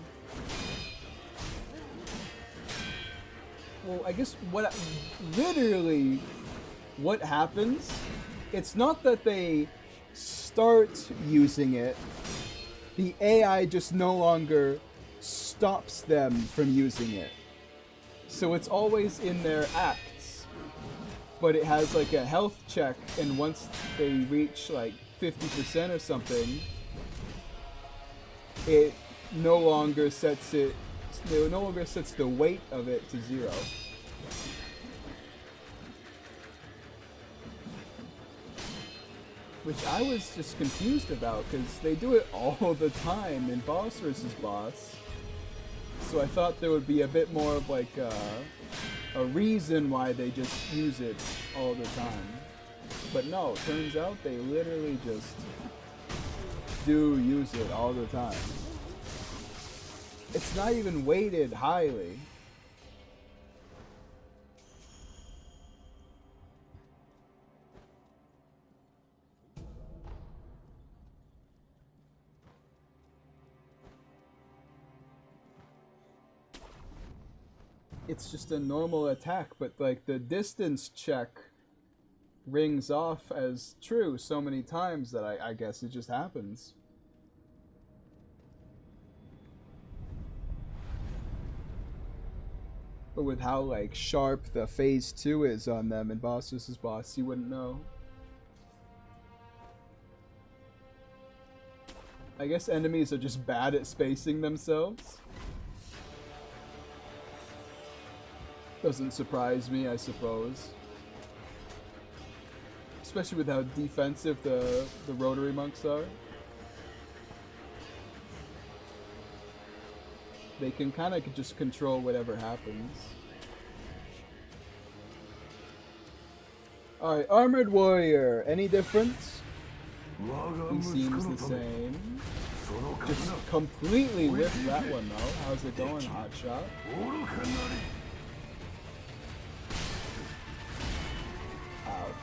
Well, I guess literally what happens, it's not that they start using it, the AI just no longer stops them from using it. So it's always in their acts, but it has like a health check, and once they reach like 50% or something, it no longer sets the weight of it to 0. Which I was just confused about, because they do it all the time in boss versus boss. So I thought there would be a bit more of like a reason why they just use it all the time. But no, turns out they literally just do use it all the time. It's not even weighted highly. It's just a normal attack, but like the distance check rings off as true so many times that I guess it just happens. But with how like sharp the phase 2 is on them in boss versus boss, you wouldn't know. I guess enemies are just bad at spacing themselves. Doesn't surprise me, I suppose. Especially with how defensive the rotary monks are. They can kind of just control whatever happens. Alright, Armored Warrior. Any difference? He seems the same. Just completely whiffed that one though. How's it going, Hotshot? Ouch.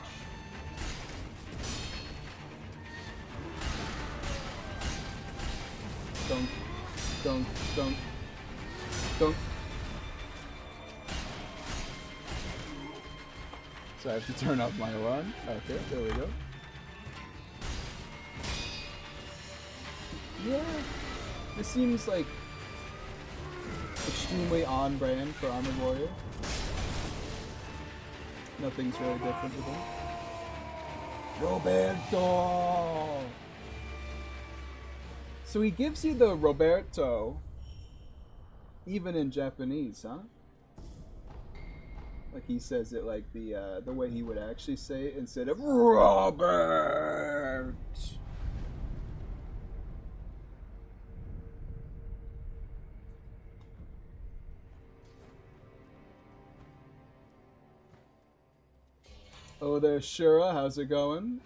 Dunk, dunk, dunk, dunk. So I have to turn off my alarm. Okay, there we go. Yeah, this seems like extremely on brand for Armored Warrior. Nothing's really different with him. Roberto! So he gives you the Roberto even in Japanese, huh? Like he says it like the way he would actually say it instead of Robert. Oh, there's Shura. How's it going?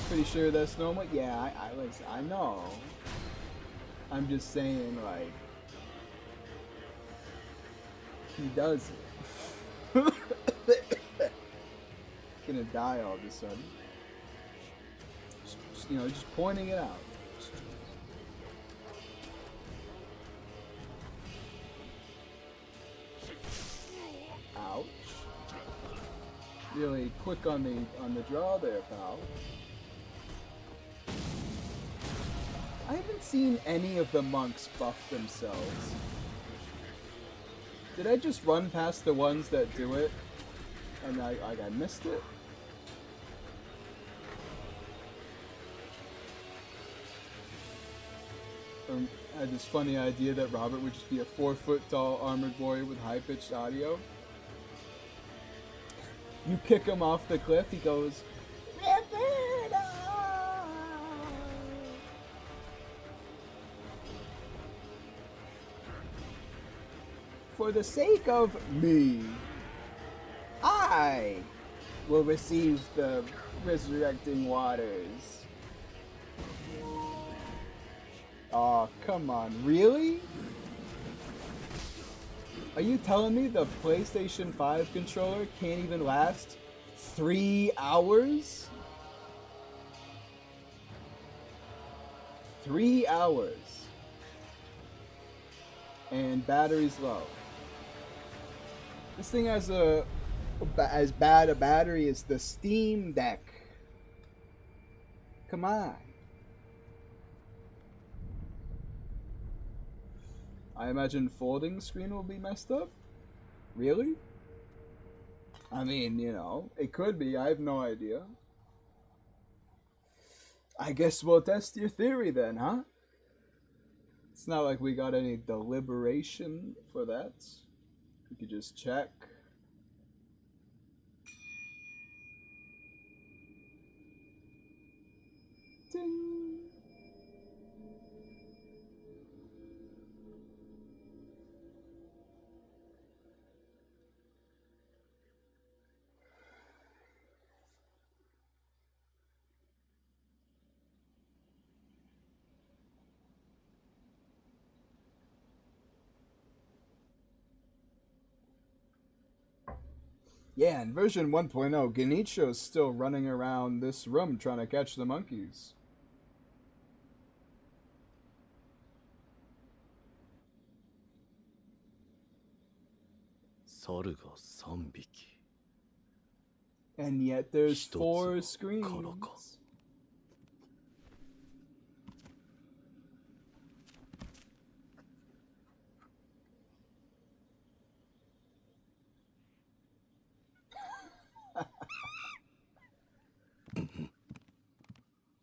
Pretty sure that's normal. Yeah, I know. I'm just saying, like, he does it. Gonna die all of a sudden. Just, you know, just pointing it out. Ouch. Really quick on the draw there, pal. I haven't seen any of the monks buff themselves. Did I just run past the ones that do it? And I missed it? I had this funny idea that Robert would just be a 4-foot-tall armored warrior with high-pitched audio. You kick him off the cliff, he goes, Roberto! For the sake of me, I will receive the resurrecting waters. Aw, come on, really? Are you telling me the PlayStation 5 controller can't even last 3 hours? 3 hours. And battery's low. This thing has as bad a battery as the Steam Deck. Come on. I imagine folding screen will be messed up? Really? I mean, you know, it could be. I have no idea. I guess we'll test your theory then, huh? It's not like we got any deliberation for that. We could just check. Ding! Yeah, in version 1.0, Genicho's still running around this room trying to catch the monkeys. And yet there's 4 screens.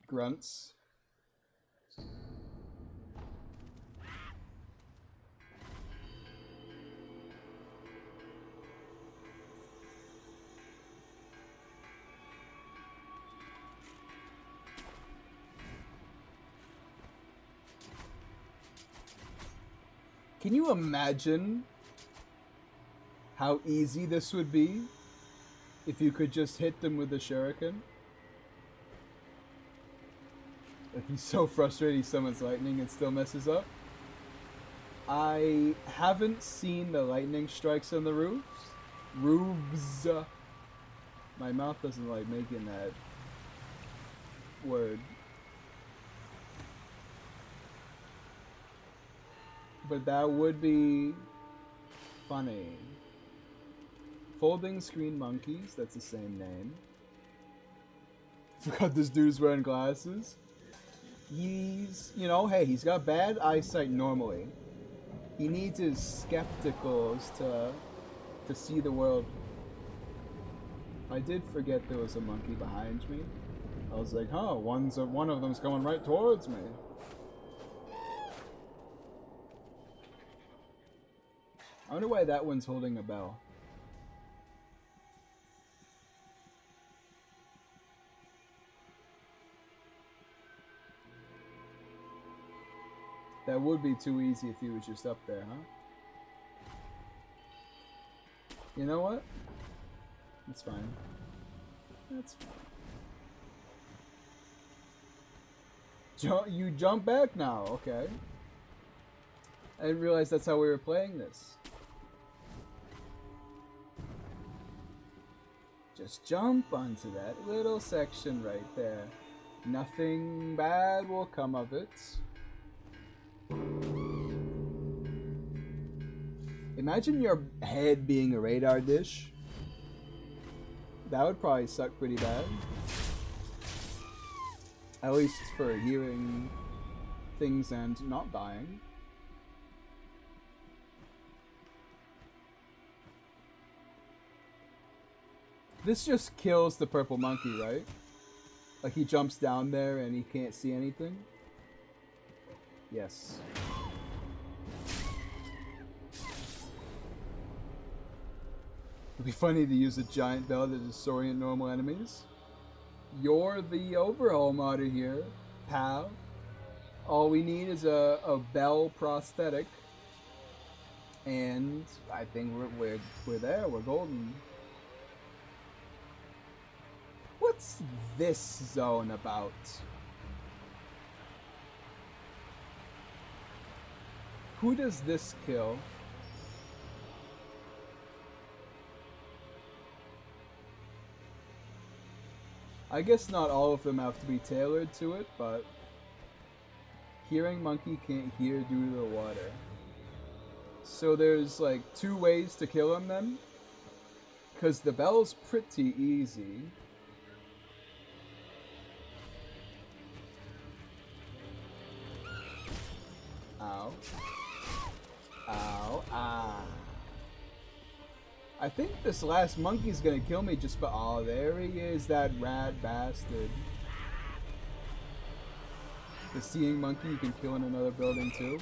Grunts. Can you imagine how easy this would be if you could just hit them with a shuriken? Like, he's so frustrated he summons lightning and still messes up. I haven't seen the lightning strikes on the roofs. Roofs. My mouth doesn't like making that word. But that would be funny. Folding Screen Monkeys, that's the same name. Forgot this dude's wearing glasses. he's, you know, hey, he's got bad eyesight normally. He needs his skepticals to see the world. I did forget there was a monkey behind me. I was like, huh, one of them's coming right towards me. I wonder why that one's holding a bell. That would be too easy if he was just up there, huh? You know what? It's fine. That's fine. You jump back now, okay. I didn't realize that's how we were playing this. Just jump onto that little section right there. Nothing bad will come of it. Imagine your head being a radar dish. That would probably suck pretty bad. At least for hearing things and not dying. This just kills the purple monkey, right? Like he jumps down there and he can't see anything? Yes. It'd be funny to use a giant bell to disorient normal enemies. You're the overhaul modder here, pal. All we need is a bell prosthetic. And I think we're there, we're golden. What's this zone about? Who does this kill? I guess not all of them have to be tailored to it, but hearing monkey can't hear due to the water. So there's like 2 ways to kill him then? Because the bell's pretty easy. Ow. Ow. Ah. I think this last monkey's gonna kill me just by— oh, there he is, that rat bastard. The seeing monkey you can kill in another building too.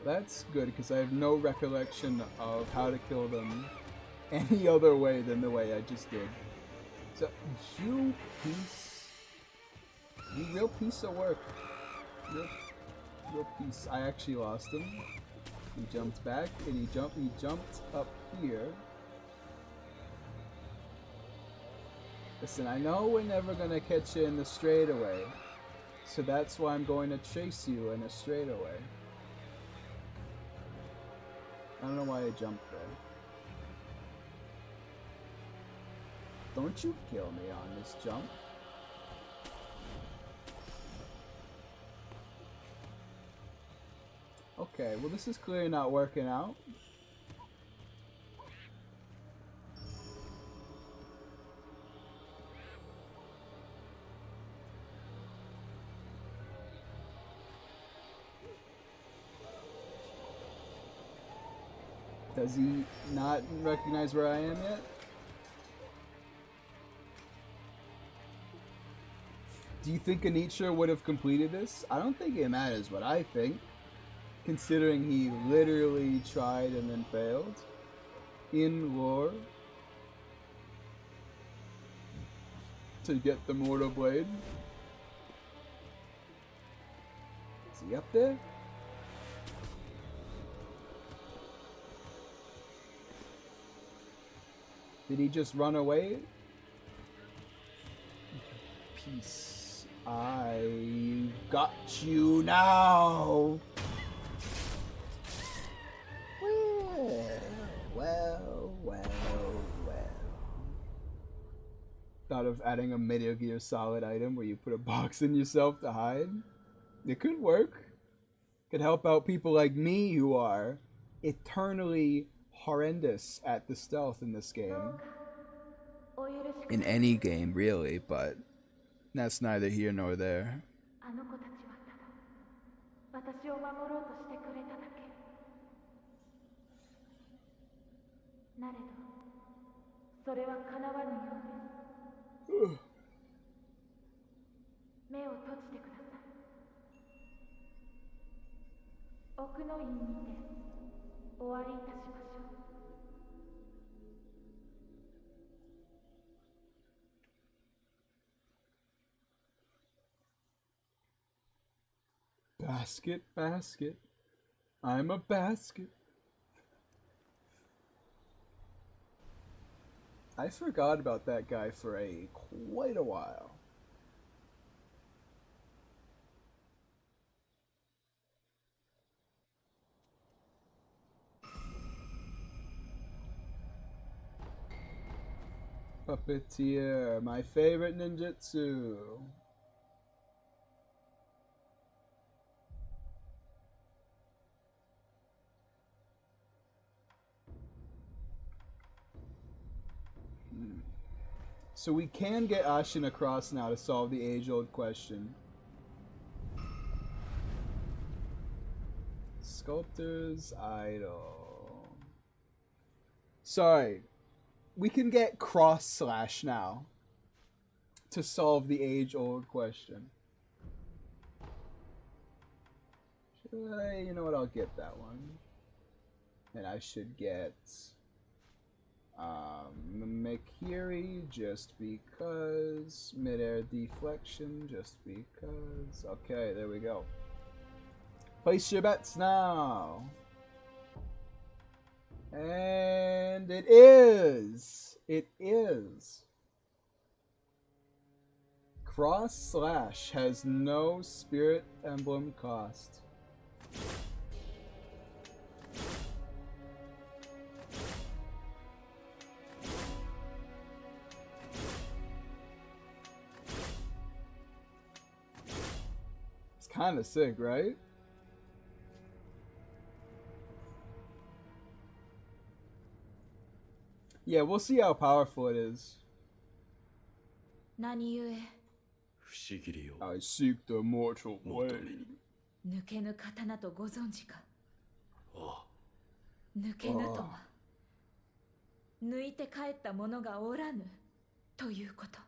That's good, because I have no recollection of how to kill them any other way than the way I just did. So, you real piece of work. Real piece. I actually lost him. He jumped back, and he jumped up here. Listen, I know we're never gonna catch you in the straightaway, so that's why I'm going to chase you in a straightaway. I don't know why I jumped there. Don't you kill me on this jump. Okay, well this is clearly not working out. Does he not recognize where I am yet? Do you think Anitra would have completed this? I don't think it matters what I think, considering he literally tried and then failed. In lore. To get the Mortal Blade. Is he up there? Did he just run away? Peace. I got you now. Well. Thought of adding a Metal Gear Solid item where you put a box in yourself to hide. It could work. Could help out people like me who are eternally horrendous at the stealth in this game. In any game, really, but That's neither here nor there. あの子たちはただ私を守ろうとしてくれただけ。なれどそれは叶わぬようです。目を閉じてください。奥の院にてお会いいたしましょう。Basket, basket. I'm a basket. I forgot about that guy for quite a while. Puppeteer, my favorite ninjutsu. So we can get Ashin across now to solve the age-old question. Sculptor's Idol. Sorry. We can get cross/slash now to solve the age-old question. You know what? I'll get that one. And I should get Mikiri just because. Mid-air deflection just because. Okay, there we go. Place your bets now. And it is. It is. Cross/slash has no spirit emblem cost. It's kind of sick, right? Yeah, we'll see how powerful it is. 何故不思議りよ I seek the mortal 求め blade. に抜けぬ刀とご存知か。あ抜けぬとは抜いて帰った者がおらぬということ。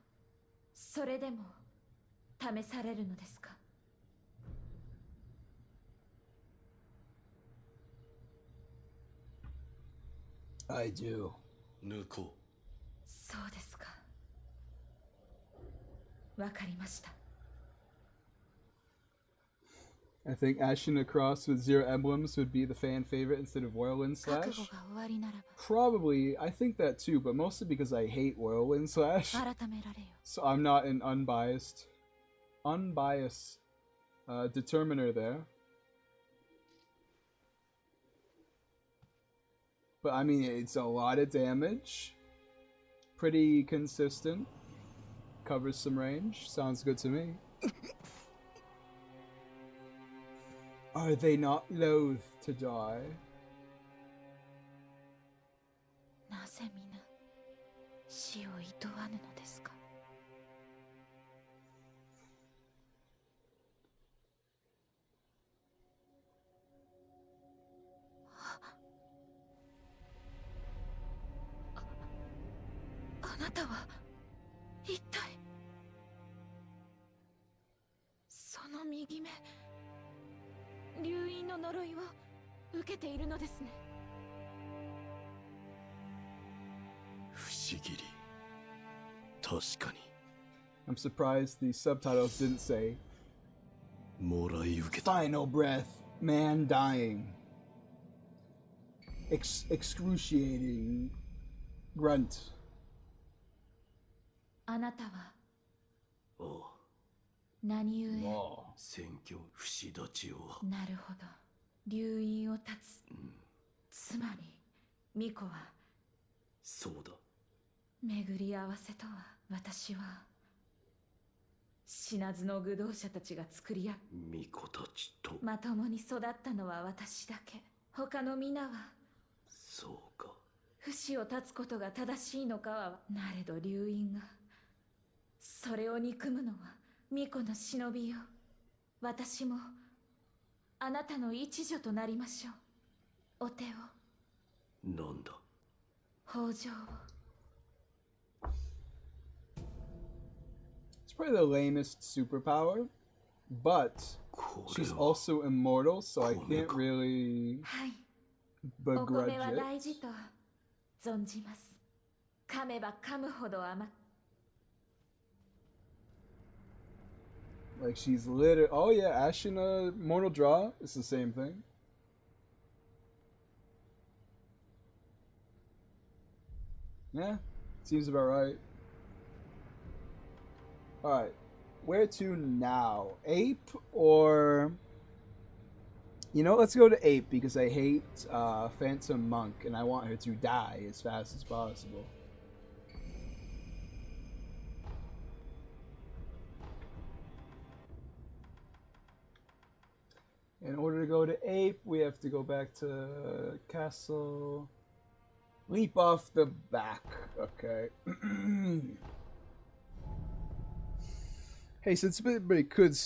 それでも試されるのですか。I do. 抜こそうですか。わかりました。 I think Ashen Across with 0 emblems would be the fan favorite instead of Whirlwind 覚 Slash. 悟が終わりならば Probably, I think that too, but mostly because I hate Whirlwind Slash. 改められよ。 So I'm not an unbiased determiner there. But I mean, it's a lot of damage. Pretty consistent. Covers some range. Sounds good to me. Are they not loath to die? なぜ皆死を厭わぬのですか。あなたは一体。その右目、流因の呪いを受けているのですね。不思議り確かに I'm surprised the subtitles didn't say もらい受けた Final breath, man dying. Excruciating grunt. あなたはああ何故。選挙不死立ちをなるほど。流因を断つ。つまり巫女はそうだ巡り合わせとは。私は死なずの愚道者たちが作り上げ、巫女たちとまともに育ったのは私だけ。他の皆はそうか不死を断つことが正しいのかは。なれど流因がそれを憎むのは巫女の忍びよ。私もあなたの一女となりましょう。お手を。なんだ。北条を。It's probably the lamest superpower, but she's also immortal, so I can't really はい。お begrudge 米は it. 大事と存じます。噛めば噛むほど甘。 Like she's literally. Oh yeah, Ashina Mortal Draw. It's the same thing. Yeah, seems about right. Alright, where to now? Ape or... You know, let's go to Ape because I hate Phantom Monk and I want her to die as fast as possible. In order to go to Ape, we have to go back to Castle. Leap off the back. Okay. Hey, since it could.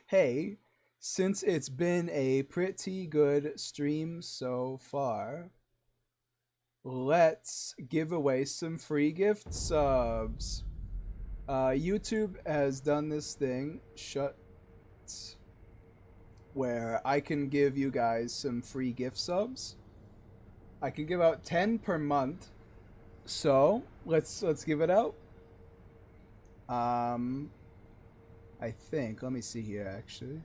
Hey, since it's been a pretty good stream so far, let's give away some free gift subs. YouTube has done this thing. Where I can give you guys some free gift subs. I can give out 10 per month. So let's give it out. I think, let me see here actually.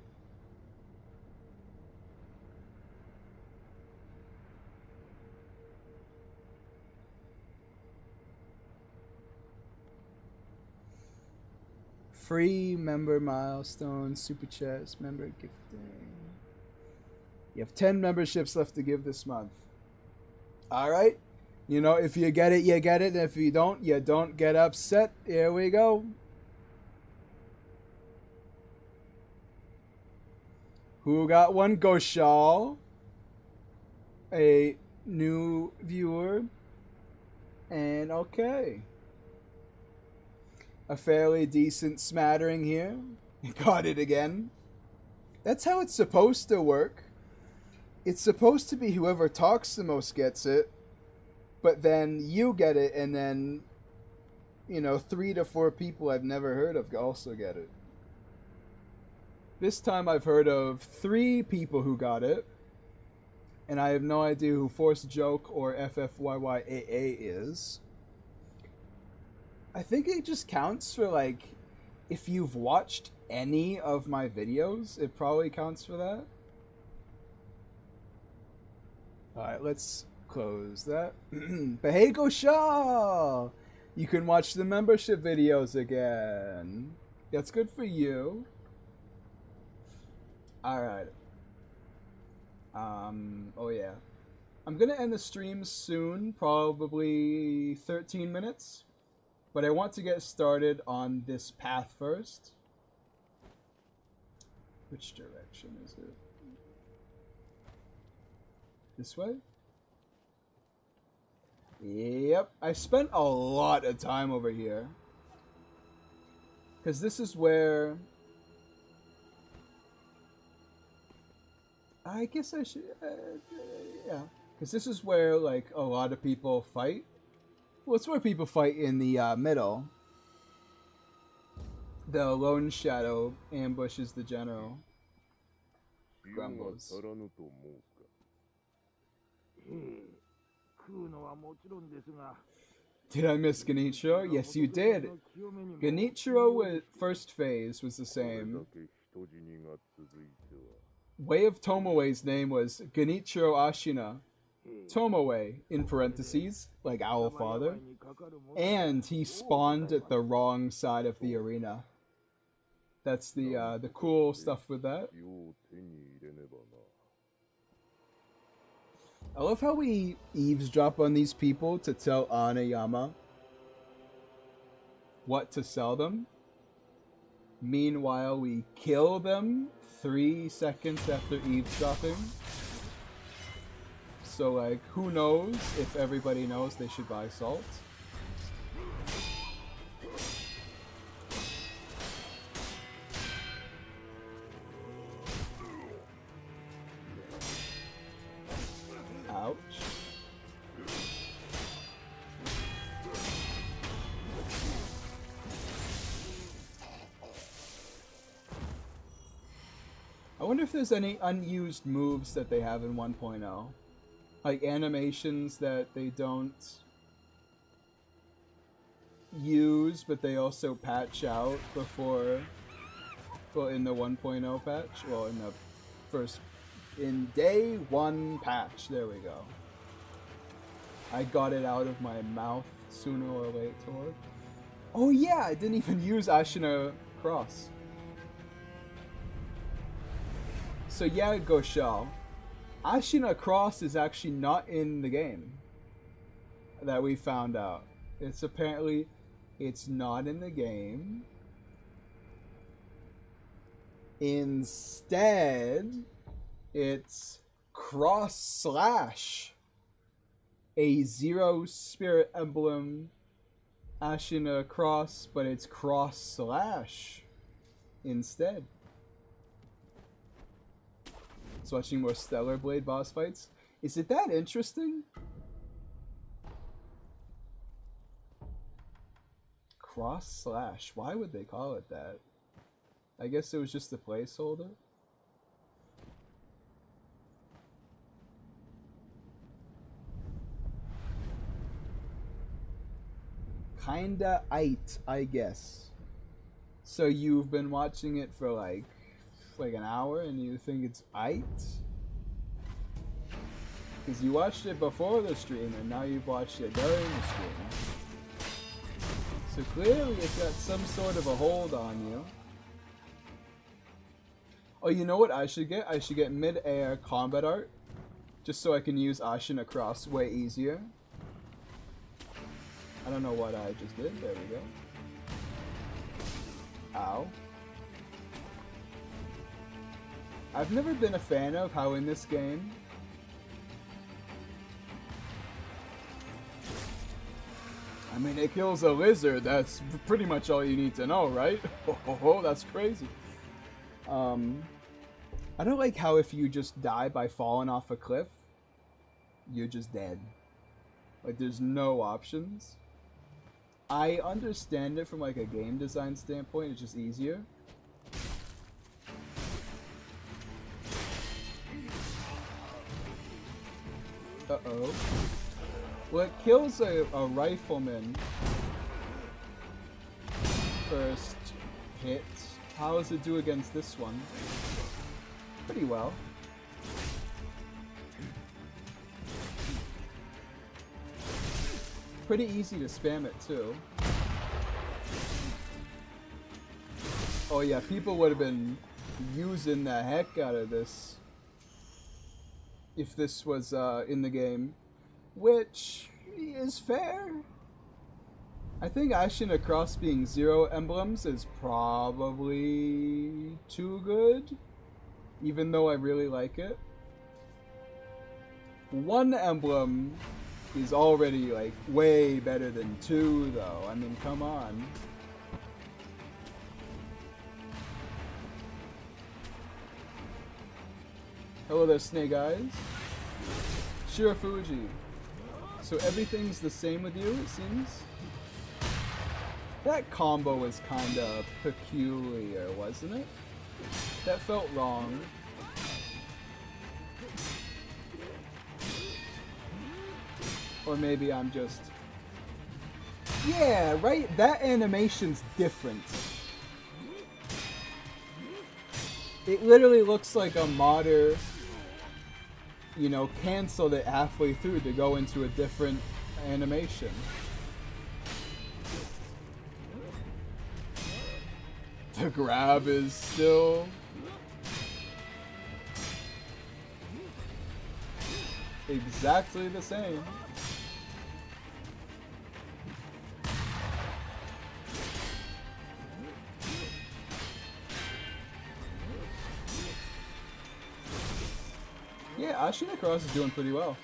Free member milestones, super chats, member gifting. You have 10 memberships left to give this month. Alright. You know, if you get it, you get it. And if you don't get upset. Here we go. Who got one? Goshal. A new viewer. And okay. A fairly decent smattering here. Got it again. That's how it's supposed to work. It's supposed to be whoever talks the most gets it. But then you get it, and then, you know, 3 to 4 people I've never heard of also get it. This time I've heard of 3 people who got it. And I have no idea who Force Joke or FFYYAA is. I think it just counts for, like, if you've watched any of my videos, it probably counts for that. Alright, let's close that. But hey, Goshal! You can watch the membership videos again. That's good for you. Alright. Oh yeah. I'm gonna end the stream soon, probably 13 minutes. But I want to get started on this path first. Which direction is it? This way? Yep, I spent a lot of time over here. Because this is where... I guess I should... yeah. Because this is where, like, a lot of people fight. Well, it's where people fight in the middle. The Lone Shadow ambushes the general. Grumbles. Did I miss Genichiro? Yes, you did. Genichiro first phase was the same. Way of Tomoe's name was Genichiro Ashina. Tomoe, in parentheses, like Owl Father. And he spawned at the wrong side of the arena. That's the cool stuff with that. I love how we eavesdrop on these people to tell Anayama what to sell them. Meanwhile, we kill them 3 seconds after eavesdropping. So, like, who knows if everybody knows they should buy salt? I wonder if there's any unused moves that they have in 1.0. Like animations that they don't use, but they also patch out before, well, in the 1.0 patch, well, in the first, in day 1 patch, there we go. I got it out of my mouth sooner or later. Oh yeah, I didn't even use Ashina Cross. So yeah, Goshal, Ashina Cross is actually not in the game that we found out. It's apparently, it's not in the game. Instead, it's Cross Slash, a 0 spirit emblem Ashina Cross, but it's Cross Slash instead. So watching more Stellar Blade boss fights. Is it that interesting? Cross Slash. Why would they call it that? I guess it was just a placeholder. Kinda aight, I guess. So you've been watching it for like an hour and you think it's aight? Because you watched it before the stream and now you've watched it during the stream. So clearly it's got some sort of a hold on you. Oh, you know what I should get? I should get mid-air combat art. Just so I can use Ashina Cross way easier. I don't know what I just did. There we go. Ow. I've never been a fan of how in this game I mean, it kills a lizard. That's pretty much all you need to know, right? Oh, that's crazy. I don't like how if you just die by falling off a cliff, you're just dead. Like, there's no options. I understand it from like a game design standpoint, it's just easier. Uh-oh. Well, it kills a rifleman first hit. How does it do against this one? Pretty well. Pretty easy to spam it too. Oh yeah, people would have been using the heck out of this if this was in the game, which is fair. I think Ashina Cross being 0 emblems is probably too good, even though I really like it. 1 emblem is already like way better than 2 though. I mean, come on. Hello there, Snake Eyes. Shirafuji. So everything's the same with you, it seems? That combo was kinda peculiar, wasn't it? That felt wrong. Or maybe I'm just... Yeah, right? That animation's different. It literally looks like a modder, you know, canceled it halfway through to go into a different animation. The grab is still... exactly the same. Yeah, Ashina Cross is doing pretty well.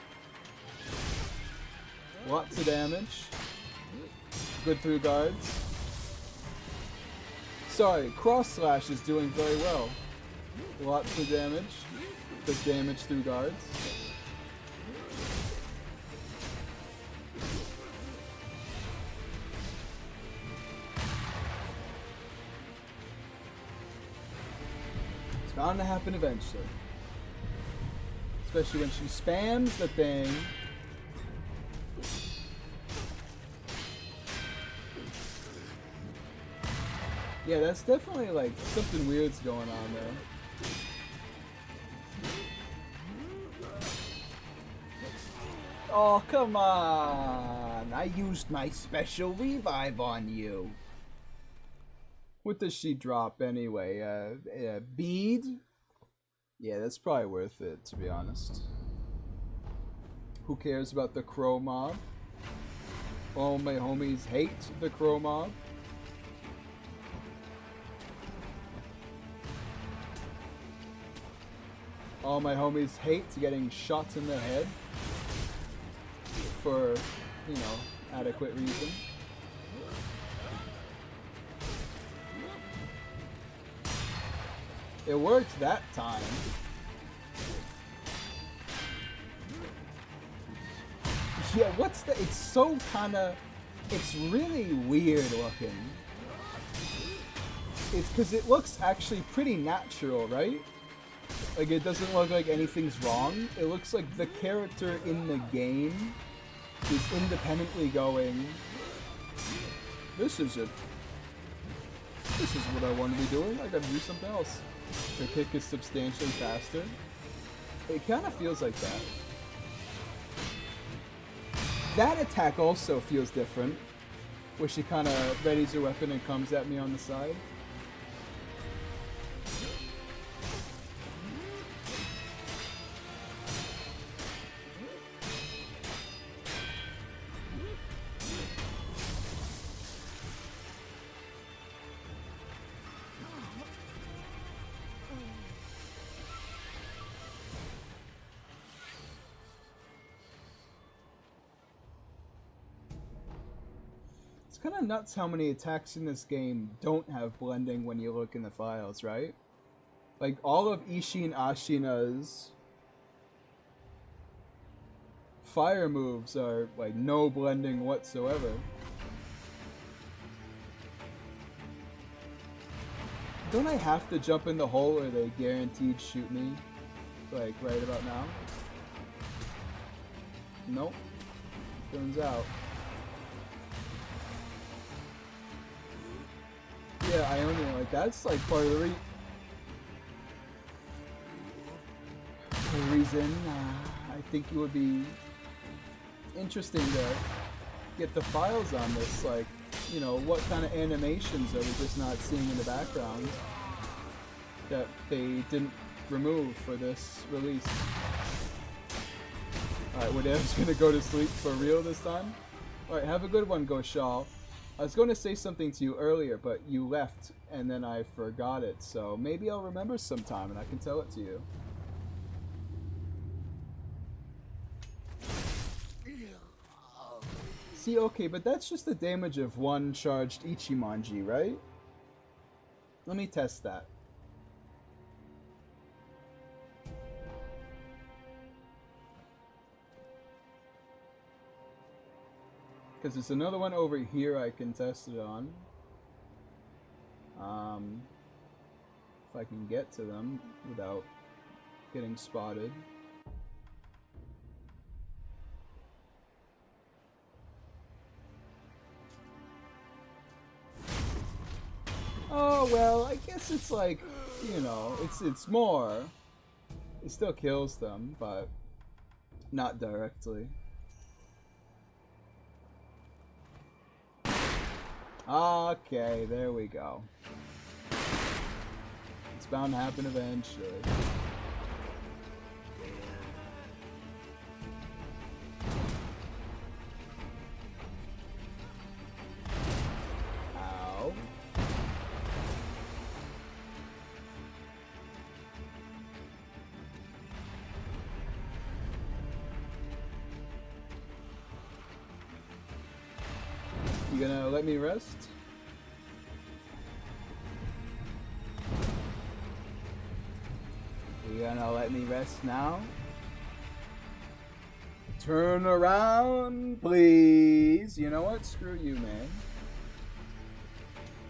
Lots of damage. Good through guards. Sorry, Cross Slash is doing very well. Lots of damage. Does damage through guards. bound to happen eventually. Especially when she spams the thing. Yeah, that's definitely like something weird's going on there. Oh, come on! I used my special revive on you. What does she drop anyway? A bead? Yeah, that's probably worth it, to be honest. Who cares about the crow mob? All my homies hate the crow mob. All my homies hate getting shot in the head for, you know, adequate reason. It worked that time. Yeah, what's the... It's so kinda... It's really weird looking. It's because it looks actually pretty natural, right? Like, it doesn't look like anything's wrong. It looks like the character in the game is independently going, this is it. This is what I want to be doing. I gotta do something else. Her kick is substantially faster. It kind of feels like that. That attack also feels different, where she kind of readies her weapon and comes at me on the side. It's kind of nuts how many attacks in this game don't have blending when you look in the files, right? Like, all of Ishi and Ashina's fire moves are, like, no blending whatsoever. Don't I have to jump in the hole or they guaranteed shoot me, like, right about now? Nope. Turns out. Yeah, Ionian, like, that's like part of the reason I think it would be interesting to get the files on this, like, you know, what kind of animations are we just not seeing in the background that they didn't remove for this release. Alright, Wadev's gonna go to sleep for real this time. Alright, have a good one, Goshal. I was going to say something to you earlier, but you left, and then I forgot it, so maybe I'll remember sometime and I can tell it to you. See, okay, but that's just the damage of one charged Ichimonji, right? Let me test that. Because there's another one over here I can test it on. If I can get to them without getting spotted. Oh, well, I guess it's like, you know, it's more. It still kills them, but not directly. Okay, there we go. It's bound to happen eventually. Ow. You gonna let me rest? You gonna let me rest now? Turn around, please. You know what? Screw you, man.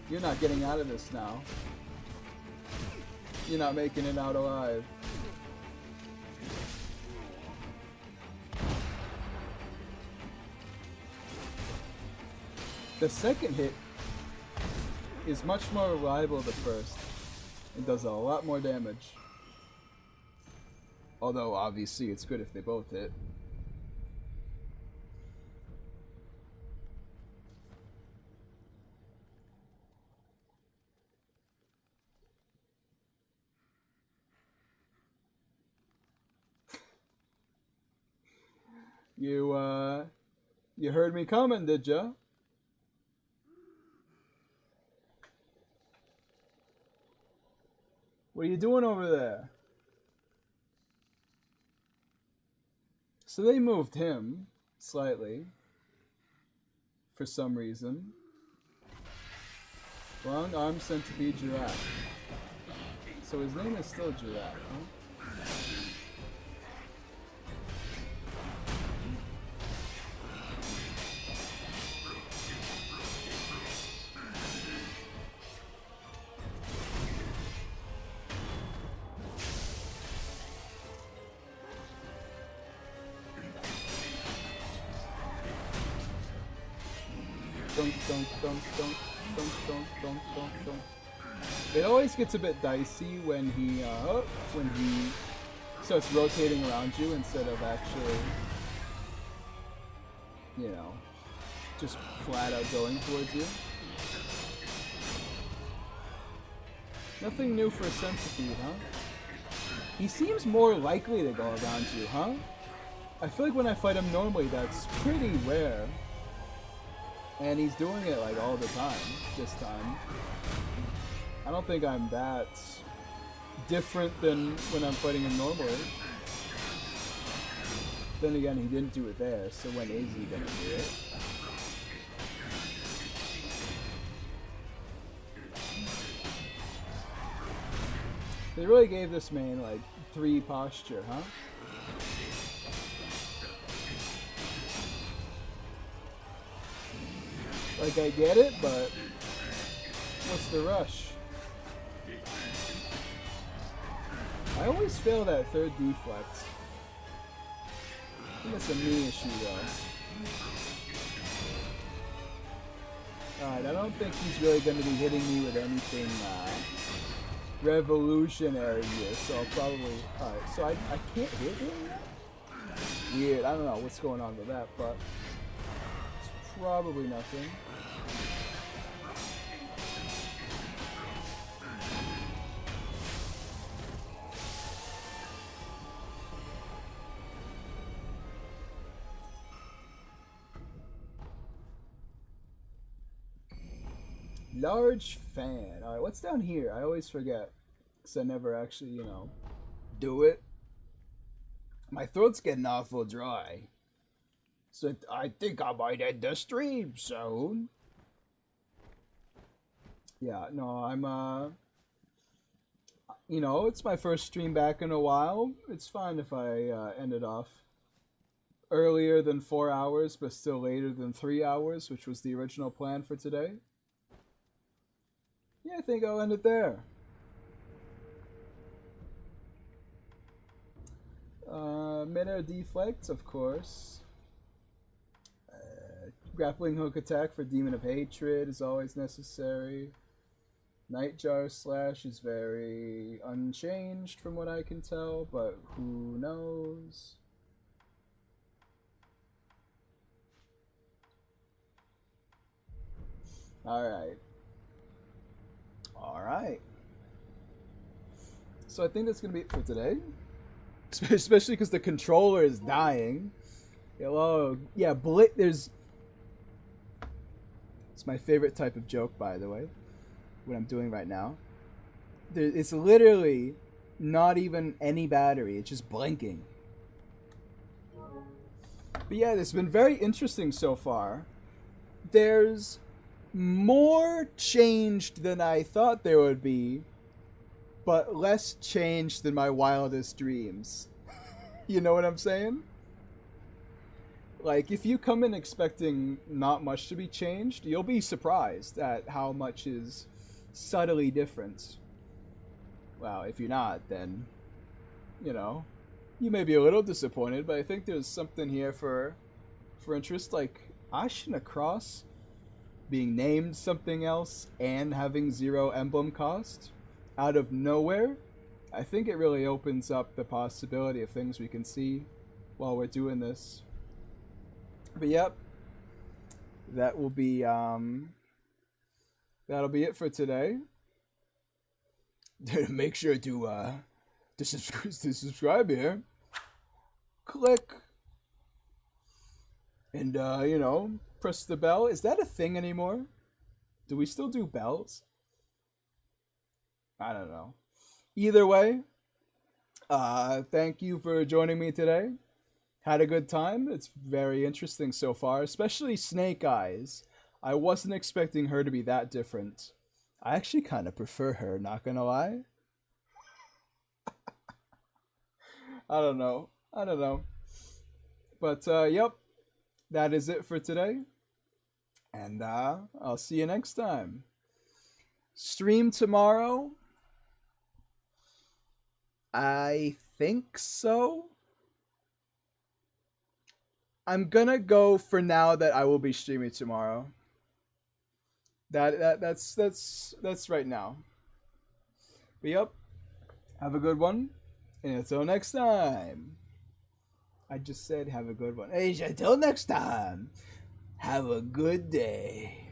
You're not getting out of this now. You're not making it out alive. The second hit is much more reliable than the first. It does a lot more damage. Although, obviously, it's good if they both hit. You heard me coming, did ya? What are you doing over there? So they moved him slightly for some reason. Long arm centipede giraffe. So his name is still Giraffe, huh? Dunk, dunk, dunk, dunk, dunk, dunk, dunk, dunk, dunk. It always gets a bit dicey when he starts rotating around you instead of actually, you know, just flat out going towards you. Nothing new for a centipede, huh? He seems more likely to go around you, huh? I feel like when I fight him normally, that's pretty rare. And he's doing it like all the time, this time. I don't think I'm that different than when I'm fighting him normally. Then again, he didn't do it there, so when is he gonna do it? They really gave this man like 3 posture, huh? Like, I get it, but what's the rush? I always fail that third deflect. I think that's a me issue, though. Alright, I don't think he's really going to be hitting me with anything revolutionary here, so I'll probably... Alright, so I can't hit him? Weird, I don't know what's going on with that, but... it's probably nothing. Large fan. Alright, what's down here? I always forget. Because I never actually, you know, do it. My throat's getting awful dry. So I think I might end the stream soon. Yeah, no, I'm, you know, it's my first stream back in a while. It's fine if I end it off earlier than 4 hours, but still later than 3 hours, which was the original plan for today. Yeah, I think I'll end it there. Mid-air deflect, of course. Grappling hook attack for Demon of Hatred is always necessary. Nightjar Slash is very unchanged from what I can tell, but who knows? Alright. Alright. So I think that's going to be it for today. Especially because the controller is dying. Hello. Yeah, there's... It's my favorite type of joke, by the way. What I'm doing right now. It's literally not even any battery. It's just blinking. But yeah, it's been very interesting so far. There's more changed than I thought there would be, but less changed than my wildest dreams. You know what I'm saying? Like, if you come in expecting not much to be changed, you'll be surprised at how much is subtly different. Well, if you're not, then, you know, you may be a little disappointed, but I think there's something here for interest, like Ashina Cross being named something else and having 0 emblem cost out of nowhere. I think it really opens up the possibility of things we can see while we're doing this. But yep, that will be that'll be it for today. Make sure to subscribe here. Click. And, you know, press the bell. Is that a thing anymore? Do we still do bells? I don't know. Either way, thank you for joining me today. Had a good time. It's very interesting so far, especially Snake Eyes. I wasn't expecting her to be that different. I actually kind of prefer her, not gonna lie. I don't know. But, yep. That is it for today. And I'll see you next time. Stream tomorrow? I think so. I'm gonna go for now that I will be streaming tomorrow. That's right now. But yep. Have a good one. And until next time. I just said have a good one. Hey, until next time. Have a good day.